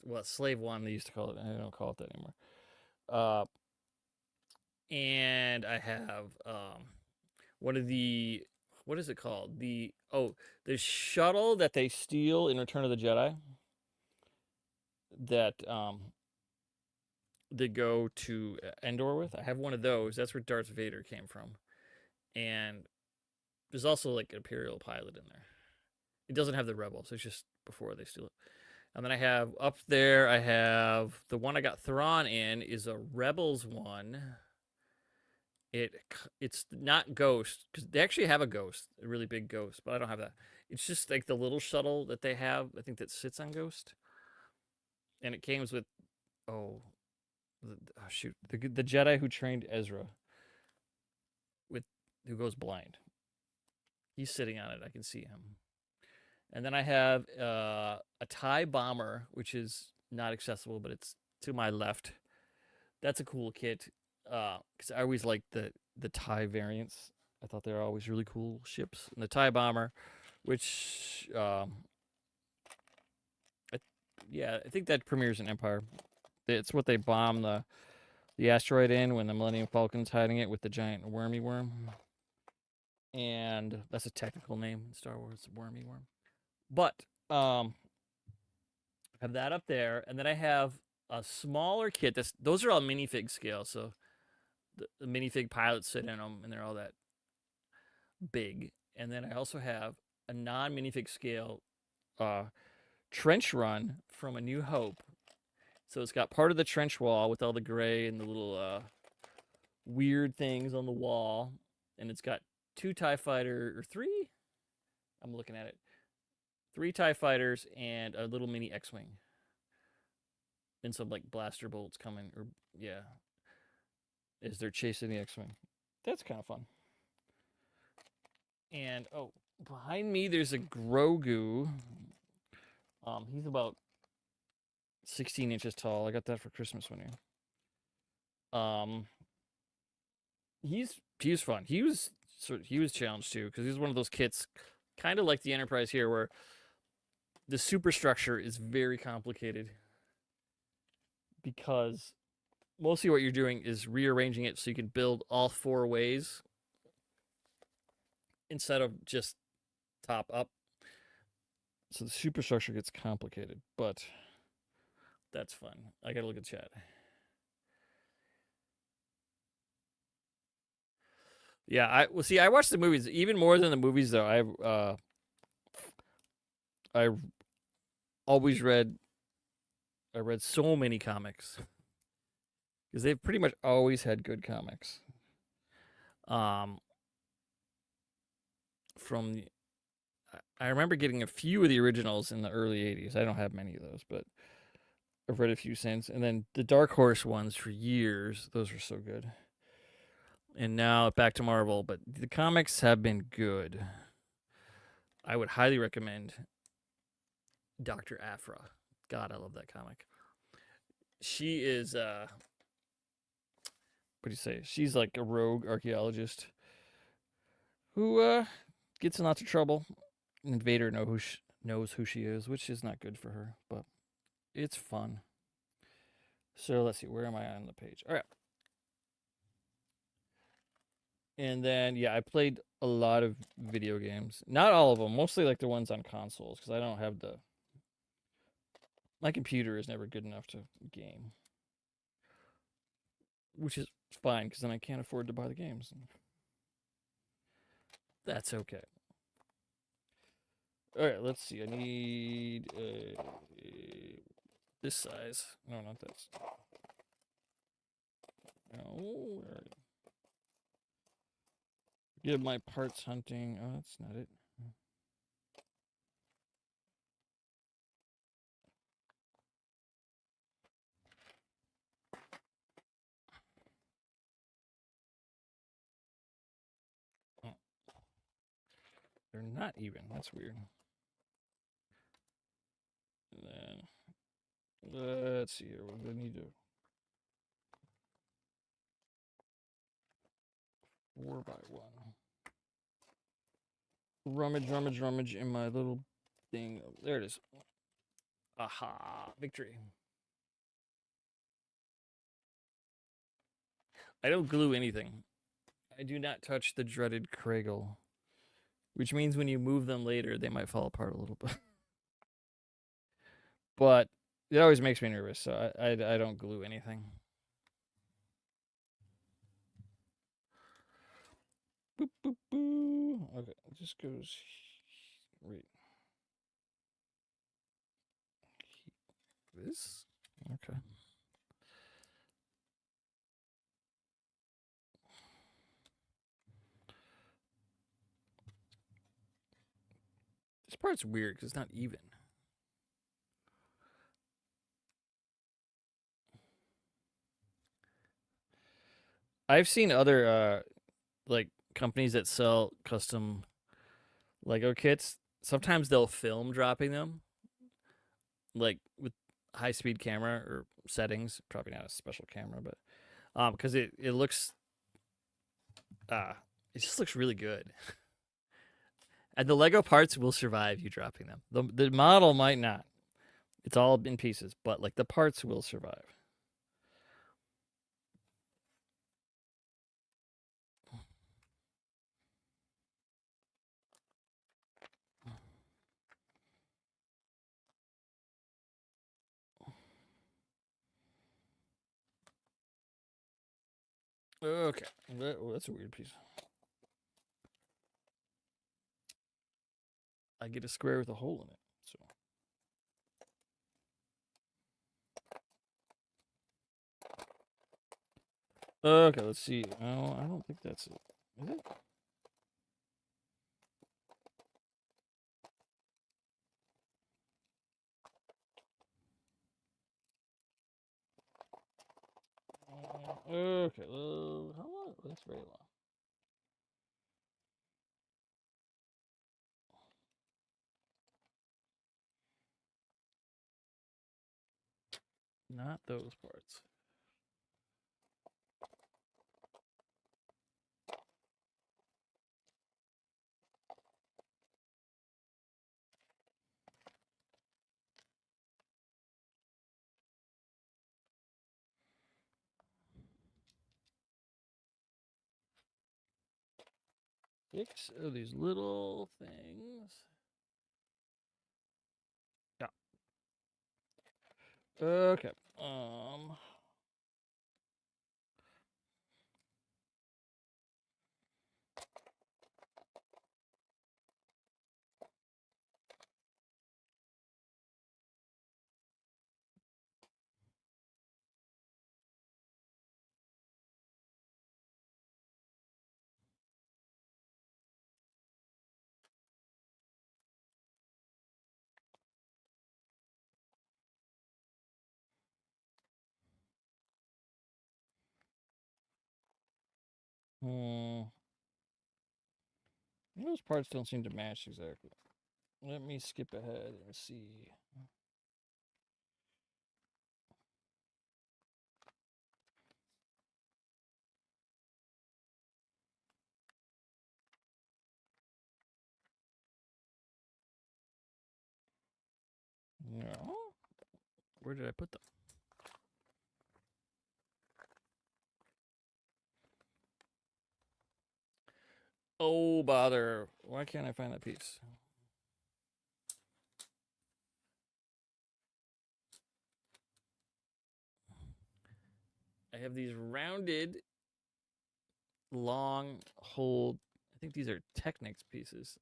[SPEAKER 2] Well, Slave One they used to call it. I don't call it that anymore. And I have one of the what is it called? The shuttle that they steal in Return of the Jedi. That they go to Endor with. I have one of those. That's where Darth Vader came from. And there's also like an Imperial pilot in there. It doesn't have the Rebels. It's just before they steal it. And then I have up there, I have the one I got Thrawn in is a Rebels one. It's not Ghost because they actually have a Ghost, a really big Ghost, but I don't have that. It's just like the little shuttle that they have. I think that sits on Ghost, and it comes with oh, shoot, the Jedi who trained Ezra with who goes blind. He's sitting on it. I can see him. And then I have a TIE bomber, which is not accessible, but it's to my left. That's a cool kit because I always liked the TIE variants. I thought they were always really cool ships. And the TIE bomber, which I think that premieres in Empire. It's what they bomb the asteroid in when the Millennium Falcon's hiding it with the giant wormy worm. And that's a technical name in Star Wars, wormy worm. But I have that up there, and then I have a smaller kit. Those are all minifig scale, so the minifig pilots sit in them, and they're all that big. And then I also have a non-minifig scale trench run from A New Hope. So it's got part of the trench wall with all the gray and the little weird things on the wall, and it's got 2 TIE fighter or 3. I'm looking at it. 3 TIE fighters and a little mini X-wing, and some like blaster bolts coming, or yeah, as they're chasing the X-wing. That's kind of fun. And oh, behind me there's a Grogu. He's about 16 inches tall. I got that for Christmas one year. He's fun. He was challenged too because he's one of those kits, kind of like the Enterprise here, where the superstructure is very complicated because mostly what you're doing is rearranging it so you can build all 4 ways instead of just top up. So the superstructure gets complicated, but that's fun. I gotta look at chat. Yeah, I watched the movies even more than the movies though. I always read so many comics because they've pretty much always had good comics. From I remember getting a few of the originals in the early 80s. I don't have many of those, but I've read a few since. And then the Dark Horse ones for years. Those were so good. And now back to Marvel, but the comics have been good. I would highly recommend Dr. Aphra. God, I love that comic. She is what do you say? She's like a rogue archaeologist who gets in lots of trouble. And Vader knows who she is, which is not good for her, but it's fun. So let's see, where am I on the page? All right. And then yeah, I played a lot of video games. Not all of them, mostly like the ones on consoles, because I don't have my computer is never good enough to game. Which is fine, because then I can't afford to buy the games. That's okay. All right, let's see. I need this size. No, not this. No, where are you? Give my parts hunting. Oh, that's not it. Oh, they're not even. That's weird. And then let's see here. What do I need to? 4x1. Rummage in my little thing. There it is. Aha! Victory. I don't glue anything. I do not touch the dreaded Kragel, which means when you move them later, they might fall apart a little bit. But it always makes me nervous, so I don't glue anything. Boop, boop, boo. Okay, it just goes right. This? Okay. part's weird because it's not even. I've seen other like companies that sell custom Lego kits. Sometimes they'll film dropping them, like with high speed camera or settings. Probably not a special camera, but because it looks it just looks really good. And the Lego parts will survive you dropping them. The model might not. It's all in pieces, but like the parts will survive. Okay, that's a weird piece. I get a square with a hole in it. So okay, let's see. Oh, I don't think that's it. Is it? Okay, how long? That's very long. Not those parts. Six of these little things. Yeah. Okay. Hmm. Those parts don't seem to match exactly. Let me skip ahead and see. No. Where did I put them? Oh, bother. Why can't I find that piece? I have these rounded, long hold. I think these are Technics pieces.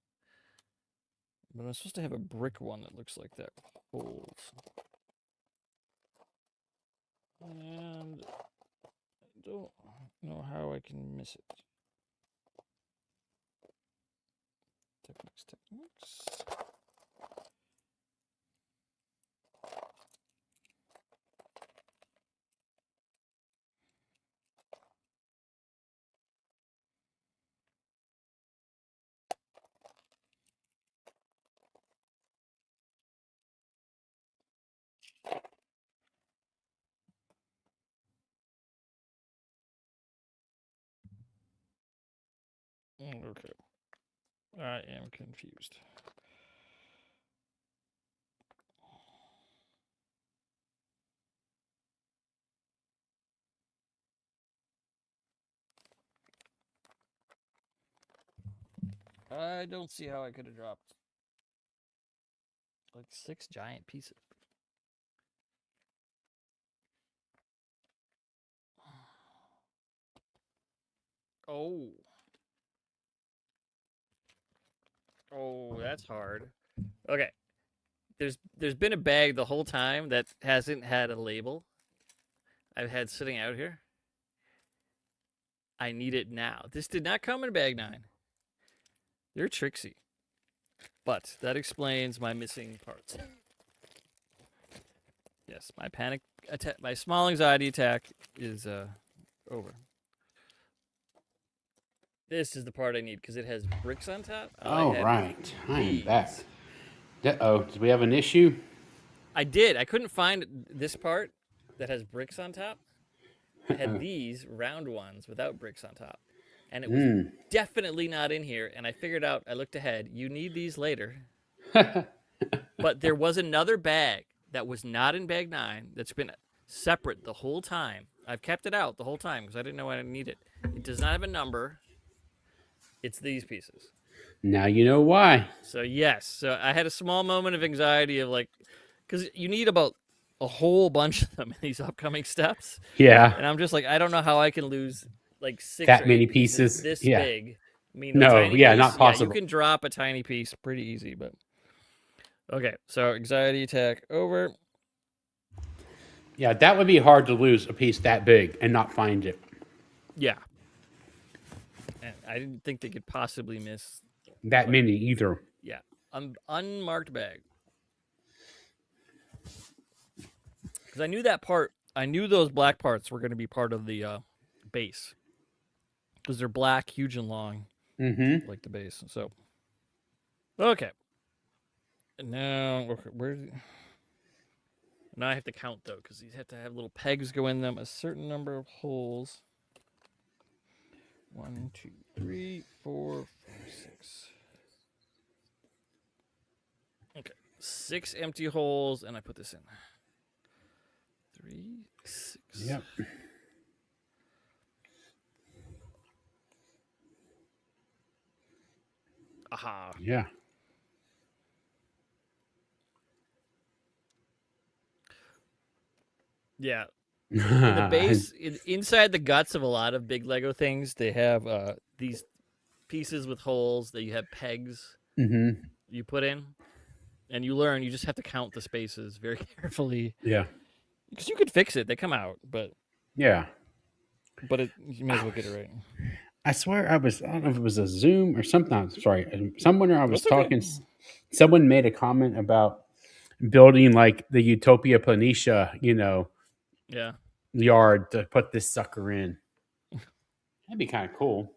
[SPEAKER 2] But I'm supposed to have a brick one that looks like that holds. And I don't know how I can miss it. Technics. Okay. I am confused. I don't see how I could have dropped like 6 giant pieces. Oh. Oh, that's hard. Okay. There's been a bag the whole time that hasn't had a label. I've had sitting out here. I need it now. This did not come in bag 9. They're tricksy. But that explains my missing parts. Yes, my panic attack, my small anxiety attack is over. This is the part I need because it has bricks on top. All I
[SPEAKER 1] All
[SPEAKER 2] had was
[SPEAKER 1] right, I am back.
[SPEAKER 2] these.
[SPEAKER 1] Uh-oh, did we have an issue?
[SPEAKER 2] I did. I couldn't find this part that has bricks on top. I had
[SPEAKER 1] Uh-oh.
[SPEAKER 2] these round ones without bricks on top. And it was
[SPEAKER 1] Mm.
[SPEAKER 2] definitely not in here. And I figured out, I looked ahead, you need these later. But there was another bag that was not in bag 9 that's been separate the whole time. I've kept it out the whole time because I didn't know I didn't need it. It does not have a number. It's these pieces.
[SPEAKER 1] Now you know why.
[SPEAKER 2] So yes, so I had a small moment of anxiety of like, because you need about a whole bunch of them in these upcoming steps,
[SPEAKER 1] Yeah,
[SPEAKER 2] and I'm just like, I don't know how I can lose like 6 or
[SPEAKER 1] that
[SPEAKER 2] 8
[SPEAKER 1] many
[SPEAKER 2] pieces
[SPEAKER 1] pieces.
[SPEAKER 2] this
[SPEAKER 1] Yeah.
[SPEAKER 2] big. I mean, a
[SPEAKER 1] No,
[SPEAKER 2] tiny
[SPEAKER 1] yeah,
[SPEAKER 2] piece,
[SPEAKER 1] not
[SPEAKER 2] yeah, you
[SPEAKER 1] possible.
[SPEAKER 2] can drop a tiny piece pretty easy, but okay. So anxiety attack over.
[SPEAKER 1] Yeah, that would be hard to lose a piece that big and not find it.
[SPEAKER 2] Yeah, and I didn't think they could possibly miss.
[SPEAKER 1] That
[SPEAKER 2] Like,
[SPEAKER 1] many either.
[SPEAKER 2] yeah, unmarked bag. Because I knew that part. I knew those black parts were going to be part of the base. Because they're black, huge and long,
[SPEAKER 1] Mm-hmm.
[SPEAKER 2] like the base. So, okay. And now, where? Now I have to count though, because these have to have little pegs go in them. A certain number of holes. 1, 2, 3, 4, 5, 6. Okay, 6 empty holes, and I put this in. 3, 6.
[SPEAKER 1] Yep.
[SPEAKER 2] Aha.
[SPEAKER 1] Yeah.
[SPEAKER 2] Yeah. In the base, inside the guts of a lot of big Lego things, they have these pieces with holes that you have pegs
[SPEAKER 1] Mm-hmm.
[SPEAKER 2] you put in, and you learn you just have to count the spaces very carefully
[SPEAKER 1] Yeah.
[SPEAKER 2] because you could fix it; they come out, but
[SPEAKER 1] Yeah.
[SPEAKER 2] you may as well get it right.
[SPEAKER 1] I swear I don't know if it was a Zoom or something. I'm sorry. Somewhere I was
[SPEAKER 2] That's okay.
[SPEAKER 1] talking, someone made a comment about building like the Utopia Planitia,
[SPEAKER 2] Yeah,
[SPEAKER 1] yard to put this sucker in. That'd be kind of cool.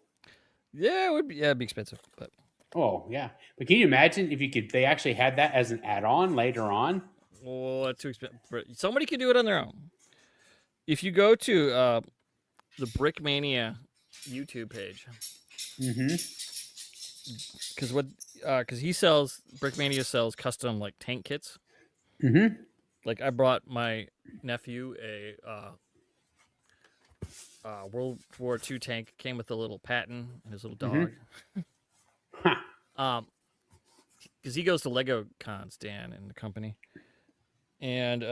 [SPEAKER 2] yeah, it would be. Yeah, it'd be expensive, but
[SPEAKER 1] Oh, yeah. But can you imagine if they actually had that as an add-on later on?
[SPEAKER 2] oh, that's too expensive. Somebody can do it on their own. If you go to the Brickmania YouTube page,
[SPEAKER 1] Mm-hmm.
[SPEAKER 2] because he sells Brickmania sells custom like tank kits.
[SPEAKER 1] Mm-hmm.
[SPEAKER 2] Like I brought my nephew a World War II tank. Came with a little Patton and his little dog.
[SPEAKER 1] Mm-hmm. Huh.
[SPEAKER 2] Because he goes to Lego cons, Dan and the company, and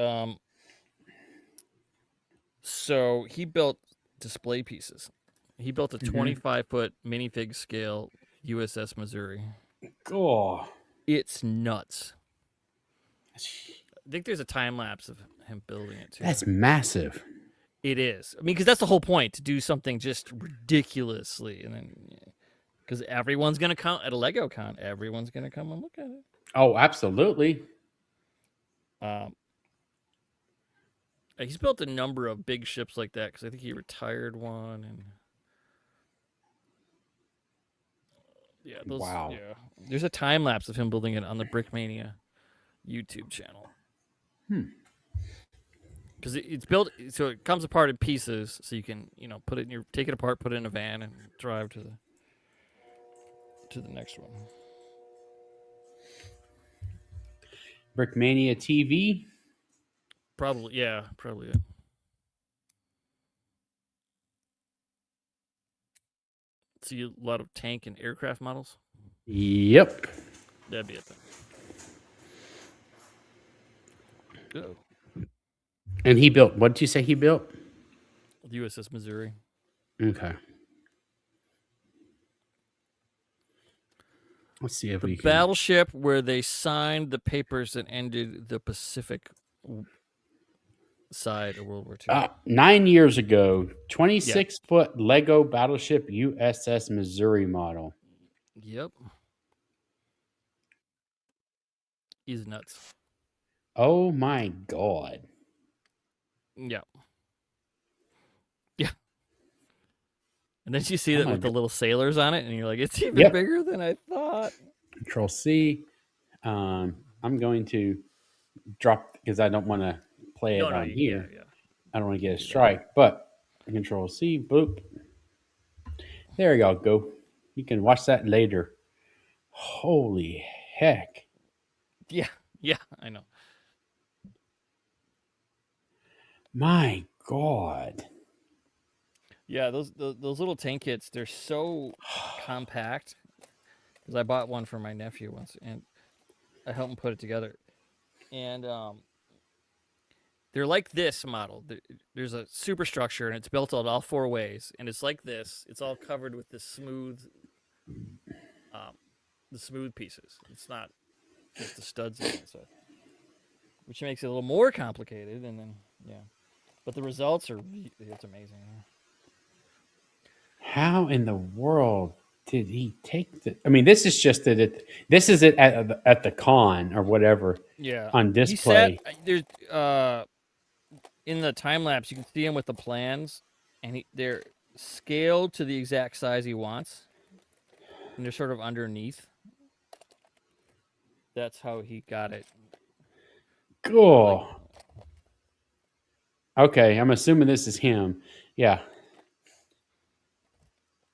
[SPEAKER 2] so he built display pieces. He built a 25-foot minifig scale USS Missouri.
[SPEAKER 1] Oh.
[SPEAKER 2] It's nuts. I think there's a time lapse of him building it too.
[SPEAKER 1] That's massive.
[SPEAKER 2] It is. I mean, because that's the whole point, to do something just ridiculously, and then because everyone's gonna come at a Lego con, everyone's gonna come and look at it.
[SPEAKER 1] Oh, absolutely.
[SPEAKER 2] He's built a number of big ships like that because I think he retired one, and yeah, those.
[SPEAKER 1] Wow.
[SPEAKER 2] Yeah, there's a time lapse of him building it on the Brickmania YouTube channel. Because it's built, so it comes apart in pieces, so you can put it in take it apart, put it in a van, and drive to the next one.
[SPEAKER 1] Brickmania TV.
[SPEAKER 2] Probably, yeah, probably it. See a lot of tank and aircraft models.
[SPEAKER 1] Yep.
[SPEAKER 2] That'd be it then. Oh.
[SPEAKER 1] And he built. What did you say he built?
[SPEAKER 2] The USS Missouri.
[SPEAKER 1] Okay. Let's see if
[SPEAKER 2] The
[SPEAKER 1] we can.
[SPEAKER 2] battleship where they signed the papers that ended the Pacific side of World War II.
[SPEAKER 1] 9 years ago, 26-foot Lego battleship USS Missouri model.
[SPEAKER 2] Yep. He's nuts.
[SPEAKER 1] Oh my god.
[SPEAKER 2] Yeah. Yeah. And then you see
[SPEAKER 1] Oh
[SPEAKER 2] that
[SPEAKER 1] my
[SPEAKER 2] with the
[SPEAKER 1] god.
[SPEAKER 2] little sailors on it, and you're like, it's even
[SPEAKER 1] Yep.
[SPEAKER 2] bigger than I thought.
[SPEAKER 1] Control C. I'm going to drop because I don't want to play
[SPEAKER 2] No,
[SPEAKER 1] it
[SPEAKER 2] no,
[SPEAKER 1] on
[SPEAKER 2] yeah,
[SPEAKER 1] here.
[SPEAKER 2] yeah.
[SPEAKER 1] I don't want to
[SPEAKER 2] You
[SPEAKER 1] get a
[SPEAKER 2] can do that.
[SPEAKER 1] strike, but Control C. Boop. There you go. You can watch that later. Holy heck.
[SPEAKER 2] Yeah, yeah, I know.
[SPEAKER 1] My god.
[SPEAKER 2] Yeah, those little tank kits, they're so compact. Because I bought one for my nephew once, and I helped him put it together. And they're like this model. There's a superstructure, and it's built out all four ways, and it's like this. It's all covered with um, the smooth pieces. It's not just the studs in it, so which makes it a little more complicated. And then yeah, but the results are it's amazing.
[SPEAKER 1] How in the world did he take the? I mean, this is just it. This is it at the con or whatever
[SPEAKER 2] Yeah,
[SPEAKER 1] on
[SPEAKER 2] he said
[SPEAKER 1] display.
[SPEAKER 2] there's in the time lapse you can see him with the plans, and they're scaled to the exact size he wants, and they're sort of underneath. That's how he got it. Like,
[SPEAKER 1] Cool. Okay, I'm assuming this is him. Yeah,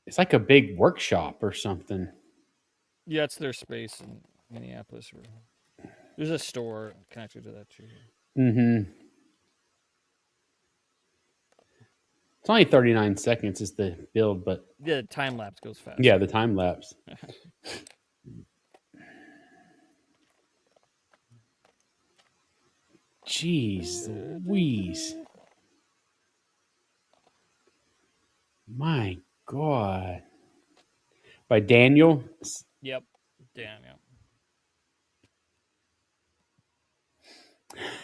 [SPEAKER 1] it's like a big workshop or something.
[SPEAKER 2] yeah, it's their space in Minneapolis. There's a store connected to that too.
[SPEAKER 1] Mm-hmm. It's only 39 seconds is the build, but
[SPEAKER 2] Yeah, the time lapse goes
[SPEAKER 1] yeah,
[SPEAKER 2] faster.
[SPEAKER 1] the time lapse. Jeez Louise. My God. By Daniel.
[SPEAKER 2] Yep. Damn. Yep.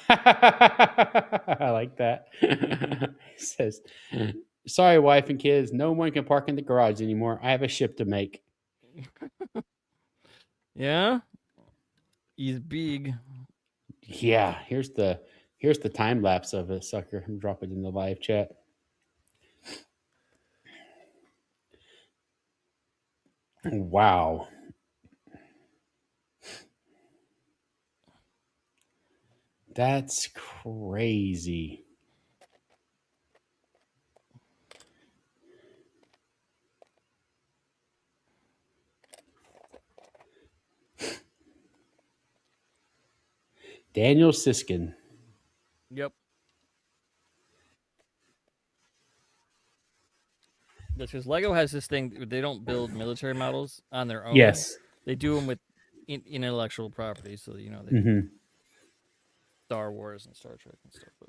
[SPEAKER 1] I like that. He says, sorry, wife and kids. No one can park in the garage anymore. I have a ship to make.
[SPEAKER 2] Yeah. He's big.
[SPEAKER 1] Yeah, here's the time lapse of it, sucker. I'm dropping it in the live chat. Wow. That's crazy. Daniel Siskin.
[SPEAKER 2] Yep. Because Lego has this thing. They don't build military models on their own.
[SPEAKER 1] Yes.
[SPEAKER 2] They do them with intellectual property. So they do
[SPEAKER 1] Mm-hmm.
[SPEAKER 2] Star Wars and Star Trek and stuff. But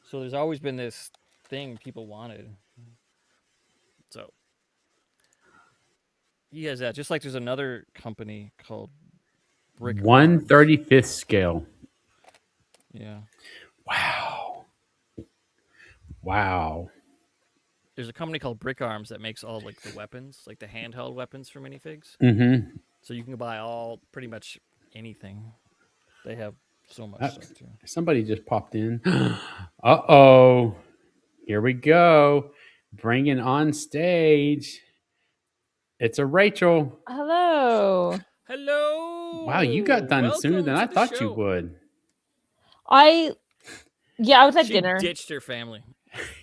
[SPEAKER 2] so there's always been this thing people wanted. So he has that. Just like there's another company called Brick Arms.
[SPEAKER 1] 1/35th scale.
[SPEAKER 2] Yeah.
[SPEAKER 1] Wow. Wow.
[SPEAKER 2] There's a company called Brick Arms that makes all like the weapons, like the handheld weapons for minifigs.
[SPEAKER 1] Mm-hmm.
[SPEAKER 2] So you can buy pretty much anything. They have so much stuff too.
[SPEAKER 1] Somebody just popped in. Uh-oh. Here we go. Bringing on stage. It's a Rachel.
[SPEAKER 3] Hello.
[SPEAKER 2] Hello.
[SPEAKER 1] Wow, you got done sooner
[SPEAKER 2] Welcome
[SPEAKER 1] than
[SPEAKER 2] to
[SPEAKER 1] I
[SPEAKER 2] the
[SPEAKER 1] thought you
[SPEAKER 2] show.
[SPEAKER 1] would.
[SPEAKER 3] I was at
[SPEAKER 2] She
[SPEAKER 3] dinner.
[SPEAKER 2] ditched her family.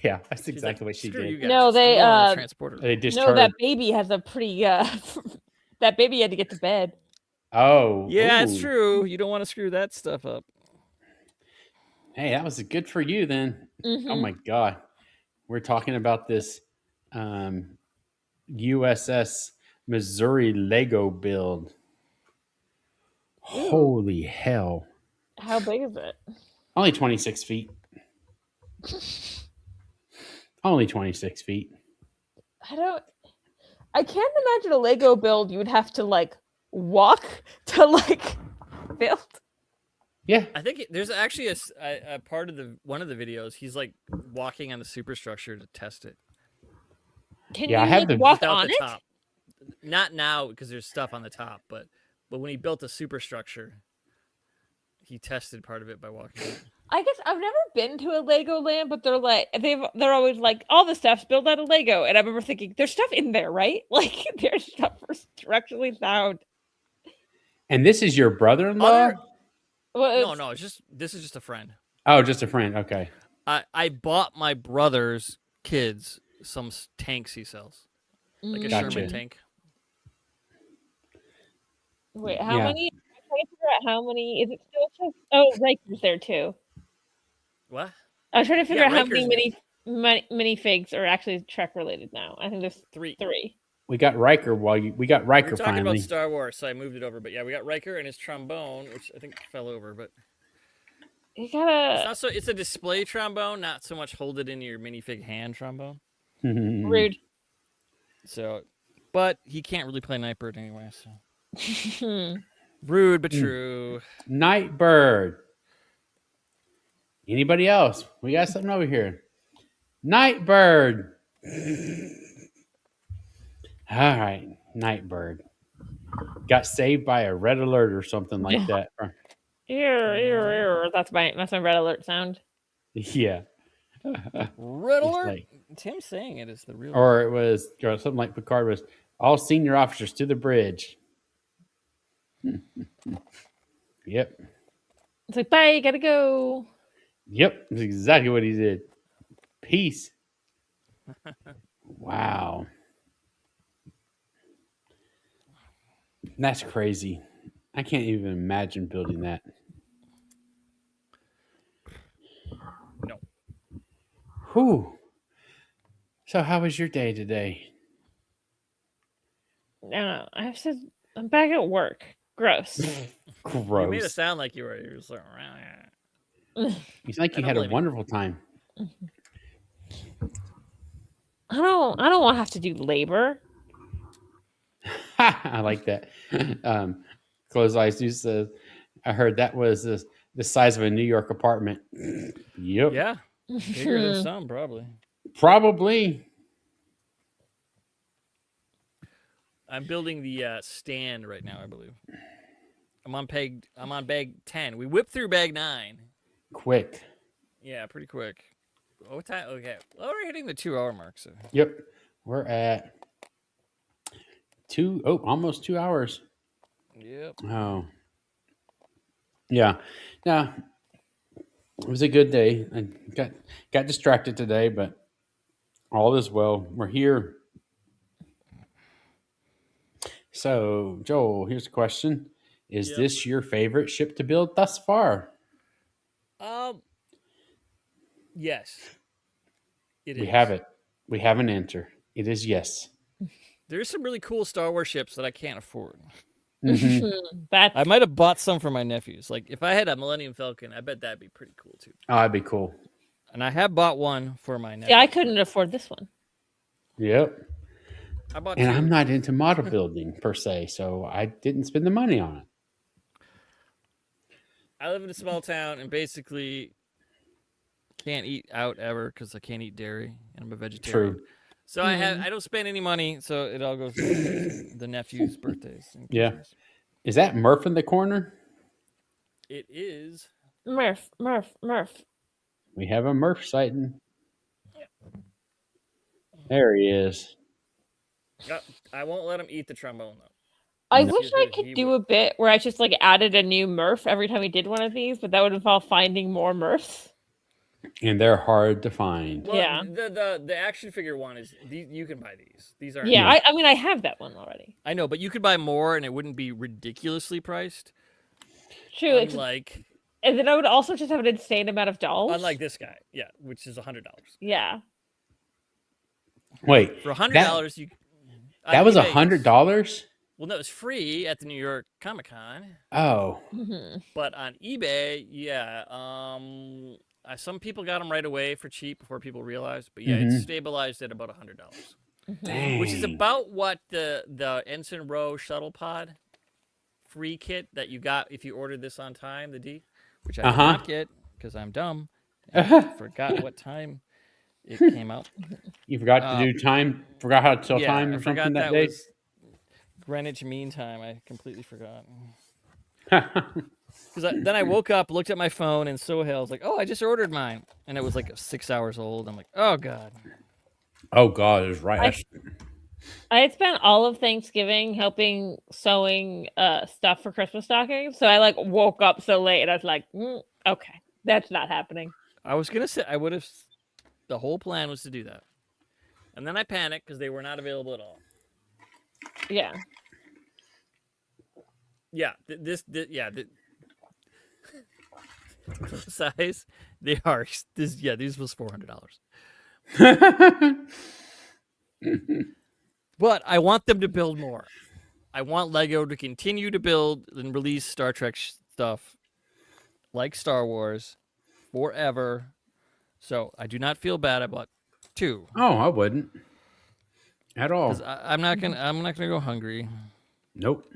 [SPEAKER 1] Yeah, that's
[SPEAKER 2] She's
[SPEAKER 1] exactly
[SPEAKER 2] like,
[SPEAKER 1] what she
[SPEAKER 2] "Screw you
[SPEAKER 1] did.
[SPEAKER 2] guys.
[SPEAKER 3] No, they,
[SPEAKER 2] I'm going on the transporter."
[SPEAKER 1] They just
[SPEAKER 3] No, that baby has a pretty that baby had to get to bed.
[SPEAKER 1] Oh.
[SPEAKER 2] Yeah, it's
[SPEAKER 1] ooh.
[SPEAKER 2] true. You don't want to screw that stuff up.
[SPEAKER 1] Hey, that was good for you then. Oh
[SPEAKER 3] Mhm.
[SPEAKER 1] my God. We're talking about this USS Missouri Lego build.
[SPEAKER 3] Ooh.
[SPEAKER 1] Holy hell.
[SPEAKER 3] How big is it?
[SPEAKER 1] Only 26 feet. Only 26 feet.
[SPEAKER 3] I can't imagine a Lego build you would have to like walk to like build.
[SPEAKER 1] Yeah.
[SPEAKER 2] I think there's actually a part of one of the videos. He's like walking on the superstructure to test it.
[SPEAKER 3] Can
[SPEAKER 1] Yeah, I
[SPEAKER 3] you
[SPEAKER 1] have
[SPEAKER 3] like
[SPEAKER 1] the-
[SPEAKER 3] walk
[SPEAKER 2] Without
[SPEAKER 3] on
[SPEAKER 2] the
[SPEAKER 3] it?
[SPEAKER 2] top. Not now because there's stuff on the top, but when he built the superstructure, he tested part of it by walking out.
[SPEAKER 3] I guess I've never been to a Lego land, but they're always like all the stuff's built out of Lego, and I remember thinking there's stuff in there, right? Like there's stuff for structurally sound.
[SPEAKER 1] And this is your brother-in-law?
[SPEAKER 2] Other-
[SPEAKER 3] Well,
[SPEAKER 2] No, this is just a friend.
[SPEAKER 1] Oh, just a friend. Okay.
[SPEAKER 2] I bought my brother's kids some tanks he sells, like a
[SPEAKER 1] Gotcha.
[SPEAKER 2] Sherman tank.
[SPEAKER 3] Wait, how
[SPEAKER 1] Yeah.
[SPEAKER 3] many? I'm trying to figure out how many. Is it still? Oh, Riker's there too.
[SPEAKER 2] What?
[SPEAKER 3] I was trying to figure out how
[SPEAKER 2] Riker's
[SPEAKER 3] many minifigs are actually Trek related now. I think there's
[SPEAKER 2] Three.
[SPEAKER 1] We got Riker we got
[SPEAKER 2] We
[SPEAKER 1] Riker
[SPEAKER 2] were talking
[SPEAKER 1] finally.
[SPEAKER 2] about Star Wars, so I moved it over. But yeah, we got Riker and his trombone, which I think fell over. But
[SPEAKER 3] you
[SPEAKER 2] it's
[SPEAKER 3] gotta
[SPEAKER 2] not so. It's a display trombone, not so much hold it in your minifig hand trombone.
[SPEAKER 3] rude.
[SPEAKER 2] So, but he can't really play Nightbird anyway. So rude but true.
[SPEAKER 1] Nightbird. Anybody else? We got something over here. Nightbird. All right, Nightbird. Got saved by a red alert or something like that.
[SPEAKER 3] Ear. That's my red alert sound.
[SPEAKER 1] Yeah.
[SPEAKER 2] Red
[SPEAKER 1] It's
[SPEAKER 2] alert.
[SPEAKER 1] like-
[SPEAKER 2] It's him saying it is the real.
[SPEAKER 1] or it was something like Picard was, all senior officers to the bridge. Yep.
[SPEAKER 3] It's like, bye, gotta go.
[SPEAKER 1] Yep. That's exactly what he did. Peace. Wow. That's crazy. I can't even imagine building that.
[SPEAKER 2] No.
[SPEAKER 1] Whew. So how was your day today?
[SPEAKER 3] No, I'm back at work. Gross.
[SPEAKER 1] Gross.
[SPEAKER 2] You made it sound like you were. You were just like,
[SPEAKER 1] You like you
[SPEAKER 2] I don't
[SPEAKER 1] had a
[SPEAKER 2] blame you.
[SPEAKER 1] wonderful time.
[SPEAKER 3] I don't want to have to do labor.
[SPEAKER 1] I like that. Close eyes. You says, I heard that was the size of a New York apartment. Yep.
[SPEAKER 2] yeah, bigger than some probably.
[SPEAKER 1] Probably.
[SPEAKER 2] I'm building the stand right now. I believe. I'm on bag 10. We whipped through bag 9.
[SPEAKER 1] Quick.
[SPEAKER 2] Yeah, pretty quick. What time? Okay, well, we're hitting the 2-hour mark. So
[SPEAKER 1] Yep. We're at almost 2 hours.
[SPEAKER 2] yep.
[SPEAKER 1] Oh. Yeah. Yeah. It was a good day. I got distracted today, but all is well. We're here. So, Joel, here's a question. Is
[SPEAKER 2] Yep.
[SPEAKER 1] this your favorite ship to build thus far?
[SPEAKER 2] Yes. It is.
[SPEAKER 1] We have it. We have an answer. It is yes.
[SPEAKER 2] There's some really cool Star Wars ships that I can't afford.
[SPEAKER 1] Mhm.
[SPEAKER 3] That's
[SPEAKER 2] I might have bought some for my nephews. Like if I had a Millennium Falcon, I bet that'd be pretty cool too.
[SPEAKER 1] Oh, that'd be cool.
[SPEAKER 2] And I have bought one for my nephew.
[SPEAKER 3] yeah, I couldn't afford this one.
[SPEAKER 1] Yep.
[SPEAKER 2] I bought
[SPEAKER 1] And
[SPEAKER 2] two.
[SPEAKER 1] I'm not into model building per se, so I didn't spend the money on it.
[SPEAKER 2] I live in a small town and basically can't eat out ever because I can't eat dairy and I'm a vegetarian.
[SPEAKER 1] True.
[SPEAKER 2] So I don't spend any money, so it all goes to the nephew's birthdays. And
[SPEAKER 1] Yeah.
[SPEAKER 2] Christmas.
[SPEAKER 1] Is that Murph in the corner?
[SPEAKER 2] It is.
[SPEAKER 3] Murph.
[SPEAKER 1] We have a Murph sighting. There he is.
[SPEAKER 2] I won't let him eat the trombone though.
[SPEAKER 3] I
[SPEAKER 1] No.
[SPEAKER 3] wish I could do a bit where I just like added a new Murph every time we did one of these, but that would involve finding more Murphs.
[SPEAKER 1] And they're hard to find.
[SPEAKER 2] Well,
[SPEAKER 3] Yeah.
[SPEAKER 2] The action figure one is you can buy these. These are
[SPEAKER 3] Yeah, I mean I have that one already.
[SPEAKER 2] I know, but you could buy more and it wouldn't be ridiculously priced.
[SPEAKER 3] True. It's
[SPEAKER 2] Unlike
[SPEAKER 3] and then I would also just have an insane amount of dolls.
[SPEAKER 2] unlike this guy, yeah, which is $100.
[SPEAKER 3] Yeah.
[SPEAKER 1] Wait,
[SPEAKER 2] For $100, you
[SPEAKER 1] that was
[SPEAKER 2] eBay,
[SPEAKER 1] $100?
[SPEAKER 2] Well, no, it's free at the New York Comic Con,
[SPEAKER 1] Oh,
[SPEAKER 2] but on eBay, yeah, some people got them right away for cheap before people realized, but yeah, it's stabilized at about $100,
[SPEAKER 1] dang.
[SPEAKER 2] which is about what the Ensign Row shuttle pod free kit that you got if you ordered this on time, the D, which I did not get because I'm dumb. And forgot what time it came out.
[SPEAKER 1] You forgot to do time? Forgot how to tell time
[SPEAKER 2] I
[SPEAKER 1] or
[SPEAKER 2] forgot
[SPEAKER 1] something that day?
[SPEAKER 2] was Greenwich Mean Time. I completely forgot. Because then I woke up, looked at my phone, and Sohail was like, "Oh, I just ordered mine," and it was like 6 hours old. I'm like, "Oh God."
[SPEAKER 1] Oh God, it was right.
[SPEAKER 3] I had spent all of Thanksgiving helping sewing stuff for Christmas stockings, so I like woke up so late, and I was like, okay, that's not happening.
[SPEAKER 2] I was gonna say I would have. The whole plan was to do that, and then I panicked because they were not available at all.
[SPEAKER 3] Yeah.
[SPEAKER 2] Yeah, size they are. These was $400. But I want them to build more. I want Lego to continue to build and release Star Trek stuff like Star Wars forever. So I do not feel bad about 2.
[SPEAKER 1] Oh, I wouldn't at all.
[SPEAKER 2] Because I'm not gonna go hungry.
[SPEAKER 1] Nope.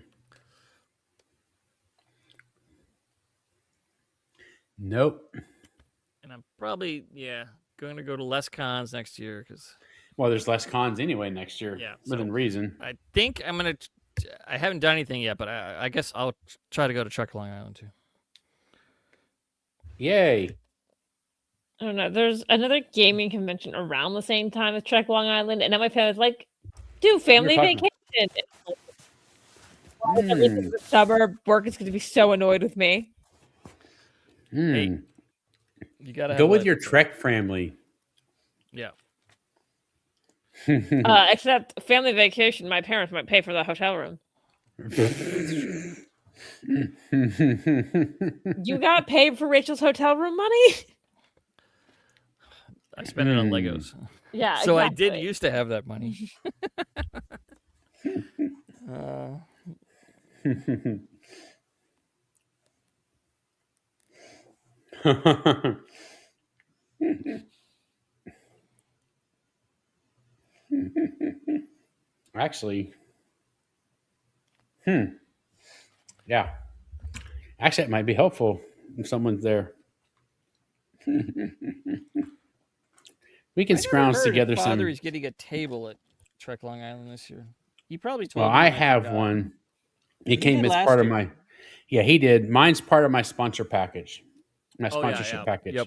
[SPEAKER 1] Nope.
[SPEAKER 2] And I'm probably going to go to less cons next year because
[SPEAKER 1] Well, there's less cons anyway next year.
[SPEAKER 2] Yeah,
[SPEAKER 1] within reason.
[SPEAKER 2] I think I'm gonna. I haven't done anything yet, but I guess I'll try to go to Trek Long Island too.
[SPEAKER 1] Yay!
[SPEAKER 3] I don't know. There's another gaming convention around the same time as Trek Long Island, and now my family's like, "Do family
[SPEAKER 1] talking-
[SPEAKER 3] vacation." Everything's a suburb. Work is going to be so annoyed with me.
[SPEAKER 2] Hey, you gotta
[SPEAKER 1] Go
[SPEAKER 2] have
[SPEAKER 1] with
[SPEAKER 2] life
[SPEAKER 1] your
[SPEAKER 2] insurance.
[SPEAKER 1] Trek family.
[SPEAKER 2] Yeah.
[SPEAKER 3] Except family vacation, my parents might pay for the hotel room. You got paid for Rachel's hotel room money?
[SPEAKER 2] I spent it on Legos.
[SPEAKER 3] Yeah.
[SPEAKER 2] So I
[SPEAKER 3] exactly.
[SPEAKER 2] did used to have that money.
[SPEAKER 1] Actually, yeah. Actually, it might be helpful if someone's there. We can scrounge together some.
[SPEAKER 2] Father is getting a table at Trek Long Island this year. He probably told
[SPEAKER 1] Well,
[SPEAKER 2] me.
[SPEAKER 1] I
[SPEAKER 2] and
[SPEAKER 1] have
[SPEAKER 2] forgot.
[SPEAKER 1] one. It
[SPEAKER 2] He
[SPEAKER 1] came
[SPEAKER 2] did
[SPEAKER 1] as
[SPEAKER 2] last
[SPEAKER 1] part of
[SPEAKER 2] year.
[SPEAKER 1] my. Yeah, he did. Mine's part of my sponsor package. My
[SPEAKER 2] Oh, yeah,
[SPEAKER 1] sponsorship package.
[SPEAKER 2] Yep.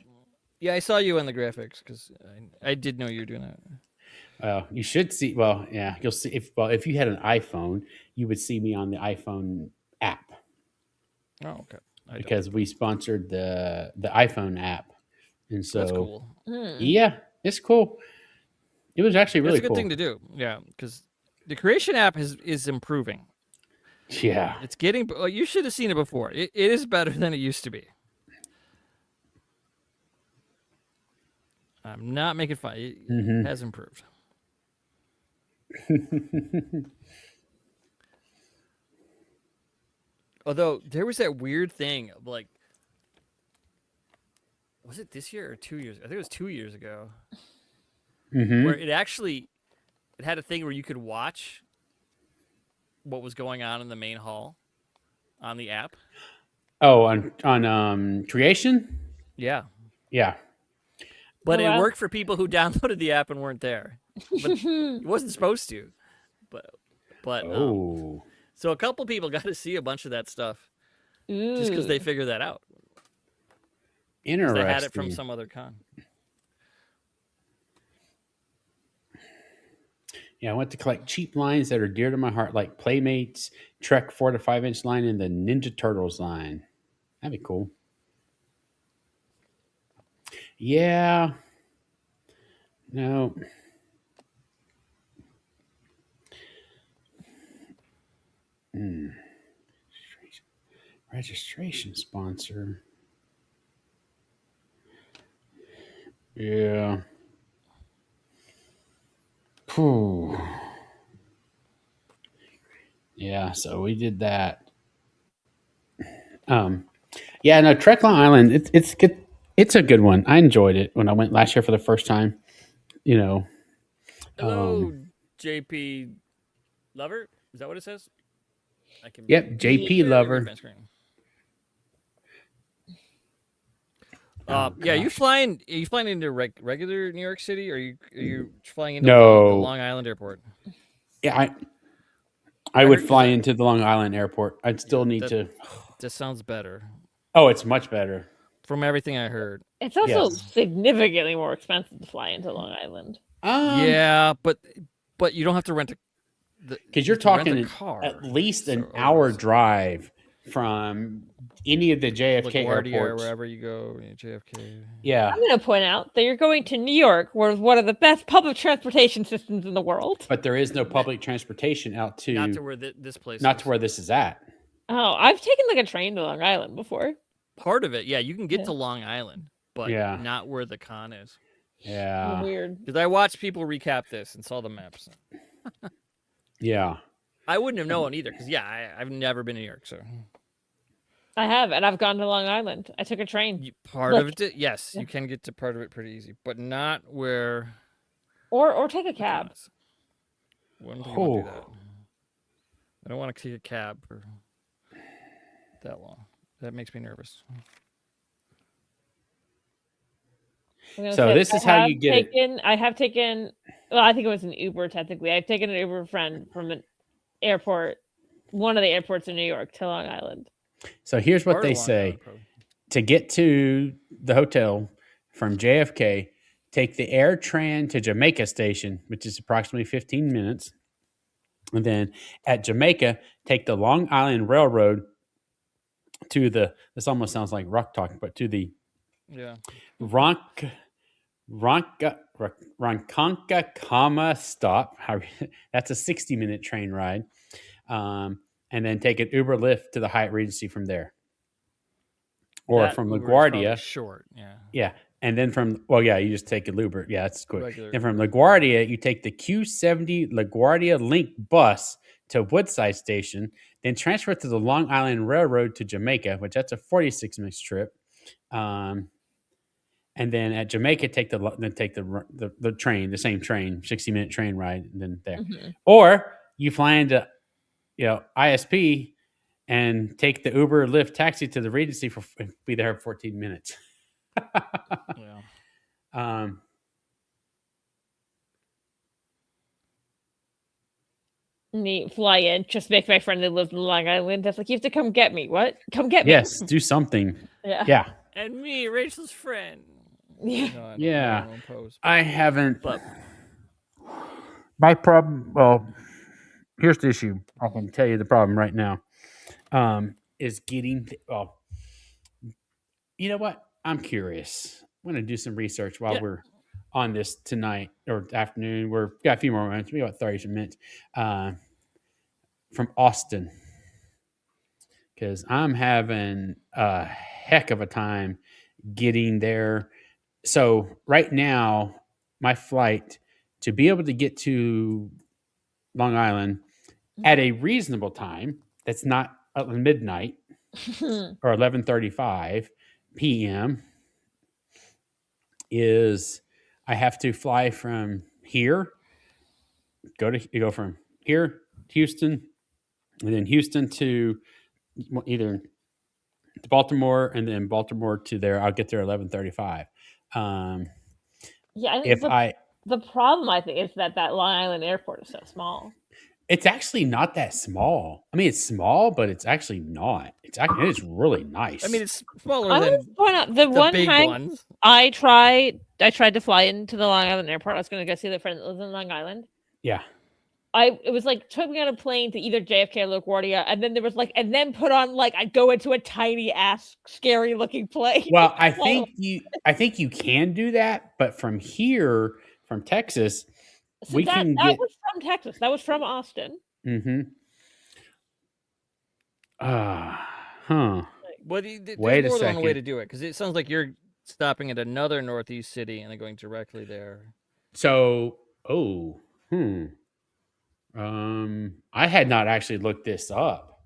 [SPEAKER 2] Yeah, I saw you on the graphics because I did know you were doing that.
[SPEAKER 1] You should see. Well, yeah, you'll see. If you had an iPhone, you would see me on the iPhone app
[SPEAKER 2] Oh, okay.
[SPEAKER 1] because we sponsored the iPhone app, and so
[SPEAKER 2] That's cool.
[SPEAKER 1] yeah, it's cool. It was actually really
[SPEAKER 2] That's a good
[SPEAKER 1] cool.
[SPEAKER 2] thing to do. Yeah, because the Creation app is improving.
[SPEAKER 1] Yeah,
[SPEAKER 2] It's getting. Well, you should have seen it before. It is better than it used to be. I'm not making fun. It has improved. Although there was that weird thing of like, was it this year or 2 years? I think it was 2 years ago, where it had a thing where you could watch what was going on in the main hall on the app.
[SPEAKER 1] Oh, on creation.
[SPEAKER 2] Yeah,
[SPEAKER 1] Yeah.
[SPEAKER 2] but
[SPEAKER 3] Oh,
[SPEAKER 2] it
[SPEAKER 3] wow.
[SPEAKER 2] worked for people who downloaded the app and weren't there. But it wasn't supposed to. But
[SPEAKER 1] Oh.
[SPEAKER 2] so a couple people got to see a bunch of that stuff just because they figured that out. 'Cause
[SPEAKER 1] Interesting.
[SPEAKER 2] they had it from some other con.
[SPEAKER 1] Yeah, I went to collect cheap lines that are dear to my heart, like Playmates, Trek 4 to 5 inch line, and the Ninja Turtles line. That'd be cool. Yeah. No. Registration sponsor. Yeah. Whew. Yeah, so we did that. Yeah, no, Trek Long Island, it's good. It's a good one. I enjoyed it when I went last year for the first time. You know,
[SPEAKER 2] Hello, JP Lover. Is that what it says? I can.
[SPEAKER 1] Yep, JP Lover.
[SPEAKER 2] Advance screen. Yeah, you flying? Are you flying into regular New York City, or are you flying into the
[SPEAKER 1] No.
[SPEAKER 2] Long Island Airport?
[SPEAKER 1] Yeah, I would
[SPEAKER 2] heard-
[SPEAKER 1] fly into the Long Island airport. I'd still need to.
[SPEAKER 2] That sounds better.
[SPEAKER 1] Oh, it's much better.
[SPEAKER 2] from everything I heard.
[SPEAKER 3] It's also
[SPEAKER 1] Yes.
[SPEAKER 3] significantly more expensive to fly into Long Island.
[SPEAKER 2] Yeah, but you don't have to rent a.
[SPEAKER 1] Because
[SPEAKER 2] you
[SPEAKER 1] you're
[SPEAKER 2] have to rent a
[SPEAKER 1] talking
[SPEAKER 2] car.
[SPEAKER 1] at least an
[SPEAKER 2] So,
[SPEAKER 1] hour drive from any of the JFK
[SPEAKER 2] LaGuardia or
[SPEAKER 1] airports.
[SPEAKER 2] wherever you go, JFK.
[SPEAKER 1] Yeah,
[SPEAKER 3] I'm going to point out that you're going to New York, where is one of the best public transportation systems in the world.
[SPEAKER 1] but there is no public transportation out to
[SPEAKER 2] Not to where this place.
[SPEAKER 1] not
[SPEAKER 2] is.
[SPEAKER 1] to where this is at.
[SPEAKER 3] Oh, I've taken like a train to Long Island before.
[SPEAKER 2] Part of it, yeah, you can get
[SPEAKER 3] Yeah.
[SPEAKER 2] to Long Island, but
[SPEAKER 1] Yeah.
[SPEAKER 2] not where the con is.
[SPEAKER 1] Yeah,
[SPEAKER 3] Weird.
[SPEAKER 2] Because I watched people recap this and saw the maps.
[SPEAKER 1] yeah.
[SPEAKER 2] I wouldn't have known either, because I've never been to New York, so
[SPEAKER 3] I have, and I've gone to Long Island. I took a train,
[SPEAKER 2] part
[SPEAKER 3] Look.
[SPEAKER 2] of it. Yes, you can get to part of it pretty easy, but not where.
[SPEAKER 3] or take a
[SPEAKER 2] the
[SPEAKER 3] cab.
[SPEAKER 2] con is. Wouldn't think about do
[SPEAKER 1] Oh.
[SPEAKER 2] that. I don't want to take a cab for that long. That makes me nervous.
[SPEAKER 3] I'm gonna
[SPEAKER 1] So
[SPEAKER 3] say
[SPEAKER 1] this is how you get it.
[SPEAKER 3] I have taken. Well, I think it was an Uber. Technically, I've taken an Uber friend from an airport, one of the airports in New York, to Long Island.
[SPEAKER 1] So here's what
[SPEAKER 2] Part of
[SPEAKER 1] they
[SPEAKER 2] Long
[SPEAKER 1] say:
[SPEAKER 2] Island, probably.
[SPEAKER 1] to get to the hotel from JFK, take the AirTran to Jamaica Station, which is approximately 15 minutes, and then at Jamaica, take the Long Island Railroad to the. This almost sounds like rock talk, but to the
[SPEAKER 2] Yeah.
[SPEAKER 1] Ronkonkoma stop. That's a 60-minute train ride. And then take an Uber Lyft to the Hyatt Regency from there. Or
[SPEAKER 2] That
[SPEAKER 1] from
[SPEAKER 2] Uber is probably
[SPEAKER 1] LaGuardia.
[SPEAKER 2] short. Yeah.
[SPEAKER 1] Yeah. And then you just take an Uber. Yeah, that's quick.
[SPEAKER 2] Regular
[SPEAKER 1] And from
[SPEAKER 2] Uber.
[SPEAKER 1] LaGuardia, you take the Q70 LaGuardia Link bus to Woodside Station, then transfer to the Long Island Railroad to Jamaica, which that's a 46-minute trip. And then at Jamaica, take the train, the same train, 60-minute train ride, and then there.
[SPEAKER 3] Mhm.
[SPEAKER 1] Or you fly into, ISP and take the Uber or Lyft taxi to the Regency be there for 14 minutes.
[SPEAKER 2] Yeah.
[SPEAKER 3] Me fly in, just make my friend that lives in Long Island. That's like, you have to come get me. What? Come get me.
[SPEAKER 1] Yes, do something.
[SPEAKER 3] Yeah.
[SPEAKER 1] Yeah.
[SPEAKER 2] And me, Rachel's friend.
[SPEAKER 3] Yeah.
[SPEAKER 2] No, I don't-
[SPEAKER 1] Yeah.
[SPEAKER 2] I don't impose,
[SPEAKER 1] I haven't.
[SPEAKER 2] but
[SPEAKER 1] My problem, well, here's the issue. I can tell you the problem right now. Is getting, you know what? I'm curious. I'm going to do some research while
[SPEAKER 2] Yeah.
[SPEAKER 1] we're on this tonight or afternoon. We've got a few more minutes, maybe about 30 minutes, from Austin. Because I'm having a heck of a time getting there. So right now, my flight to be able to get to Long Island at a reasonable time, that's not at midnight or 11:35 p.m., is I have to fly from here, go from here to Houston, and then Houston to either to Baltimore, and then Baltimore to there. I'll get there 11:35.
[SPEAKER 3] Yeah, I
[SPEAKER 1] If
[SPEAKER 3] think the problem, I think, is that Long Island airport is so small.
[SPEAKER 1] It's actually not that small. I mean, it's small, but it's actually not. It is really nice.
[SPEAKER 2] I mean, it's smaller
[SPEAKER 3] I
[SPEAKER 2] than
[SPEAKER 3] want to point out the
[SPEAKER 2] the
[SPEAKER 3] one
[SPEAKER 2] big
[SPEAKER 3] time
[SPEAKER 2] ones.
[SPEAKER 3] I tried to fly into the Long Island airport. I was going to go see the friend that lives in Long Island.
[SPEAKER 1] yeah.
[SPEAKER 3] It was like took me on a plane to either JFK or LaGuardia, and then there was and then put on I'd go into a tiny ass scary looking plane.
[SPEAKER 1] Well, I think you can do that, but from here, from Texas,
[SPEAKER 3] So
[SPEAKER 1] we
[SPEAKER 3] that
[SPEAKER 1] can get.
[SPEAKER 3] was from Texas. That was from Austin.
[SPEAKER 1] Mm-hmm. Huh.
[SPEAKER 2] Well, there's
[SPEAKER 1] Wait a
[SPEAKER 2] more than one way
[SPEAKER 1] second.
[SPEAKER 2] to do it, because it sounds like you're stopping at another northeast city and then going directly there.
[SPEAKER 1] So, I had not actually looked this up.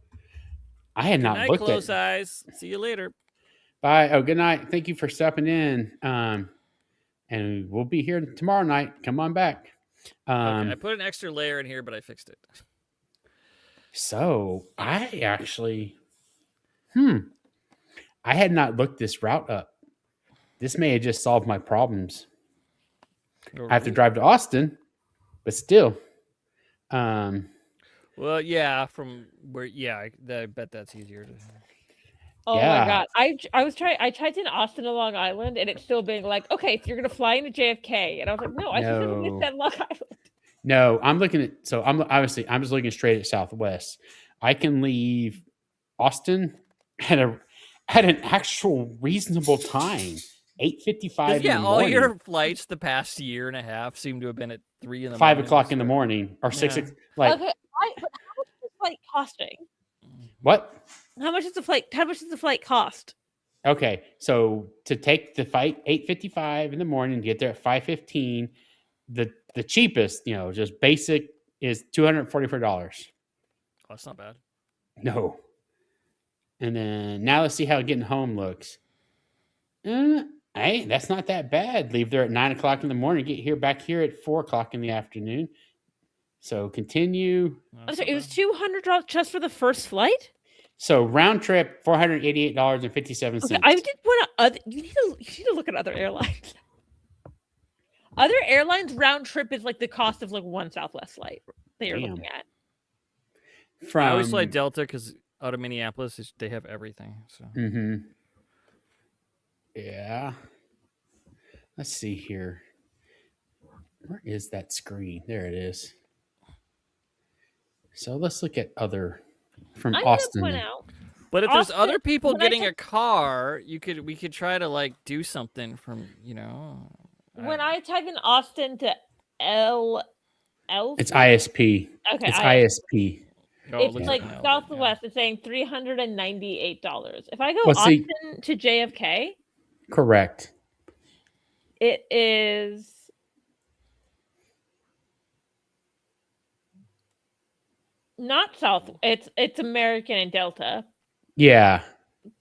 [SPEAKER 1] I had
[SPEAKER 2] Good
[SPEAKER 1] not
[SPEAKER 2] night,
[SPEAKER 1] looked
[SPEAKER 2] close
[SPEAKER 1] at.
[SPEAKER 2] eyes. See you later.
[SPEAKER 1] Bye. Oh, good night. Thank you for stopping in. And we'll be here tomorrow night. Come on back.
[SPEAKER 2] Okay, I put an extra layer in here, but I fixed it.
[SPEAKER 1] So I actually, I had not looked this route up. This may have just solved my problems. I have to drive to Austin, but still.
[SPEAKER 2] Well, yeah, from where? Yeah, I bet that's easier to.
[SPEAKER 3] Oh my
[SPEAKER 1] Yeah.
[SPEAKER 3] god. I tried in Austin to Long Island and it's still being like, okay, so you're gonna fly into JFK. And I was like, no, I specifically
[SPEAKER 1] No.
[SPEAKER 3] said Long Island.
[SPEAKER 1] No, I'm looking at, so I'm obviously, I'm just looking straight at Southwest. I can leave Austin at an actual reasonable time, 8:55 in the
[SPEAKER 2] all
[SPEAKER 1] morning,
[SPEAKER 2] your flights the past year and a half seem to have been at 3 in the
[SPEAKER 1] 5
[SPEAKER 2] morning.
[SPEAKER 1] o'clock in the morning, or 6,
[SPEAKER 2] Yeah.
[SPEAKER 1] like,
[SPEAKER 3] Okay, but how much is the flight costing?
[SPEAKER 1] what?
[SPEAKER 3] How much does the flight cost?
[SPEAKER 1] Okay, so to take the flight 8:55 in the morning, get there at 5:15, the cheapest, just basic is $244.
[SPEAKER 2] Oh, that's not bad.
[SPEAKER 1] No. And then now let's see how getting home looks. Hey, that's not that bad. Leave there at 9 o'clock in the morning, get here back here at 4 o'clock in the afternoon. So continue.
[SPEAKER 2] No,
[SPEAKER 3] I'm
[SPEAKER 2] that's
[SPEAKER 3] sorry,
[SPEAKER 2] not
[SPEAKER 3] it was
[SPEAKER 2] bad.
[SPEAKER 3] $200 just for the first flight?
[SPEAKER 1] So round trip, $488.57.
[SPEAKER 3] Okay, I did want to. You need to look at other airlines. Other airlines round trip is like the cost of like one Southwest flight that you're looking at.
[SPEAKER 2] I always fly
[SPEAKER 1] From
[SPEAKER 2] Delta because out of Minneapolis, they have everything. So
[SPEAKER 1] yeah. Let's see here. Where is that screen? There it is. So let's look at other from
[SPEAKER 3] I'm
[SPEAKER 1] Austin.
[SPEAKER 3] gonna point out.
[SPEAKER 2] But if there's
[SPEAKER 3] Austin,
[SPEAKER 2] other people
[SPEAKER 3] when I
[SPEAKER 2] getting
[SPEAKER 3] took-
[SPEAKER 2] a car, we could try to like do something from
[SPEAKER 3] When I type in Austin to L,
[SPEAKER 1] It's ISP.
[SPEAKER 3] Okay,
[SPEAKER 1] It's ISP.
[SPEAKER 3] It's
[SPEAKER 2] looks
[SPEAKER 3] like
[SPEAKER 2] an L,
[SPEAKER 3] Southwest. It's saying $398. If I go
[SPEAKER 1] Well, see-
[SPEAKER 3] Austin to JFK,
[SPEAKER 1] Correct.
[SPEAKER 3] it is not South. It's American and Delta,
[SPEAKER 1] Yeah.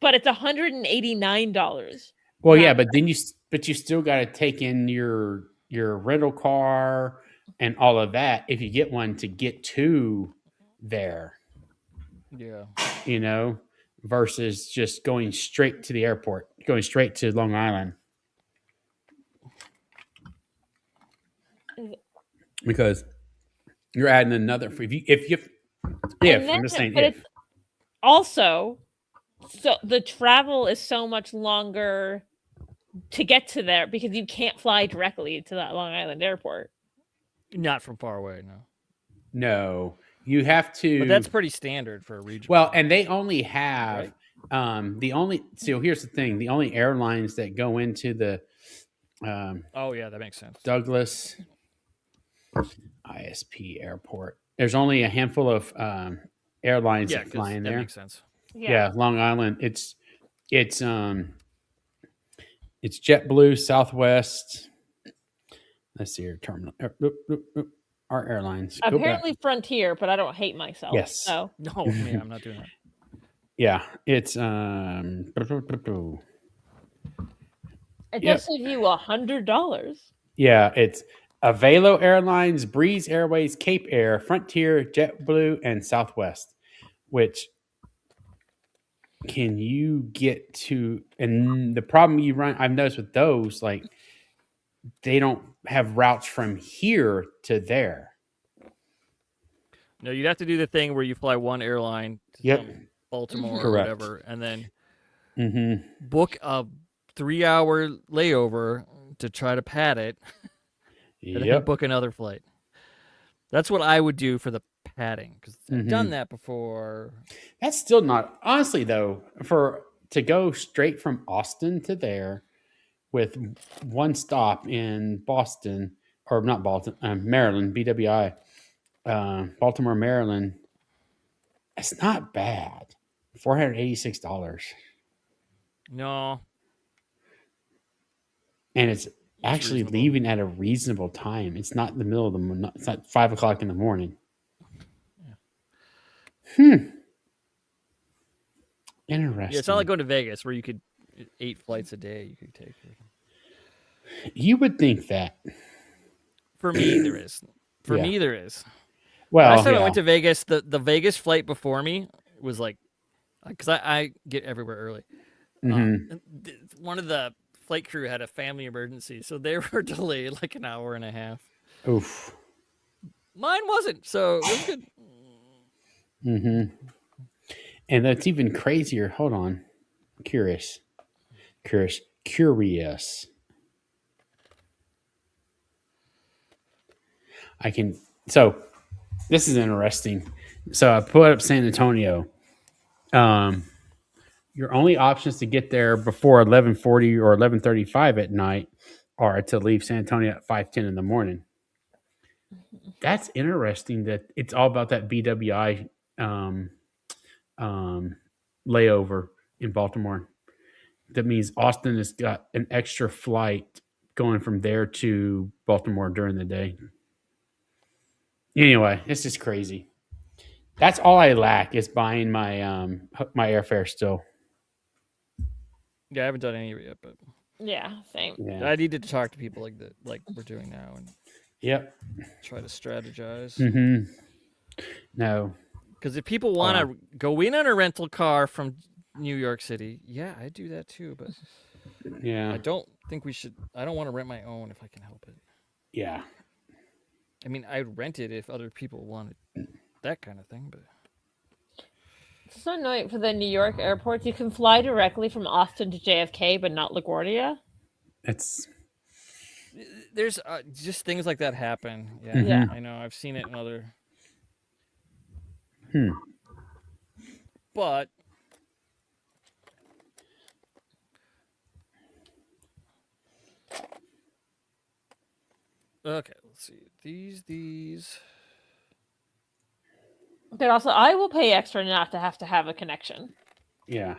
[SPEAKER 3] but it's $189.
[SPEAKER 1] Well,
[SPEAKER 3] Round
[SPEAKER 1] yeah, but then you still got to take in your rental car and all of that if you get one to get to there,
[SPEAKER 2] Yeah.
[SPEAKER 1] versus just going straight to the airport, going straight to Long Island. Because you're adding another I'm just saying
[SPEAKER 3] but
[SPEAKER 1] if.
[SPEAKER 3] it's also so the travel is so much longer to get to there because you can't fly directly to that Long Island airport.
[SPEAKER 2] Not from far away, no.
[SPEAKER 1] No, you have to.
[SPEAKER 2] But that's pretty standard for a region.
[SPEAKER 1] Well, and they only have so here's the thing: the only airlines that go into the
[SPEAKER 2] oh yeah, that makes sense.
[SPEAKER 1] Douglas ISP airport. There's only a handful of airlines that fly in
[SPEAKER 2] that
[SPEAKER 1] there.
[SPEAKER 2] makes sense.
[SPEAKER 1] Yeah, Long Island. It's JetBlue, Southwest. Let's see your terminal. Our airlines. Go back.
[SPEAKER 3] Apparently Frontier, but I don't hate myself.
[SPEAKER 1] Yes.
[SPEAKER 3] So
[SPEAKER 2] No, yeah, I'm not doing that.
[SPEAKER 1] Yeah, it's
[SPEAKER 3] it does save you $100.
[SPEAKER 1] Yeah, it's Avelo Airlines, Breeze Airways, Cape Air, Frontier, JetBlue, and Southwest. Which can you get to? And the problem I've noticed with those, like they don't have routes from here to there.
[SPEAKER 2] No, you'd have to do the thing where you fly one airline to Baltimore or whatever, and then book a 3-hour layover to try to pad it, and then book another flight. That's what I would do for the padding, because I've done that before.
[SPEAKER 1] That's still not, honestly though, to go straight from Austin to there with one stop in Boston, or not Boston, Maryland, BWI, Baltimore, Maryland. It's not bad. $486.
[SPEAKER 2] No.
[SPEAKER 1] And it's actually
[SPEAKER 2] reasonable.
[SPEAKER 1] leaving at a reasonable time. It's not in the middle of the. It's not 5 o'clock in the morning. Interesting.
[SPEAKER 2] Yeah, it's not like going to Vegas where you could 8 flights a day you could take.
[SPEAKER 1] You would think that.
[SPEAKER 2] For me, there is. For me, there is.
[SPEAKER 1] Well,
[SPEAKER 2] last time I went to Vegas, the Vegas flight before me was like, because I get everywhere early. One of the flight crew had a family emergency, so they were delayed like an hour and a half.
[SPEAKER 1] Oof.
[SPEAKER 2] Mine wasn't, so it was good.
[SPEAKER 1] And that's even crazier. Hold on. Curious. Curious. I can. So this is interesting. So I put up San Antonio. Your only options to get there before 11:40 or 11:35 at night are to leave San Antonio at 5:10 in the morning. That's interesting. That it's all about that BWI um, layover in Baltimore. That means Austin has got an extra flight going from there to Baltimore during the day. Anyway, it's just crazy. That's all I lack is buying my airfare still.
[SPEAKER 2] Yeah, I haven't done any of it yet, but
[SPEAKER 3] Yeah, same.
[SPEAKER 1] Yeah.
[SPEAKER 2] I needed to talk to people like that, like we're doing now, and
[SPEAKER 1] Yep.
[SPEAKER 2] try to strategize.
[SPEAKER 1] Mm-hmm. No.
[SPEAKER 2] Because if people want to go in on a rental car from New York City, yeah, I do that too. But
[SPEAKER 1] Yeah.
[SPEAKER 2] I don't think we should. I don't want to rent my own if I can help it.
[SPEAKER 1] Yeah.
[SPEAKER 2] I mean, I'd rent it if other people wanted that kind of thing, but
[SPEAKER 3] It's so annoying for the New York airports. You can fly directly from Austin to JFK, but not LaGuardia.
[SPEAKER 1] It's
[SPEAKER 2] there's just things like that happen. Yeah,
[SPEAKER 3] Yeah.
[SPEAKER 2] I know. I've seen it in other.
[SPEAKER 1] Hmm.
[SPEAKER 2] But okay, let's see. These.
[SPEAKER 3] But also, I will pay extra not to have a connection.
[SPEAKER 1] Yeah.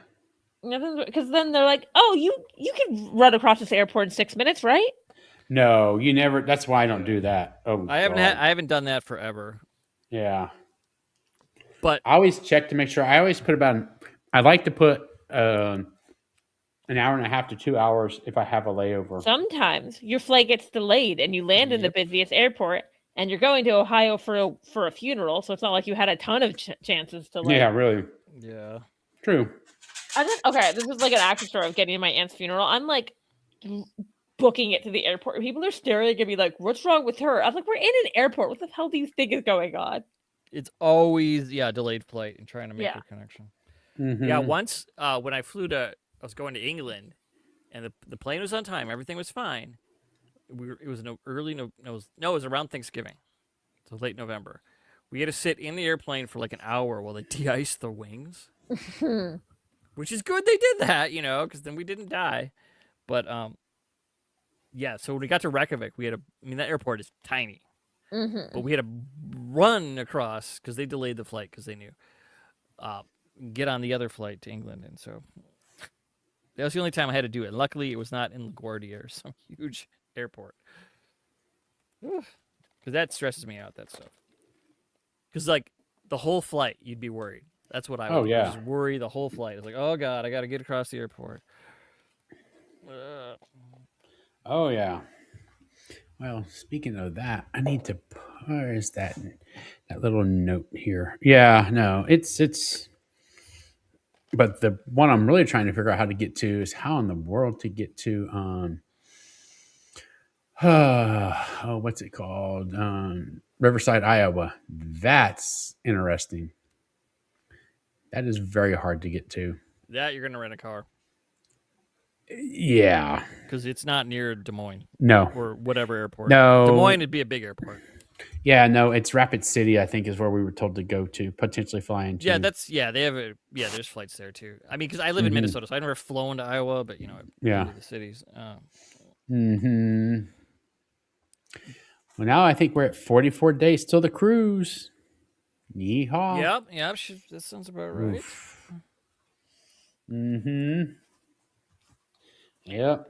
[SPEAKER 3] Because then they're like, "Oh, you can run across this airport in 6 minutes, right?"
[SPEAKER 1] No, you never. That's why I don't do that. Oh,
[SPEAKER 2] I
[SPEAKER 1] God.
[SPEAKER 2] haven't done that forever.
[SPEAKER 1] Yeah.
[SPEAKER 2] But
[SPEAKER 1] I always check to make sure. I always put I like to put an hour and a half to 2 hours if I have a layover.
[SPEAKER 3] Sometimes your flight gets delayed and you land in the busiest airport, and you're going to Ohio for a funeral, so it's not like you had a ton of chances to like.
[SPEAKER 1] Yeah, really.
[SPEAKER 2] yeah.
[SPEAKER 1] True.
[SPEAKER 3] Okay, this is like an actual story of getting to my aunt's funeral. I'm like booking it to the airport. People are staring at me like, "What's wrong with her?" I was like, "We're in an airport. What the hell do you think is going on?"
[SPEAKER 2] It's always delayed flight and trying to make a connection.
[SPEAKER 1] Mm-hmm.
[SPEAKER 2] Yeah, once when I was going to England, and the plane was on time, everything was fine. It was it was around Thanksgiving, so late November. We had to sit in the airplane for like an hour while they de-iced the wings, which is good. They did that, because then we didn't die. But yeah. So when we got to Reykjavik, that airport is tiny.
[SPEAKER 3] Mm-hmm.
[SPEAKER 2] But we had to run across because they delayed the flight because they knew. Get on the other flight to England, and so that was the only time I had to do it. Luckily, it was not in LaGuardia or some huge airport, because that stresses me out. That stuff. Because like the whole flight, you'd be worried. That's what I would.
[SPEAKER 1] Oh, yeah.
[SPEAKER 2] Just worry the whole flight. It's like, oh God, I got to get across the airport.
[SPEAKER 1] Oh, yeah. Well, speaking of that, I need to. Where is that little note here? Yeah, no, it's. But the one I'm really trying to figure out how to get to is how in the world to get to. What's it called? Riverside, Iowa. That's interesting. That is very hard to get to.
[SPEAKER 2] That you're gonna rent a car
[SPEAKER 1] Yeah.
[SPEAKER 2] because it's not near Des Moines
[SPEAKER 1] No.
[SPEAKER 2] or whatever airport.
[SPEAKER 1] No.
[SPEAKER 2] Des Moines would be a big airport.
[SPEAKER 1] Yeah, no, it's Rapid City, I think, is where we were told to go to, potentially flying to.
[SPEAKER 2] Yeah, they have there's flights there too. I mean, because I live in Minnesota, so I've never flown to Iowa, but I've been to the cities.
[SPEAKER 1] Mm-hmm. Well, now I think we're at 44 days till the cruise. Yeehaw.
[SPEAKER 2] Yep, that sounds about right.
[SPEAKER 1] Oof. Mm-hmm. Yep.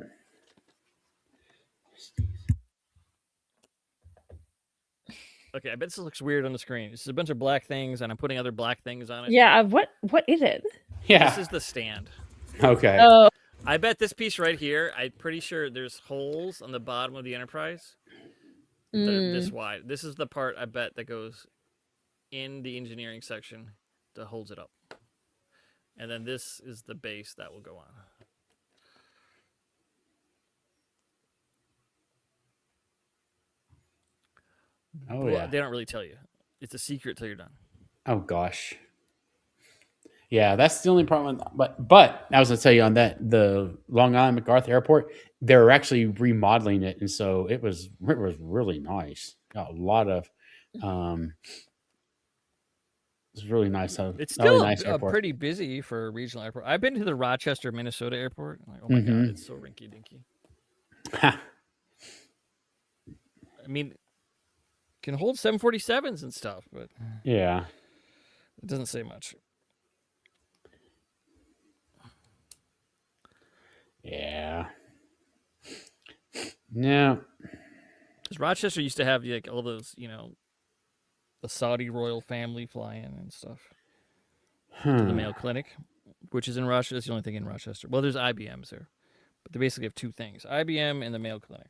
[SPEAKER 2] Okay, I bet this looks weird on the screen. This is a bunch of black things, and I'm putting other black things on it.
[SPEAKER 3] Yeah. What is it?
[SPEAKER 1] Yeah.
[SPEAKER 2] This is the stand.
[SPEAKER 1] Okay.
[SPEAKER 3] Oh.
[SPEAKER 2] I bet this piece right here, I'm pretty sure there's holes on the bottom of the Enterprise. They're this wide. This is the part I bet that goes in the engineering section that holds it up. And then this is the base that will go on.
[SPEAKER 1] Oh,
[SPEAKER 2] Well,
[SPEAKER 1] yeah.
[SPEAKER 2] they don't really tell you. It's a secret till you're done.
[SPEAKER 1] Oh, gosh. Yeah, that's the only problem. But I was gonna tell you on that the Long Island MacArthur Airport, they're actually remodeling it, and so it was really nice. Got a lot of, um, it's really nice. A
[SPEAKER 2] It's
[SPEAKER 1] really
[SPEAKER 2] still
[SPEAKER 1] nice airport.
[SPEAKER 2] pretty busy for a regional airport. I've been to the Rochester, Minnesota airport. I'm like, oh my god,
[SPEAKER 1] Mm-hmm.
[SPEAKER 2] it's so rinky dinky. I mean, can hold 747s and stuff, but
[SPEAKER 1] Yeah.
[SPEAKER 2] it doesn't say much.
[SPEAKER 1] Yeah. No.
[SPEAKER 2] Because Rochester used to have like all those, the Saudi royal family flying and stuff to the Mayo Clinic, which is in Rochester. That's the only thing in Rochester. Well, there's IBMs there, but they basically have two things: IBM and the Mayo Clinic.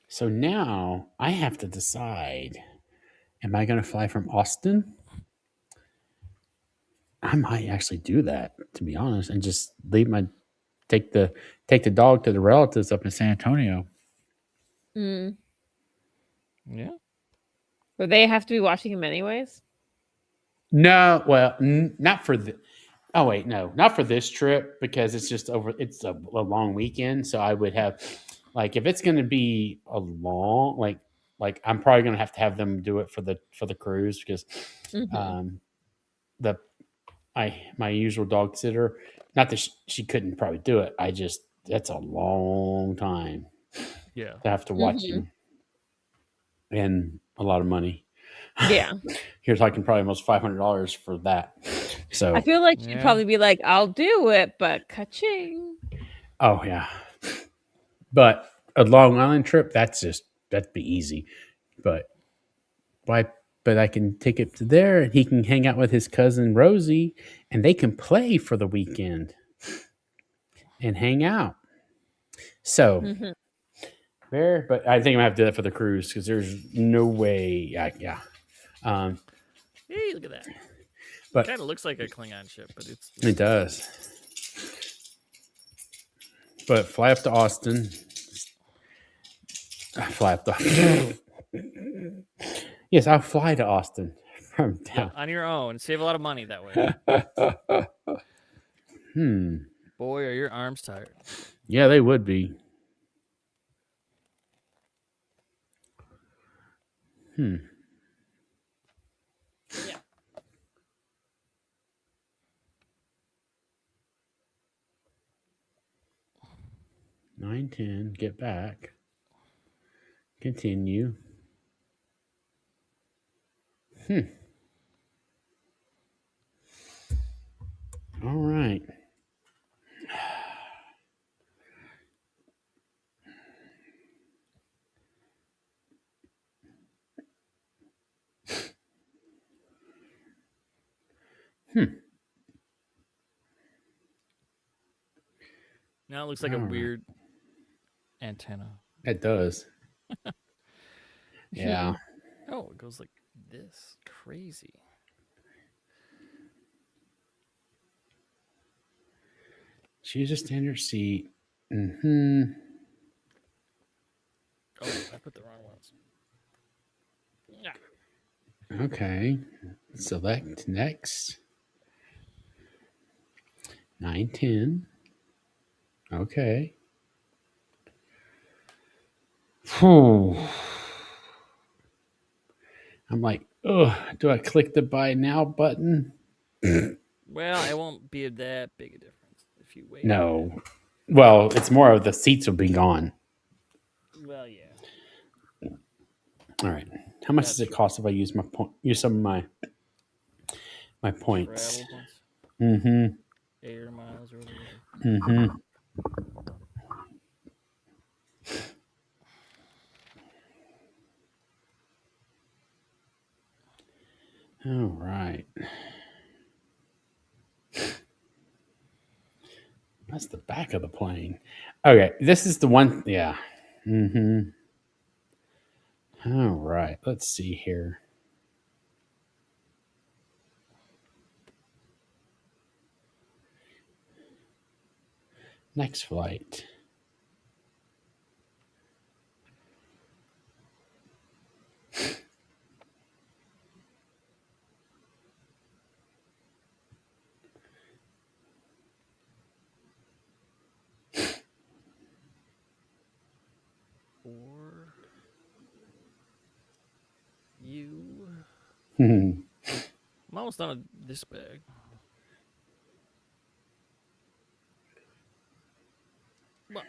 [SPEAKER 1] So now I have to decide: am I going to fly from Austin? I might actually do that, to be honest, and just take the dog to the relatives up in San Antonio.
[SPEAKER 3] Mm.
[SPEAKER 2] Yeah.
[SPEAKER 3] But they have to be watching him anyways.
[SPEAKER 1] No, well, not for the. Oh wait, no, not for this trip because it's just over. It's a long weekend, so I would have, like, if it's going to be a long, like I'm probably going to have them do it for the cruise because,
[SPEAKER 3] Mhm.
[SPEAKER 1] the my usual dog sitter, not that she couldn't probably do it. That's a long time
[SPEAKER 2] Yeah.
[SPEAKER 1] to have to watch
[SPEAKER 3] Mhm.
[SPEAKER 1] him and a lot of money.
[SPEAKER 3] Yeah.
[SPEAKER 1] You're talking probably almost $500 for that. So
[SPEAKER 3] I feel like she'd
[SPEAKER 2] Yeah.
[SPEAKER 3] probably be like, "I'll do it," but ka-ching.
[SPEAKER 1] oh yeah. But a Long Island trip, that'd be easy. But why? But I can take it to there, and he can hang out with his cousin Rosie, and they can play for the weekend and hang out. So
[SPEAKER 3] Mhm.
[SPEAKER 1] there, but I think I'm gonna have to do that for the cruise because there's no way. Yeah. Um,
[SPEAKER 2] Hey, look at that.
[SPEAKER 1] but
[SPEAKER 2] Kind of looks like a Klingon ship, but it's
[SPEAKER 1] it does. But fly up to Austin. Fly up to. Yes, I'll fly to Austin from
[SPEAKER 2] Yep,
[SPEAKER 1] down.
[SPEAKER 2] on your own. Save a lot of money that way. Boy, are your arms tired.
[SPEAKER 1] Yeah, they would be.
[SPEAKER 2] Yeah.
[SPEAKER 1] 9:10. Get back. Continue. All right.
[SPEAKER 2] Now it looks like a
[SPEAKER 1] All right.
[SPEAKER 2] weird antenna.
[SPEAKER 1] It does. Yeah.
[SPEAKER 2] Oh, it goes like this. Crazy.
[SPEAKER 1] Choose a standard seat.
[SPEAKER 2] Oh, I put the wrong ones. Yeah.
[SPEAKER 1] Okay. Select next. 9:10. Okay. Whew. I'm like, oh, do I click the buy now button?
[SPEAKER 2] Well, it won't be that big a difference if you wait.
[SPEAKER 1] No. Well, it's more of the seats will be gone.
[SPEAKER 2] Well, yeah.
[SPEAKER 1] All right. How much
[SPEAKER 2] That's
[SPEAKER 1] does it
[SPEAKER 2] true.
[SPEAKER 1] cost if I use some of my points?
[SPEAKER 2] Travel points.
[SPEAKER 1] Mm-hmm.
[SPEAKER 2] Air miles or whatever.
[SPEAKER 1] Mm-hmm. All right. That's the back of the plane. Okay, this is the one. Yeah. Mm-hmm. All right. Let's see here. Next flight.
[SPEAKER 2] almost done with this bag. Well,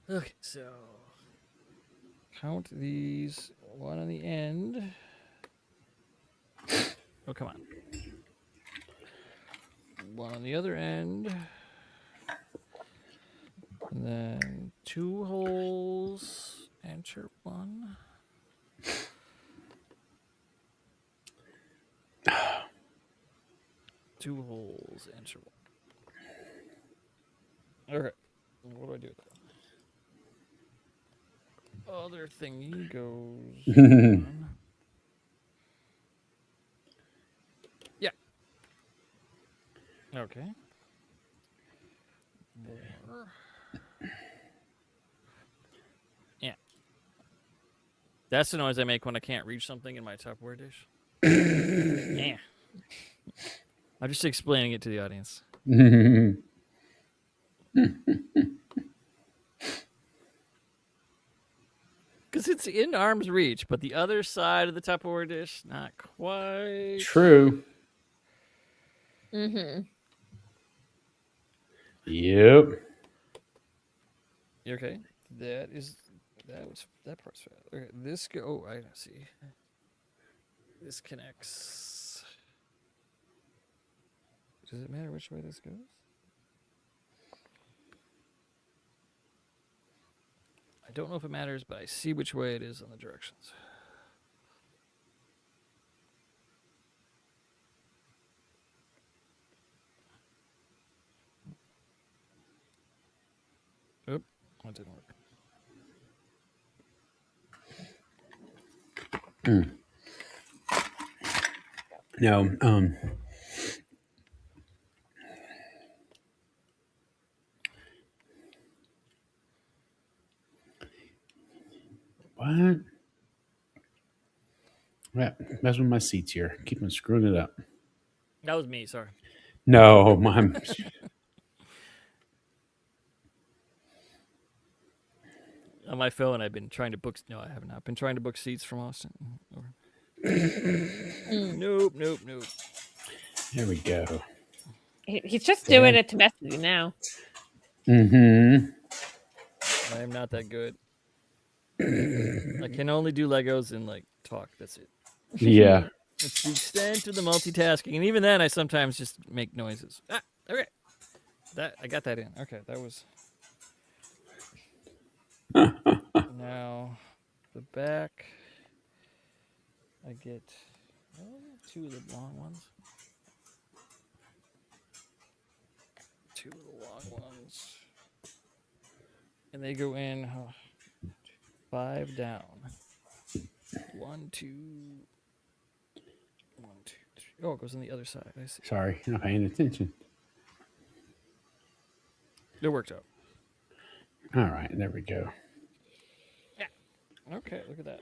[SPEAKER 2] okay, so count these. One on the end. Oh, come on. One on the other end. And then 2 holes. Enter 1. Two holes. Enter 1. Okay. What do I do with that? Other thingy goes on. Yeah. Okay. More. Yeah. That's the noise I make when I can't reach something in my Tupperware dish. Yeah. I'm just explaining it to the audience. Because it's in arm's reach, but the other side of the Tupperware dish, not quite.
[SPEAKER 1] True.
[SPEAKER 3] Mm-hmm.
[SPEAKER 1] Yep.
[SPEAKER 2] Okay. That part's fast. Okay, this go. Oh, I see. This connects. Does it matter which way this goes? I don't know if it matters, but I see which way it is on the directions. Oop, that didn't work.
[SPEAKER 1] No. What? Yeah, that's with my seats here. Keep on screwing it up.
[SPEAKER 2] That was me, sorry.
[SPEAKER 1] No, mom.
[SPEAKER 2] On my phone, I've been trying to book. No, I have not been trying to book seats from Austin. Nope.
[SPEAKER 1] There we go.
[SPEAKER 3] He's just doing it to mess with you now.
[SPEAKER 1] Mm-hmm.
[SPEAKER 2] I am not that good. I can only do Legos and like talk. That's it.
[SPEAKER 1] Yeah.
[SPEAKER 2] It's the extent of the multitasking, and even then, I sometimes just make noises. Ah, okay. That I got that in. Okay, that was. Now, the back. I get 2 of the long ones. 2 of the long ones. And they go in 5 down. 1, 2. 1, 2, 3. Oh, it goes on the other side. I see.
[SPEAKER 1] Sorry, not paying attention.
[SPEAKER 2] It worked out.
[SPEAKER 1] All right, there we go.
[SPEAKER 2] Yeah. Okay, look at that.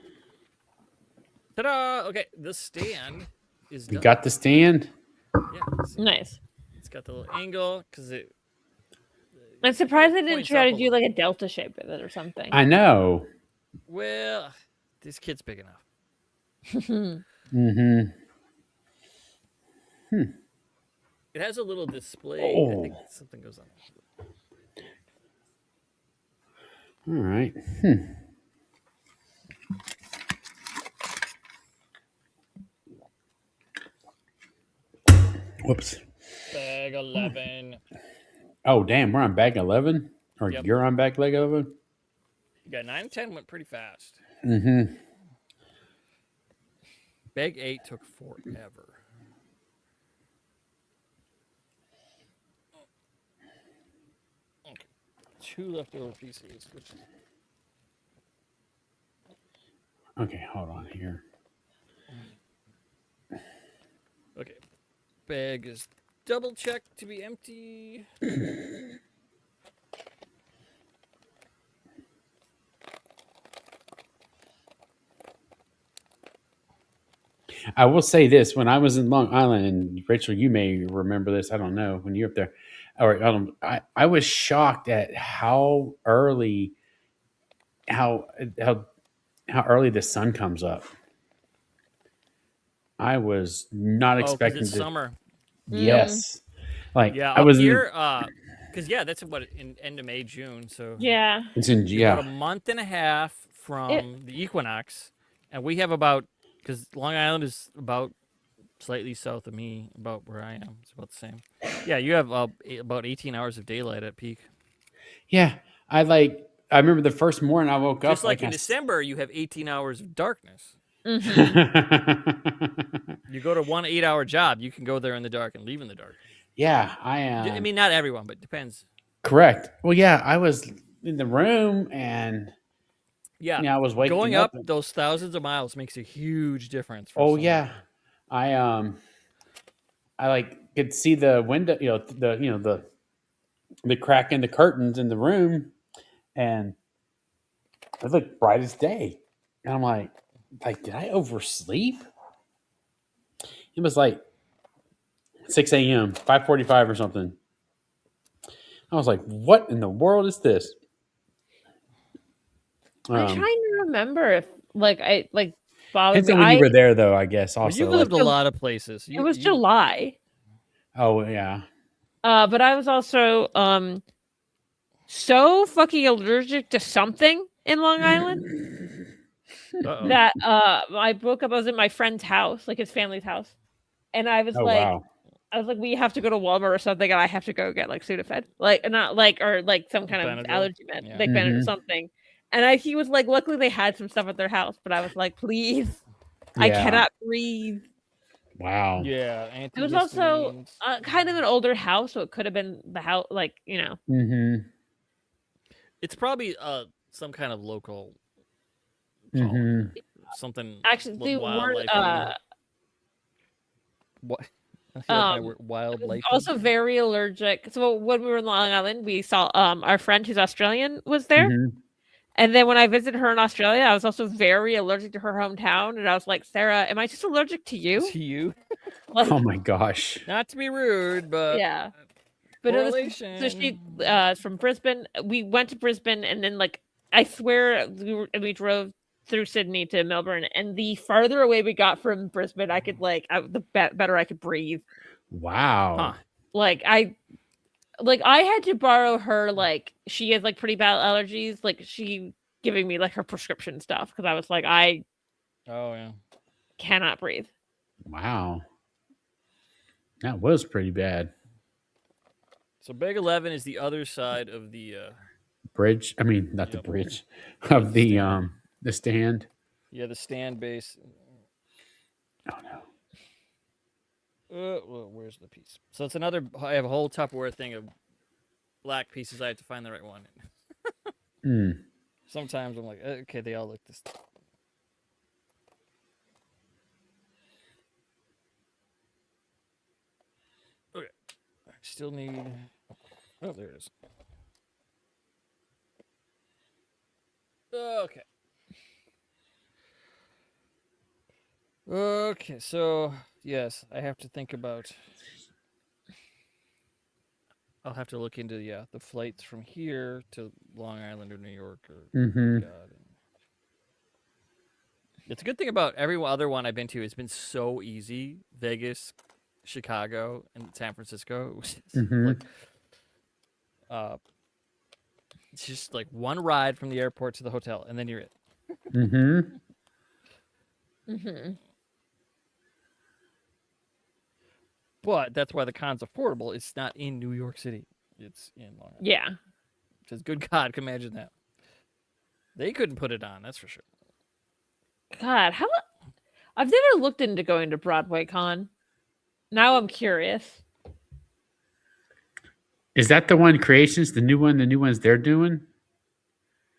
[SPEAKER 2] Ta-da! Okay, the stand is done.
[SPEAKER 1] You got the stand?
[SPEAKER 2] Yeah.
[SPEAKER 3] Nice.
[SPEAKER 2] It's got the little angle because it.
[SPEAKER 3] I'm surprised they didn't
[SPEAKER 2] points
[SPEAKER 3] try
[SPEAKER 2] up
[SPEAKER 3] to
[SPEAKER 2] a
[SPEAKER 3] do
[SPEAKER 2] little.
[SPEAKER 3] like a delta shape with it or something.
[SPEAKER 1] I know.
[SPEAKER 2] Well, this kid's big enough.
[SPEAKER 1] Mm-hmm.
[SPEAKER 2] It has a little display.
[SPEAKER 1] Oh.
[SPEAKER 2] I think something goes on.
[SPEAKER 1] All right. Whoops.
[SPEAKER 2] Bag 11.
[SPEAKER 1] Oh, damn. We're on bag 11? Or
[SPEAKER 2] Yep.
[SPEAKER 1] you're on bag 11?
[SPEAKER 2] You got 9 and 10 went pretty fast.
[SPEAKER 1] Mm-hmm.
[SPEAKER 2] Bag 8 took forever. Okay. 2 leftover pieces.
[SPEAKER 1] Okay, hold on here.
[SPEAKER 2] Okay. Bag is double checked to be empty.
[SPEAKER 1] I will say this: when I was in Long Island, and Rachel, you may remember this. I don't know when you're up there, or I was shocked at how early, how how early the sun comes up. I was not
[SPEAKER 2] Oh, because
[SPEAKER 1] expecting
[SPEAKER 2] it's
[SPEAKER 1] to.
[SPEAKER 2] summer.
[SPEAKER 1] Yes, like
[SPEAKER 2] Yeah,
[SPEAKER 1] I
[SPEAKER 2] up
[SPEAKER 1] was in the.
[SPEAKER 2] here, because that's what in end of May, June. So
[SPEAKER 3] Yeah.
[SPEAKER 1] It's in
[SPEAKER 2] you're about a
[SPEAKER 1] yeah.
[SPEAKER 2] month and a half
[SPEAKER 3] It,
[SPEAKER 2] from the equinox, and we have about because Long Island is about slightly south of me, about where I am. It's about the same. Yeah, you have about 18 hours of daylight at peak.
[SPEAKER 1] Yeah, I like. I remember the first morning I woke
[SPEAKER 2] Just
[SPEAKER 1] up
[SPEAKER 2] like
[SPEAKER 1] like
[SPEAKER 2] in December, you have 18 hours of darkness.
[SPEAKER 3] mhm.
[SPEAKER 2] You go to one 8-hour job, you can go there in the dark and leave in the dark.
[SPEAKER 1] Yeah, I
[SPEAKER 2] I
[SPEAKER 1] am.
[SPEAKER 2] mean, not everyone, but depends.
[SPEAKER 1] Correct. Well, yeah, I was in the room and
[SPEAKER 2] Yeah,
[SPEAKER 1] I was waking
[SPEAKER 2] going
[SPEAKER 1] up.
[SPEAKER 2] up those thousands of miles makes a huge difference for
[SPEAKER 1] Oh
[SPEAKER 2] some
[SPEAKER 1] yeah,
[SPEAKER 2] people.
[SPEAKER 1] I like could see the window, the crack in the curtains in the room, and it looked bright as day. And I'm like, did I oversleep? It was like 6 a.m., 5:45 or something. I was like, what in the world is this?
[SPEAKER 3] I'm trying to remember if I bothered
[SPEAKER 1] Depends
[SPEAKER 3] me.
[SPEAKER 1] on when you were there, though. I guess
[SPEAKER 2] Well,
[SPEAKER 1] also
[SPEAKER 2] you've
[SPEAKER 1] like,
[SPEAKER 2] lived a lot of places.
[SPEAKER 3] It was
[SPEAKER 2] You
[SPEAKER 3] July.
[SPEAKER 1] oh yeah,
[SPEAKER 3] But I was also so fucking allergic to something in Long Island
[SPEAKER 2] Uh-oh.
[SPEAKER 3] that I woke up. I was in my friend's house, like his family's house, and
[SPEAKER 1] oh wow,
[SPEAKER 3] I was like, we have to go to Walmart or something, and I have to go get like Sudafed, like not like or like some kind of
[SPEAKER 2] Benadryl.
[SPEAKER 3] allergy med,
[SPEAKER 2] Yeah.
[SPEAKER 3] like Benadryl something. And he was like, luckily they had some stuff at their house, but I was like, please, I
[SPEAKER 1] yeah,
[SPEAKER 3] cannot breathe.
[SPEAKER 1] wow,
[SPEAKER 2] Yeah,
[SPEAKER 3] It was also
[SPEAKER 2] antihistamines.
[SPEAKER 3] kind of an older house, so it could have been the house,
[SPEAKER 1] mm-hmm,
[SPEAKER 2] It's probably some kind of local
[SPEAKER 1] mm-hmm.
[SPEAKER 2] pollen, something
[SPEAKER 3] Actually, the word
[SPEAKER 2] wildlife. What? You like my word, wildlife?
[SPEAKER 3] also very allergic. So when we were in Long Island, we saw our friend who's Australian was there.
[SPEAKER 1] Mm-hmm.
[SPEAKER 3] And then when I visited her in Australia, I was also very allergic to her hometown. And I was like, Sarah, am I just allergic to you?
[SPEAKER 2] To you?
[SPEAKER 3] Like,
[SPEAKER 1] Oh my gosh.
[SPEAKER 2] Not to be rude, but
[SPEAKER 3] yeah. But
[SPEAKER 2] correlation.
[SPEAKER 3] so she is from Brisbane. We went to Brisbane, and then I swear we drove through Sydney to Melbourne, and the farther away we got from Brisbane, I could the better I could breathe.
[SPEAKER 1] Wow.
[SPEAKER 2] Huh.
[SPEAKER 3] I had to borrow her, she has pretty bad allergies, she giving me her prescription stuff because I was like, I cannot breathe.
[SPEAKER 1] Wow. That was pretty bad.
[SPEAKER 2] So Big 11 is the other side of the
[SPEAKER 1] Bridge. I mean, not the
[SPEAKER 2] Yep.
[SPEAKER 1] bridge of the stand.
[SPEAKER 2] Yeah, the stand base.
[SPEAKER 1] Oh no.
[SPEAKER 2] Well, where's the piece? So it's another. I have a whole Tupperware thing of black pieces. I have to find the right one. Sometimes I'm like, okay, they all look this. Okay, I still need. Oh, there it is. Okay. Okay, so yes, I have to think about. I'll have to look into the flights from here to Long Island or New York or God. It's a good thing about every other one I've been to. It's been so easy. Vegas, Chicago, and San Francisco. It's just like one ride from the airport to the hotel, and then you're it. But that's why the con's affordable. It's not in New York City. It's in Long Island.
[SPEAKER 3] Yeah.
[SPEAKER 2] Because good God, can imagine that. They couldn't put it on, that's for sure.
[SPEAKER 3] God, I've never looked into going to Broadway Con. Now I'm curious.
[SPEAKER 1] Is that the one Creations, the new ones they're doing?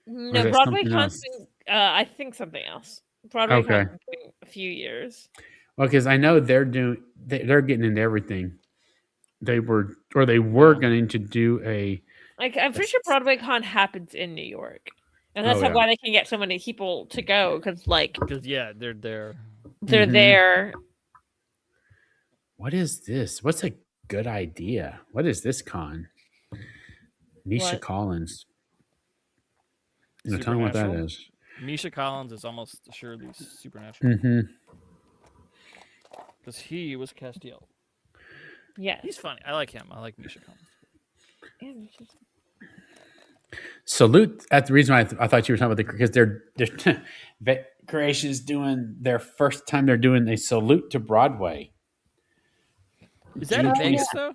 [SPEAKER 3] No, Broadway Con's I think something else. Broadway Con's been doing a few years.
[SPEAKER 1] Well, because I know they're getting into everything. They were going to do
[SPEAKER 3] I'm pretty sure Broadway Con happens in New York. And that's why they can get so many people to go, because
[SPEAKER 2] they're there.
[SPEAKER 3] They're there.
[SPEAKER 1] What is this? What's a good idea? What is this con? Nisha Collins. Tell me what that is.
[SPEAKER 2] Misha Collins is almost assuredly supernatural
[SPEAKER 1] Mm-hmm.
[SPEAKER 2] because he was Castiel.
[SPEAKER 3] Yes.
[SPEAKER 2] He's funny. I like him. I like Misha Collins.
[SPEAKER 3] Yeah, it's just-
[SPEAKER 1] Salute. That's the reason why I thought you were talking about because they're Creation is doing their first time they're doing a salute to Broadway.
[SPEAKER 2] Is that in
[SPEAKER 3] Oh,
[SPEAKER 2] Vegas
[SPEAKER 3] yeah.
[SPEAKER 2] though?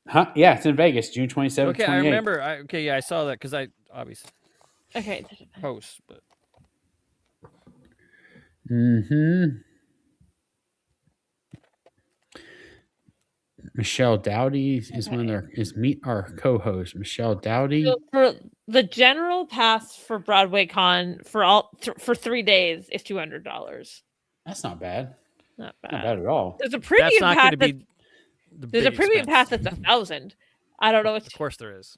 [SPEAKER 1] Huh? Yeah, it's in Vegas, June 27th.
[SPEAKER 2] Okay, I remember. I saw that because I obviously
[SPEAKER 3] Okay.
[SPEAKER 2] post, but
[SPEAKER 1] Mm-hmm. Michelle Dowdy is one of their meet our co-host, Michelle Dowdy.
[SPEAKER 3] So for the general pass for Broadway Con for 3 days is $200.
[SPEAKER 1] That's not bad.
[SPEAKER 3] Not
[SPEAKER 1] Not
[SPEAKER 3] bad.
[SPEAKER 1] bad at all.
[SPEAKER 3] There's a
[SPEAKER 2] that's
[SPEAKER 3] premium
[SPEAKER 2] not
[SPEAKER 3] pass.
[SPEAKER 2] going to be.
[SPEAKER 3] There's a premium pass that's 1,000. I don't know. It's
[SPEAKER 2] Of course there is.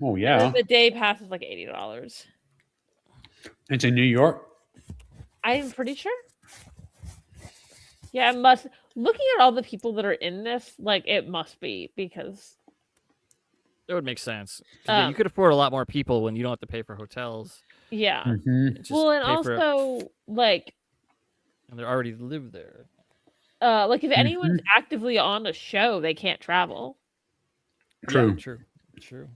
[SPEAKER 1] Oh yeah,
[SPEAKER 3] the day pass is like $80.
[SPEAKER 1] it's in New York.
[SPEAKER 3] I'm pretty sure. Yeah, it must. Looking at all the people that are in this, like it must be because
[SPEAKER 2] That would make sense. 'Cause you could afford a lot more people when you don't have to pay for hotels.
[SPEAKER 3] yeah.
[SPEAKER 1] Mm-hmm.
[SPEAKER 2] Just
[SPEAKER 3] Well, and
[SPEAKER 2] pay for it,
[SPEAKER 3] also like
[SPEAKER 2] and they already live there.
[SPEAKER 3] like if anyone's actively on a show, they can't travel.
[SPEAKER 1] True.
[SPEAKER 2] Yeah, true.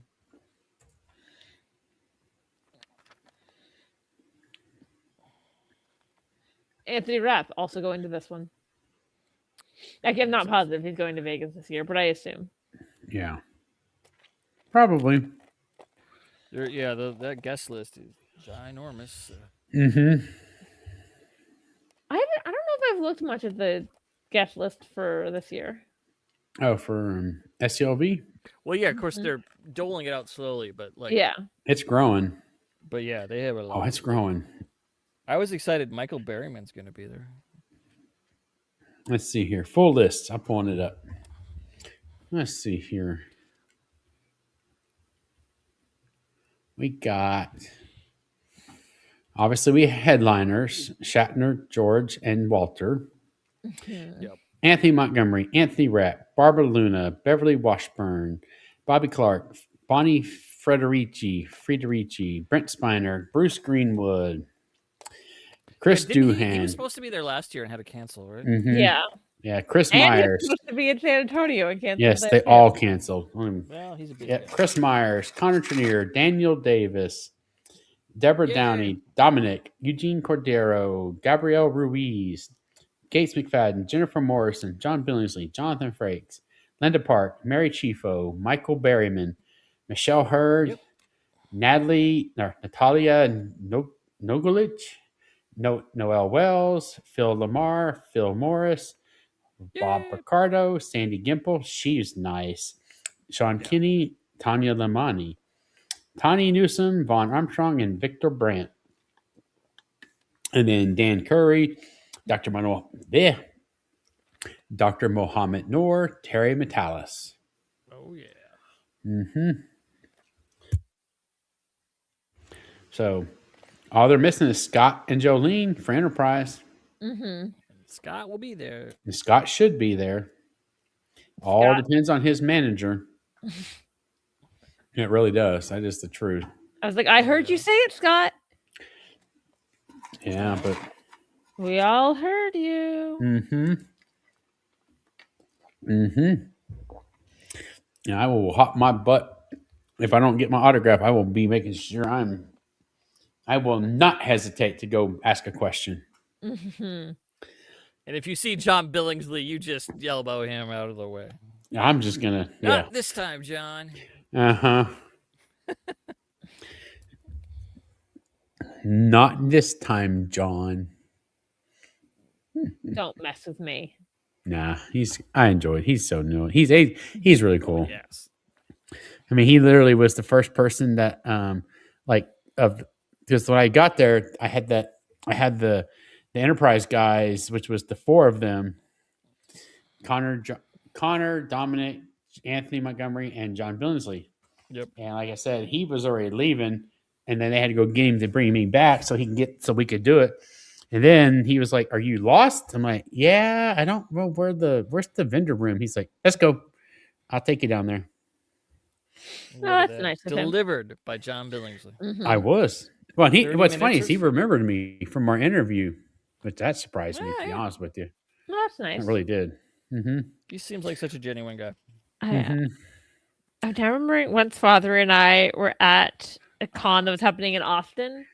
[SPEAKER 3] Anthony Rapp also going to this one. Like, I'm not positive he's going to Vegas this year, but I assume.
[SPEAKER 1] Yeah, probably.
[SPEAKER 2] That guest list is ginormous.
[SPEAKER 1] Mm-hmm.
[SPEAKER 3] I don't know if I've looked much at the guest list for this year.
[SPEAKER 1] Oh, for SLV,
[SPEAKER 2] Well, yeah, of course they're doling it out slowly, but like,
[SPEAKER 3] Yeah.
[SPEAKER 1] it's growing.
[SPEAKER 2] But yeah, they have a lot.
[SPEAKER 1] Oh, it's growing.
[SPEAKER 2] I was excited. Michael Berryman's going to be there.
[SPEAKER 1] Let's see here. Full list. I'm pulling it up. Let's see here. We got obviously we headliners: Shatner, George, and Walter.
[SPEAKER 2] Yep.
[SPEAKER 1] Anthony Montgomery, Anthony Rapp, Barbara Luna, Beverly Washburn, Bobby Clark, Bonnie Frederici, Brent Spiner, Bruce Greenwood, Chris
[SPEAKER 2] He was
[SPEAKER 1] Doohan.
[SPEAKER 2] supposed to be there last year and had to cancel, right?
[SPEAKER 1] Mhm.
[SPEAKER 3] Yeah.
[SPEAKER 1] Yeah, Chris
[SPEAKER 3] And he's
[SPEAKER 1] Myers.
[SPEAKER 3] supposed to be in San Antonio and canceled.
[SPEAKER 1] Yes,
[SPEAKER 3] that
[SPEAKER 1] they
[SPEAKER 3] too.
[SPEAKER 1] all canceled.
[SPEAKER 2] Well, he's a big
[SPEAKER 1] Yeah,
[SPEAKER 2] guy.
[SPEAKER 1] Chris Myers, Connor Trenier, Daniel Davis, Deborah
[SPEAKER 2] Yeah.
[SPEAKER 1] Downey, Dominic, Eugene Cordero, Gabrielle Ruiz, Gates McFadden, Jennifer Morrison, John Billingsley, Jonathan Frakes, Linda Park, Mary Chifo, Michael Berryman, Michelle Hurd, Natalia Nogulich, Noel Wells, Phil Lamar, Phil Morris, Bob
[SPEAKER 2] Yay.
[SPEAKER 1] Ricardo, Sandy Gimple, she's nice, Sean Kinney, Tanya Lamani, Tawny Newsom, Vaughn Armstrong, and Victor Brandt. And then Dan Curry, Dr. Mohammed Noor, Terry Metalis.
[SPEAKER 2] Oh yeah.
[SPEAKER 1] Mm-hmm. So all they're missing is Scott and Jolene for Enterprise.
[SPEAKER 3] Mm-hmm.
[SPEAKER 2] Scott will be there.
[SPEAKER 1] And Scott should be there. All depends on his manager. It really does. That is the truth.
[SPEAKER 3] I was like, I heard you say it, Scott.
[SPEAKER 1] Yeah, but
[SPEAKER 3] We all heard you.
[SPEAKER 1] mm-hmm. And I will hop my butt. If I don't get my autograph, I will be making sure I will not hesitate to go ask a question.
[SPEAKER 3] Mm-hmm.
[SPEAKER 2] And if you see John Billingsley, you just elbow him out of the way.
[SPEAKER 1] I'm just gonna
[SPEAKER 2] Not this time, John.
[SPEAKER 1] Uh-huh. Not this time, John.
[SPEAKER 3] Don't mess with me.
[SPEAKER 1] Nah, I enjoy it. He's so new. He's really cool.
[SPEAKER 2] Yes.
[SPEAKER 1] I mean, he literally was the first person that because when I got there, I had the Enterprise guys, which was the four of them: Connor, Dominic, Anthony Montgomery, and John Billingsley.
[SPEAKER 2] Yep.
[SPEAKER 1] And like I said, he was already leaving, and then they had to go get him to bring me back so we could do it. And then he was like, "Are you lost?" I'm like, "Yeah, I don't know where's the vendor room." He's like, "Let's go. I'll take you down there."
[SPEAKER 3] Oh, that's nice of him.
[SPEAKER 2] Delivered by John Billingsley.
[SPEAKER 3] Mhm.
[SPEAKER 1] I was. Well,
[SPEAKER 2] 30
[SPEAKER 1] what's funny is
[SPEAKER 2] minutes
[SPEAKER 1] he
[SPEAKER 2] or-
[SPEAKER 1] remembered me from our interview, but that surprised me, to be
[SPEAKER 2] Yeah.
[SPEAKER 1] honest with you.
[SPEAKER 3] Well, that's
[SPEAKER 1] It
[SPEAKER 3] nice.
[SPEAKER 1] really did. Mm-hmm.
[SPEAKER 2] He seems like such a genuine guy.
[SPEAKER 1] Mm-hmm.
[SPEAKER 3] I'm remembering once Father and I were at a con that was happening in Austin,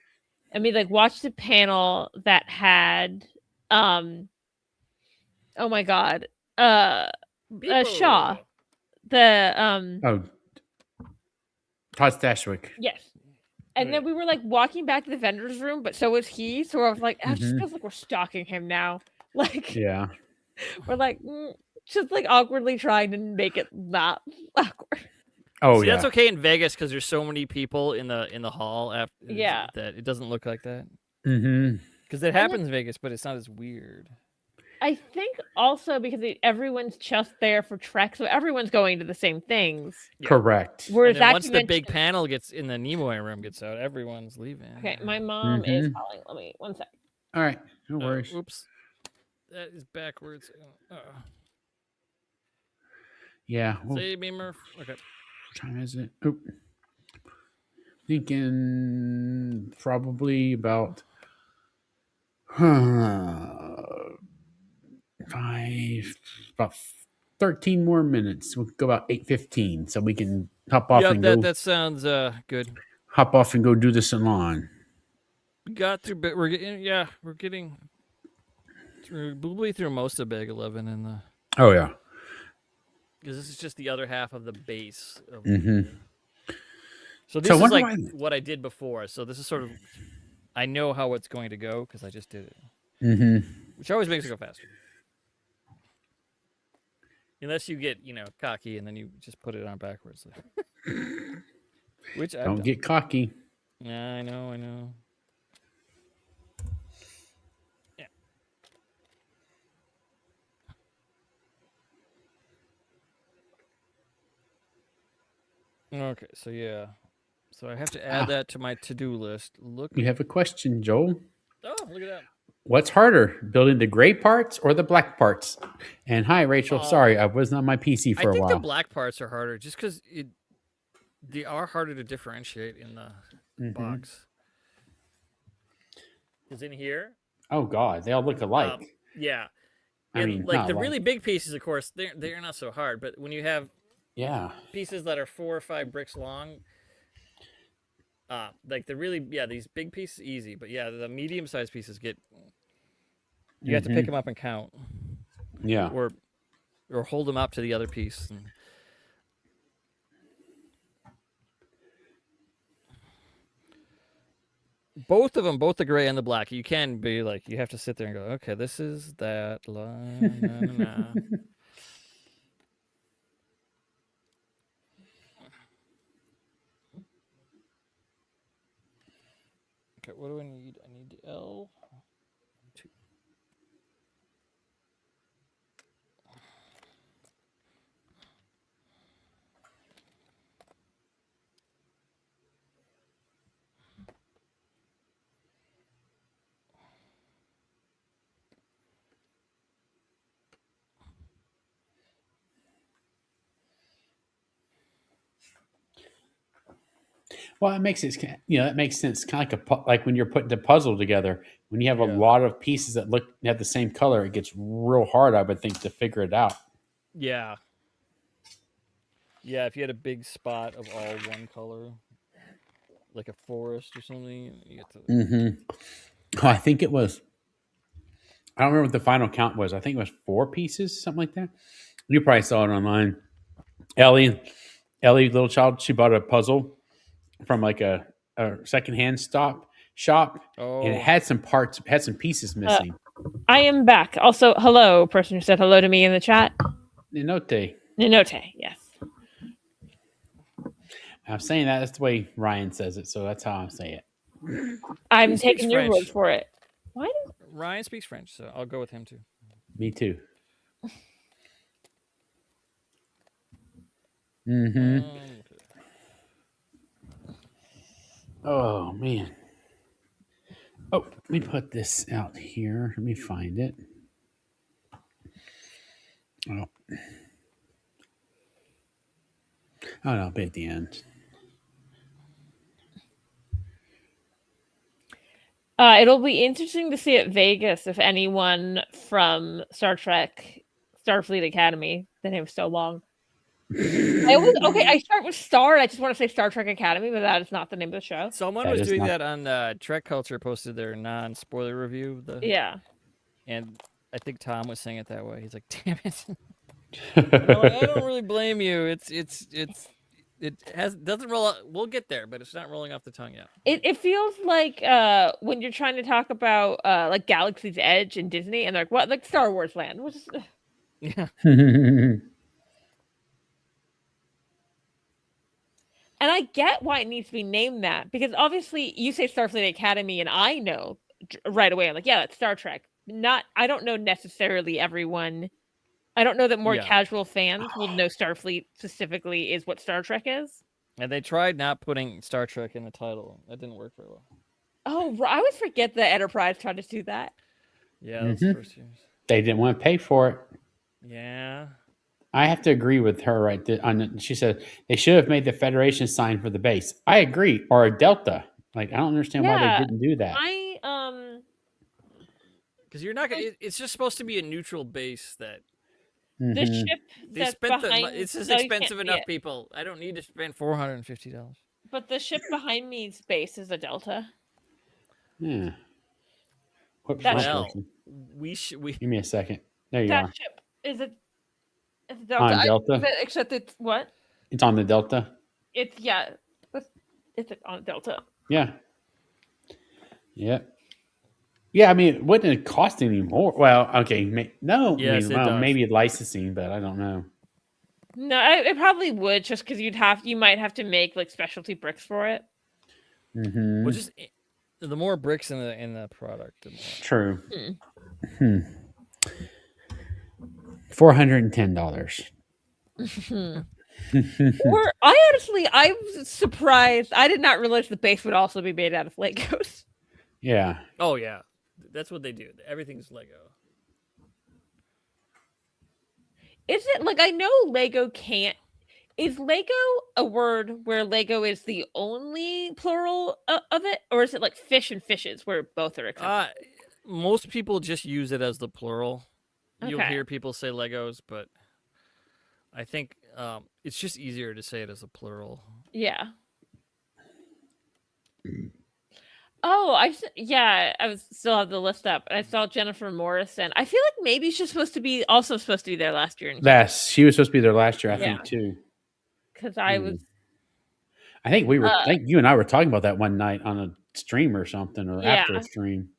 [SPEAKER 3] and we like watched a panel that had, oh my god, Shaw, the
[SPEAKER 1] Oh, Todd Stashwick.
[SPEAKER 3] yes. And then we were like walking back to the vendor's room, but so was he. So I was like, oh, it just
[SPEAKER 1] Mhm.
[SPEAKER 3] feels like we're stalking him now. Like
[SPEAKER 1] Yeah.
[SPEAKER 3] we're like just like awkwardly trying to make it not awkward.
[SPEAKER 1] Oh,
[SPEAKER 2] See,
[SPEAKER 1] yeah.
[SPEAKER 2] that's okay in Vegas because there's so many people in the hall after
[SPEAKER 3] Yeah.
[SPEAKER 2] that it doesn't look like that.
[SPEAKER 1] Mm-hmm.
[SPEAKER 2] Because it happens in Vegas, but it's not as weird.
[SPEAKER 3] I think also because everyone's just there for Trek, so everyone's going to the same things.
[SPEAKER 2] Yeah.
[SPEAKER 1] Correct.
[SPEAKER 3] Whereas
[SPEAKER 2] And then
[SPEAKER 3] that
[SPEAKER 2] once the big
[SPEAKER 3] convention-
[SPEAKER 2] panel gets in the Nimoy room gets out, everyone's leaving.
[SPEAKER 3] Okay, my mom is
[SPEAKER 1] Mhm.
[SPEAKER 3] calling. Let me 1 sec.
[SPEAKER 1] All right. No worries.
[SPEAKER 2] Oops. That is backwards.
[SPEAKER 1] Yeah. Well,
[SPEAKER 2] Save me, Murph. Okay.
[SPEAKER 1] what time is it? Oop. Thinking probably about about 13 more minutes. We'll go about 8:15, so we can hop off
[SPEAKER 2] Yeah,
[SPEAKER 1] and go
[SPEAKER 2] that sounds good.
[SPEAKER 1] hop off and go do the salon.
[SPEAKER 2] We got through, but we're getting through probably through most of Bag 11 and the
[SPEAKER 1] Oh yeah.
[SPEAKER 2] because this is just the other half of the base. Of
[SPEAKER 1] Mm-hmm.
[SPEAKER 2] So this
[SPEAKER 1] So I
[SPEAKER 2] is
[SPEAKER 1] wonder
[SPEAKER 2] like
[SPEAKER 1] why-
[SPEAKER 2] what I did before. So this is sort of I know how it's going to go because I just did it,
[SPEAKER 1] Mm-hmm.
[SPEAKER 2] which always makes it go faster. Unless you get cocky and then you just put it on backwards, which I've
[SPEAKER 1] Don't
[SPEAKER 2] done.
[SPEAKER 1] get cocky.
[SPEAKER 2] Yeah, I know. Yeah. Okay, so yeah. So I have to add that to my to-do list. Look.
[SPEAKER 1] You have a question, Joel.
[SPEAKER 2] Oh, look at that.
[SPEAKER 1] What's harder, building the gray parts or the black parts? And hi, Rachel. Sorry, I wasn't on my PC for
[SPEAKER 2] I
[SPEAKER 1] a
[SPEAKER 2] think
[SPEAKER 1] while.
[SPEAKER 2] the black parts are harder just because they are harder to differentiate in the box. Because in here,
[SPEAKER 1] Oh God, they all look alike.
[SPEAKER 2] yeah,
[SPEAKER 1] I
[SPEAKER 2] and
[SPEAKER 1] mean,
[SPEAKER 2] like
[SPEAKER 1] not
[SPEAKER 2] the
[SPEAKER 1] alike.
[SPEAKER 2] really big pieces, of course, they're not so hard. But when you have
[SPEAKER 1] Yeah.
[SPEAKER 2] pieces that are 4 or 5 bricks long, like the really these big pieces easy, but yeah, the medium sized pieces you have to pick them up and count,
[SPEAKER 1] Yeah.
[SPEAKER 2] or hold them up to the other piece. Both of them, both the gray and the black, you can be like, you have to sit there and go, okay, this is that line. Okay, what do I need? I need the L.
[SPEAKER 1] Well, it makes it. That makes sense. Kind of like when you're putting the puzzle together. When you have a
[SPEAKER 2] Yeah.
[SPEAKER 1] lot of pieces that have the same color, it gets real hard. I would think to figure it out.
[SPEAKER 2] Yeah. Yeah, if you had a big spot of all one color, like a forest or something, you get to.
[SPEAKER 1] Mm-hmm. Oh, I think it was. I don't remember what the final count was. I think it was 4 pieces, something like that. You probably saw it online. Ellie, little child, she bought a puzzle from like a secondhand shop, and it
[SPEAKER 2] Oh,
[SPEAKER 1] had some parts, had some pieces missing.
[SPEAKER 3] I am back. Also, hello, person who said hello to me in the chat.
[SPEAKER 1] Ninote.
[SPEAKER 3] Ninote, yes.
[SPEAKER 1] I'm saying that. That's the way Ryan says it, so that's how I say it.
[SPEAKER 3] I'm
[SPEAKER 2] He speaks
[SPEAKER 3] taking your
[SPEAKER 2] French.
[SPEAKER 3] word for it. Why do
[SPEAKER 2] Ryan speaks French, so I'll go with him too.
[SPEAKER 1] Me too. Mm-hmm.
[SPEAKER 2] Okay.
[SPEAKER 1] Oh man. Oh, let me put this out here. Let me find it. Oh. Oh no, I'll be at the end.
[SPEAKER 3] It'll be interesting to see at Vegas if anyone from Star Trek Starfleet Academy, the name is so long. I start with Star and I just want to say Star Trek Academy, but that is not the name of the show.
[SPEAKER 2] Someone
[SPEAKER 1] That
[SPEAKER 2] was
[SPEAKER 1] is
[SPEAKER 2] doing
[SPEAKER 1] not-
[SPEAKER 2] that on Trek Culture, posted their non-spoiler review.
[SPEAKER 3] Yeah.
[SPEAKER 2] And I think Tom was saying it that way. He's like, "Damn it!" And I'm like, I don't really blame you. It doesn't roll. We'll get there, but it's not rolling off the tongue yet.
[SPEAKER 3] It feels like when you're trying to talk about like Galaxy's Edge and Disney, and they're like, what, like Star Wars Land, which is,
[SPEAKER 2] Yeah.
[SPEAKER 3] and I get why it needs to be named that, because obviously you say Starfleet Academy, and I know right away. I'm like, yeah, that's Star Trek. I don't know necessarily everyone. I don't know that more
[SPEAKER 2] Yeah.
[SPEAKER 3] casual fans will know Starfleet specifically is what Star Trek is.
[SPEAKER 2] And they tried not putting Star Trek in the title. That didn't work very well.
[SPEAKER 3] Oh, I always forget that Enterprise tried to do that.
[SPEAKER 2] Yeah, those first years.
[SPEAKER 1] They didn't want to pay for it.
[SPEAKER 2] Yeah.
[SPEAKER 1] I have to agree with her right there. She said they should have made the Federation sign for the base. I agree, or a Delta. Like I don't understand why
[SPEAKER 3] Yeah,
[SPEAKER 1] they didn't do that.
[SPEAKER 2] Because you're not gonna. It's just supposed to be a neutral base that
[SPEAKER 3] the
[SPEAKER 1] Mhm.
[SPEAKER 3] ship
[SPEAKER 2] they
[SPEAKER 3] that's
[SPEAKER 2] spent.
[SPEAKER 3] behind.
[SPEAKER 2] It's just
[SPEAKER 3] no, you can't
[SPEAKER 2] expensive
[SPEAKER 3] see
[SPEAKER 2] enough,
[SPEAKER 3] it.
[SPEAKER 2] people. I don't need to spend $450.
[SPEAKER 3] But the ship behind me's base is a Delta.
[SPEAKER 1] Yeah. Whoops,
[SPEAKER 3] That
[SPEAKER 1] wrong
[SPEAKER 2] Well,
[SPEAKER 1] person.
[SPEAKER 2] we
[SPEAKER 1] Give me a second. There you
[SPEAKER 3] That
[SPEAKER 1] are.
[SPEAKER 3] ship is a Delta.
[SPEAKER 1] On Delta?
[SPEAKER 3] Except it's what?
[SPEAKER 1] It's on the Delta.
[SPEAKER 3] It's it's on Delta.
[SPEAKER 1] Yeah. Yep. Yeah, I mean, it wouldn't cost any more. Well, okay, no.
[SPEAKER 2] Yes, it does.
[SPEAKER 1] Maybe licensing, but I don't know.
[SPEAKER 3] No, it probably would, just because you might have to make like specialty bricks for it.
[SPEAKER 1] Mm-hmm.
[SPEAKER 2] Well, just the more bricks in the product, the more.
[SPEAKER 1] True. $410.
[SPEAKER 3] Or I was surprised. I did not realize the base would also be made out of Legos.
[SPEAKER 1] Yeah.
[SPEAKER 2] Oh yeah, that's what they do. Everything's Lego.
[SPEAKER 3] Is it like I know Lego can't? Is Lego a word where Lego is the only plural of it, or is it like fish and fishes where both are accepted?
[SPEAKER 2] Most people just use it as the plural. You'll
[SPEAKER 3] Okay.
[SPEAKER 2] hear people say Legos, but I think it's just easier to say it as a plural.
[SPEAKER 3] Yeah. Oh, I was still have the list up. I saw Jennifer Morrison. I feel like maybe she's supposed to be there last year.
[SPEAKER 1] She was supposed to be there last year, I think, too.
[SPEAKER 3] Because I was.
[SPEAKER 1] I think I think you and I were talking about that one night on a stream or something, or after a stream.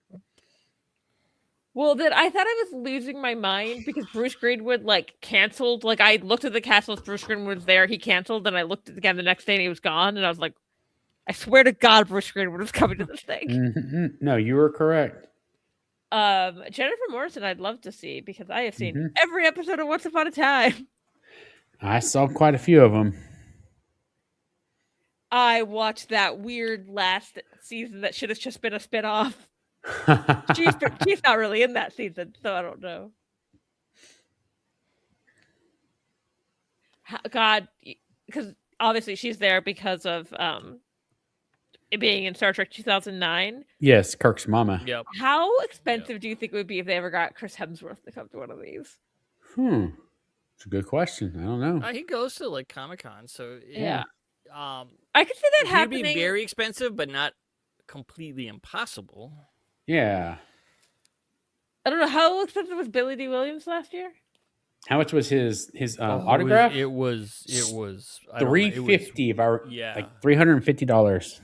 [SPEAKER 3] Well, then I thought I was losing my mind because Bruce Greenwood like canceled. Like I looked at the cast list, Bruce Greenwood was there. He canceled, and I looked again the next day, and he was gone. And I was like, I swear to God, Bruce Greenwood was coming to this thing.
[SPEAKER 1] Mm-hmm. No, you were correct.
[SPEAKER 3] Jennifer Morrison, I'd love to see because I have seen every episode of Once Upon a Time.
[SPEAKER 1] I saw quite a few of them.
[SPEAKER 3] I watched that weird last season that should have just been a spinoff. She's not really in that season, so I don't know. God, because obviously she's there because of it being in Star Trek 2009.
[SPEAKER 1] Yes, Kirk's mama.
[SPEAKER 2] Yep.
[SPEAKER 3] How expensive do you think it would be if they ever got Chris Hemsworth to come to one of these?
[SPEAKER 1] It's a good question. I don't know.
[SPEAKER 2] He goes to like Comic-Con, so
[SPEAKER 3] Yeah.
[SPEAKER 2] I
[SPEAKER 3] could see that happening.
[SPEAKER 2] It'd be very expensive, but not completely impossible.
[SPEAKER 1] Yeah.
[SPEAKER 3] I don't know how expensive was Billy D. Williams last year.
[SPEAKER 1] How much was his autograph?
[SPEAKER 2] It was
[SPEAKER 1] $350. Like $350,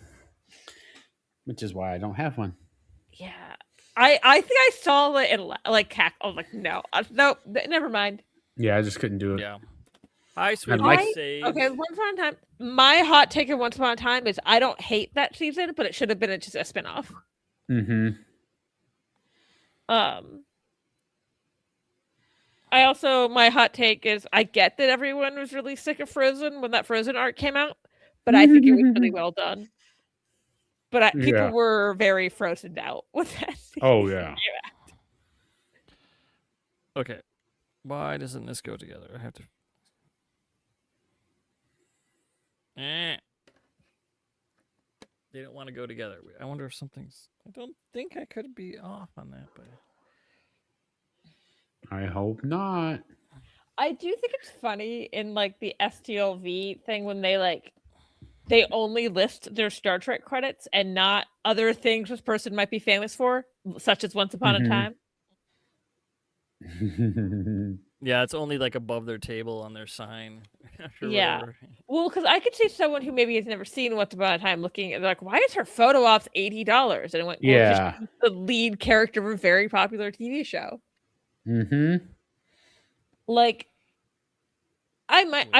[SPEAKER 1] which is why I don't have one.
[SPEAKER 3] Yeah, I think I saw it in like CAC. I was like, no, never mind.
[SPEAKER 1] Yeah, I just couldn't do it.
[SPEAKER 2] Yeah. Hi, sweet
[SPEAKER 3] Okay, Once Upon a Time. My hot take of Once Upon a Time is I don't hate that season, but it should have been just a spinoff.
[SPEAKER 1] Mm-hmm.
[SPEAKER 3] I also, my hot take is I get that everyone was really sick of Frozen when that Frozen art came out, but I think it was really well done. But people were very frozen out with that.
[SPEAKER 1] Oh, yeah.
[SPEAKER 2] Okay. Why doesn't this go together? I have to. They don't want to go together. I wonder if something's. I don't think I could be off on that, but
[SPEAKER 1] I hope not.
[SPEAKER 3] I do think it's funny in like the STLV thing when they only list their Star Trek credits and not other things this person might be famous for, such as Once Upon a Time.
[SPEAKER 2] yeah, it's only like above their table on their sign. or
[SPEAKER 3] Yeah.
[SPEAKER 2] whatever.
[SPEAKER 3] Well, because I could see someone who maybe has never seen Once Upon a Time looking at like, why is her photo ops $80? And I went, well,
[SPEAKER 1] Yeah.
[SPEAKER 3] she's the lead character of a very popular TV show. Like, I might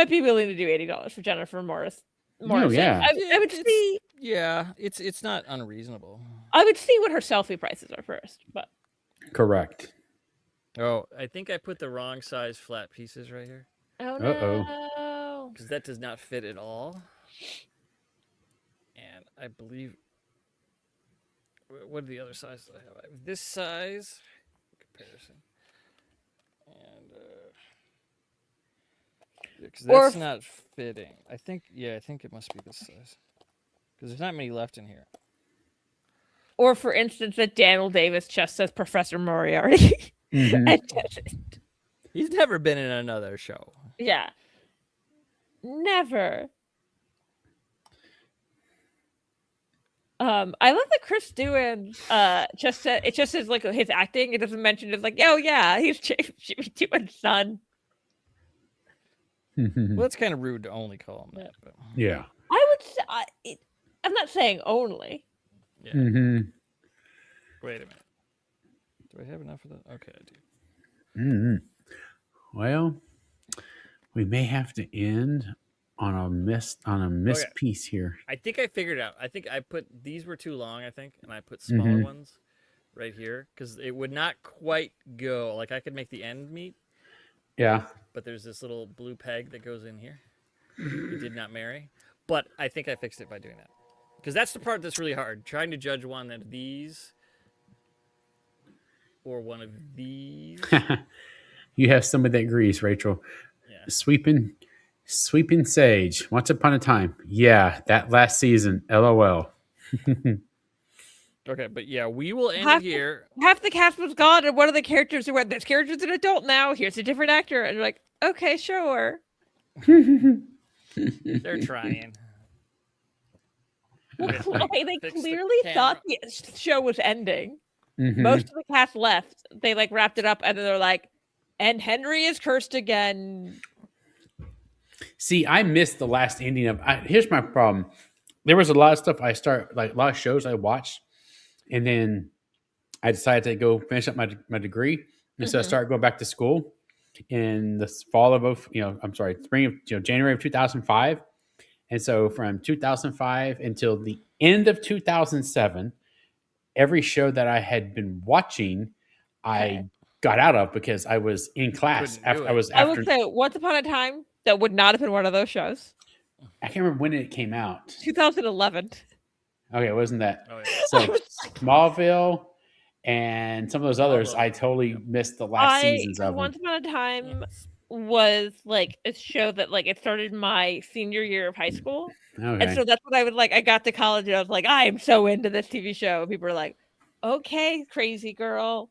[SPEAKER 3] be willing to do $80 for Jennifer Morrison.
[SPEAKER 1] yeah.
[SPEAKER 3] I would see.
[SPEAKER 2] Yeah, it's not unreasonable.
[SPEAKER 3] I would see what her selfie prices are first, but
[SPEAKER 1] Correct.
[SPEAKER 2] Oh, I think I put the wrong size flat pieces right here
[SPEAKER 3] oh
[SPEAKER 1] Uh-oh.
[SPEAKER 3] no.
[SPEAKER 2] because that does not fit at all. And I believe. What are the other sizes I have? I have this size comparison, and because
[SPEAKER 3] Or
[SPEAKER 2] that's
[SPEAKER 3] if-
[SPEAKER 2] not fitting. I think it must be this size because there's not many left in here.
[SPEAKER 3] Or for instance, that Daniel Davis just says Professor Moriarty. And doesn't.
[SPEAKER 2] He's never been in another show.
[SPEAKER 3] Yeah. Never. I love that Chris Doohan just said it just says like his acting. It doesn't mention it's like, oh yeah, he's Jimmy Doohan's son.
[SPEAKER 2] Well, it's kind of rude to only call him that. But
[SPEAKER 1] Yeah.
[SPEAKER 3] I would say I'm not saying only.
[SPEAKER 2] yeah. Wait a minute. Do I have enough of that? Okay, I do.
[SPEAKER 1] Well, we may have to end on a missed
[SPEAKER 2] Okay.
[SPEAKER 1] piece here.
[SPEAKER 2] I think I figured it out. I think I put these were too long. I think, and I put smaller ones right here because it would not quite go. Like I could make the end meet,
[SPEAKER 1] Yeah.
[SPEAKER 2] but there's this little blue peg that goes in here. You did not marry, but I think I fixed it by doing that because that's the part that's really hard. Trying to judge one of these or one of these.
[SPEAKER 1] You have somebody that agrees, Rachel.
[SPEAKER 2] Yeah.
[SPEAKER 1] Sweeping Sage. Once upon a time. Yeah, that last season. LOL.
[SPEAKER 2] Okay, but yeah, we will end
[SPEAKER 3] Half
[SPEAKER 2] it here.
[SPEAKER 3] Half the cast was gone, and one of the characters who went, this character's an adult now. Here's a different actor, and you're like, okay, sure.
[SPEAKER 2] They're trying.
[SPEAKER 3] Okay, they
[SPEAKER 2] Fix the
[SPEAKER 3] clearly thought the show was ending. Most of the cast left. They like wrapped it up, and then they're like, and Henry is cursed again.
[SPEAKER 1] See, I missed the last ending of. Here's my problem. There was a lot of stuff a lot of shows I watched, and then I decided to go finish up my degree, and so I started going back to school in the fall of spring of January of 2005, and so from 2005 until the end of 2007, every show that I had been watching, I got out of because I was in class.
[SPEAKER 2] I
[SPEAKER 3] would say Once Upon a Time, that would not have been one of those shows.
[SPEAKER 1] I can't remember when it came out.
[SPEAKER 3] 2011.
[SPEAKER 1] Okay, wasn't that?
[SPEAKER 2] Oh, yeah.
[SPEAKER 1] So Smallville and some of those others, I totally missed the last seasons of them.
[SPEAKER 3] Once Upon a Time was like a show that like it started my senior year of high school.
[SPEAKER 1] Okay.
[SPEAKER 3] And so that's what I would like. I got to college and I was like, I am so into this TV show. And people were like, okay, crazy girl.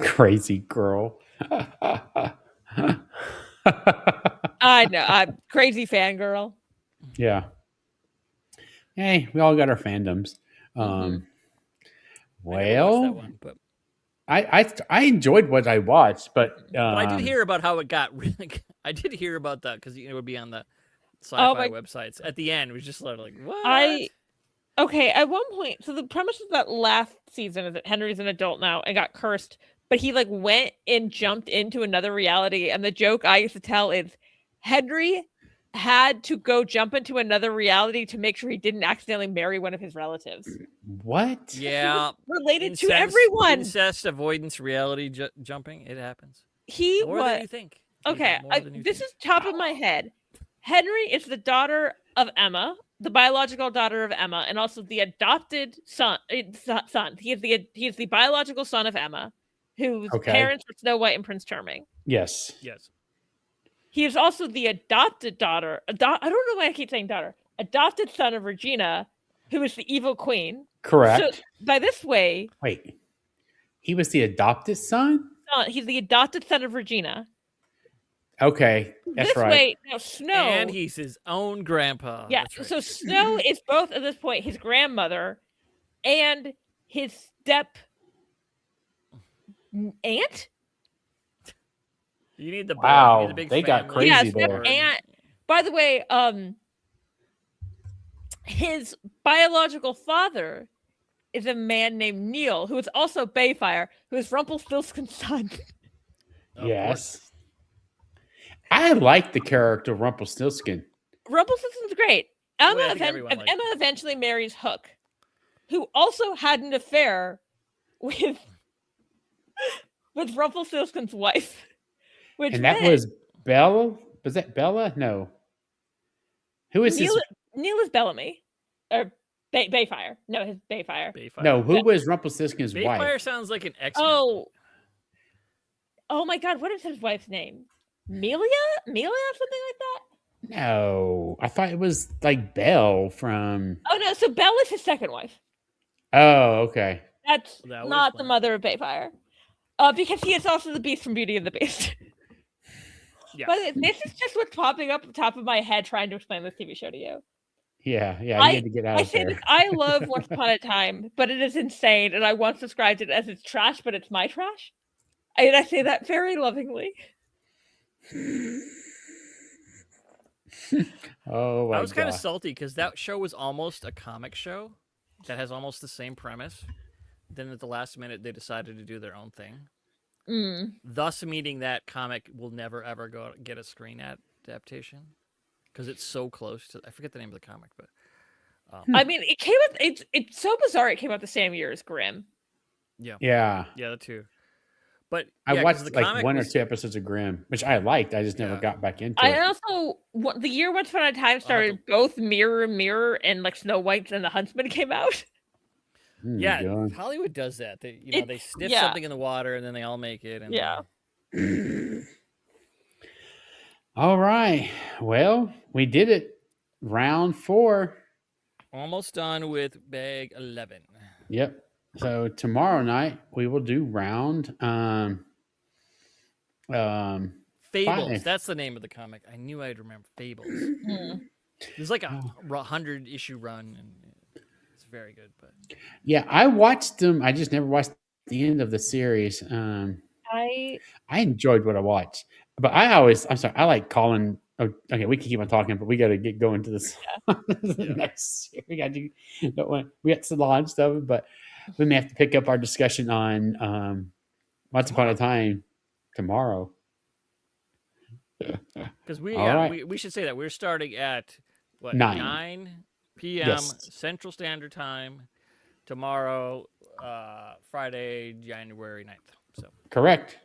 [SPEAKER 1] Crazy girl.
[SPEAKER 3] I know. I'm crazy fangirl.
[SPEAKER 1] Yeah. Hey, we all got our fandoms.
[SPEAKER 2] I
[SPEAKER 1] Well,
[SPEAKER 2] never watched that one, but
[SPEAKER 1] I enjoyed what I watched, but
[SPEAKER 2] I did hear about how it got really. I did hear about that because it would be on the sci-fi websites. At the end, it was just sort of like what?
[SPEAKER 3] Okay, at one point, so the premise of that last season is that Henry's an adult now and got cursed, but he like went and jumped into another reality. And the joke I used to tell is Henry had to go jump into another reality to make sure he didn't accidentally marry one of his relatives.
[SPEAKER 1] What?
[SPEAKER 2] Yeah,
[SPEAKER 3] related to everyone.
[SPEAKER 2] Incest, avoidance, reality jumping. It happens.
[SPEAKER 3] More
[SPEAKER 2] than you think.
[SPEAKER 3] Okay, this is top of my head. Henry is the daughter of Emma, the biological daughter of Emma, and also the adopted son. He is the biological son of Emma, whose parents were Snow White and Prince Charming.
[SPEAKER 1] Yes.
[SPEAKER 2] Yes.
[SPEAKER 3] He is also the adopted daughter. I don't know why I keep saying daughter. Adopted son of Regina, who is the evil queen.
[SPEAKER 1] Correct.
[SPEAKER 3] So by this way,
[SPEAKER 1] Wait, he was the adopted son?
[SPEAKER 3] he's the adopted son of Regina.
[SPEAKER 1] Okay, that's
[SPEAKER 3] This
[SPEAKER 1] right.
[SPEAKER 3] way, now Snow.
[SPEAKER 2] And he's his own grandpa.
[SPEAKER 3] Yeah,
[SPEAKER 2] That's right.
[SPEAKER 3] so Snow is both at this point his grandmother and his step aunt.
[SPEAKER 2] You need the
[SPEAKER 1] Wow,
[SPEAKER 2] you need the big
[SPEAKER 1] they got
[SPEAKER 2] family.
[SPEAKER 1] crazy
[SPEAKER 3] Yeah, step
[SPEAKER 1] there.
[SPEAKER 3] aunt. By the way, his biological father is a man named Neil, who is also Bayfire, who is Rumpelstiltskin's son.
[SPEAKER 2] Of
[SPEAKER 1] Yes. I like the character Rumpelstiltskin.
[SPEAKER 3] Rumpelstiltskin's great.
[SPEAKER 2] Well, I think everyone likes
[SPEAKER 3] Emma eventually marries Hook, who also had an affair with Rumpelstiltskin's wife. Which
[SPEAKER 1] And that was Bella? Was that Bella? No. Who is
[SPEAKER 3] Neil,
[SPEAKER 1] his?
[SPEAKER 3] Neil is Bellamy. Or Bayfire. No, his Bayfire.
[SPEAKER 2] Bayfire.
[SPEAKER 1] No, who was Rumpelstiltskin's
[SPEAKER 2] Bayfire
[SPEAKER 1] wife?
[SPEAKER 2] sounds like an X.
[SPEAKER 3] Oh my God! What is his wife's name? Melia, something like that.
[SPEAKER 1] No, I thought it was like Belle from.
[SPEAKER 3] Oh no! So Belle is his second wife.
[SPEAKER 1] Oh, okay.
[SPEAKER 3] That's
[SPEAKER 2] That would
[SPEAKER 3] not the
[SPEAKER 2] explain.
[SPEAKER 3] mother of Bayfire. Because he is also the Beast from Beauty and the Beast.
[SPEAKER 2] Yeah.
[SPEAKER 3] But this is just what's popping up at the top of my head trying to explain this TV show to you.
[SPEAKER 1] Yeah, you had to get out
[SPEAKER 3] I
[SPEAKER 1] of
[SPEAKER 3] say
[SPEAKER 1] there.
[SPEAKER 3] this, I love Once Upon a Time, but it is insane, and I once described it as it's trash, but it's my trash. And I say that very lovingly.
[SPEAKER 1] Oh my
[SPEAKER 2] I was kind
[SPEAKER 1] God.
[SPEAKER 2] of salty because that show was almost a comic show that has almost the same premise. Then at the last minute, they decided to do their own thing. Thus, meaning that comic will never ever get a screen adaptation because it's so close to. I forget the name of the comic, but
[SPEAKER 3] I mean, it came out. It's so bizarre. It came out the same year as Grimm.
[SPEAKER 1] Yeah,
[SPEAKER 2] the two. But
[SPEAKER 1] I
[SPEAKER 2] yeah, 'cause
[SPEAKER 1] watched
[SPEAKER 2] the
[SPEAKER 1] like
[SPEAKER 2] comic
[SPEAKER 1] one or
[SPEAKER 2] was-
[SPEAKER 1] two episodes of Grimm, which I liked. I just never
[SPEAKER 2] Yeah.
[SPEAKER 1] got back into
[SPEAKER 3] I
[SPEAKER 1] it.
[SPEAKER 3] also the year Once Upon a Time started. Both Mirror and like Snow White and the Huntsman came out.
[SPEAKER 2] Yeah,
[SPEAKER 1] God.
[SPEAKER 2] Hollywood does that. They they sniff
[SPEAKER 3] yeah.
[SPEAKER 2] something in the water and then they all make it. And
[SPEAKER 3] Yeah.
[SPEAKER 1] All right. Well, we did it. Round 4.
[SPEAKER 2] Almost done with bag 11.
[SPEAKER 1] Yep. So tomorrow night we will do round
[SPEAKER 2] Fables.
[SPEAKER 1] 5.
[SPEAKER 2] That's the name of the comic. I knew I'd remember Fables. There's like a 100-issue run, and it's very good. But
[SPEAKER 1] Yeah, I watched them. I just never watched the end of the series.
[SPEAKER 3] I
[SPEAKER 1] enjoyed what I watched, but I'm sorry. I like calling. Oh, okay, we can keep on talking, but we got to get going to this next year. We got to launch stuff, but we may have to pick up our discussion on Once Upon a Time tomorrow.
[SPEAKER 2] because we
[SPEAKER 1] All right.
[SPEAKER 2] we should say that we're starting at what
[SPEAKER 1] 9
[SPEAKER 2] p.m.
[SPEAKER 1] Yes.
[SPEAKER 2] Central Standard Time tomorrow, Friday, January 9th. So
[SPEAKER 1] Correct.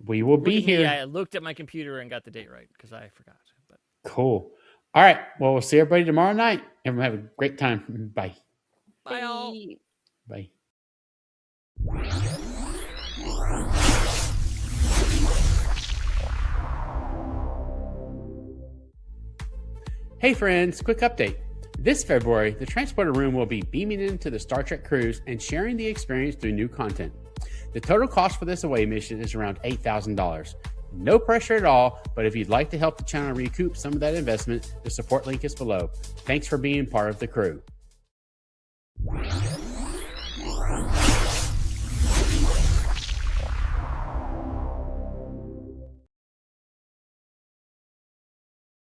[SPEAKER 1] We will
[SPEAKER 2] look
[SPEAKER 1] be
[SPEAKER 2] at me,
[SPEAKER 1] here.
[SPEAKER 2] I looked at my computer and got the date right because I forgot. But
[SPEAKER 1] Cool. All right. Well, we'll see everybody tomorrow night. Everyone have a great time. Bye.
[SPEAKER 2] bye all.
[SPEAKER 1] Bye. Hey friends, quick update. This February, the Transporter Room will be beaming into the Star Trek cruise and sharing the experience through new content. The total cost for this away mission is around $8,000. No pressure at all, but if you'd like to help the channel recoup some of that investment, the support link is below. Thanks for being part of the crew.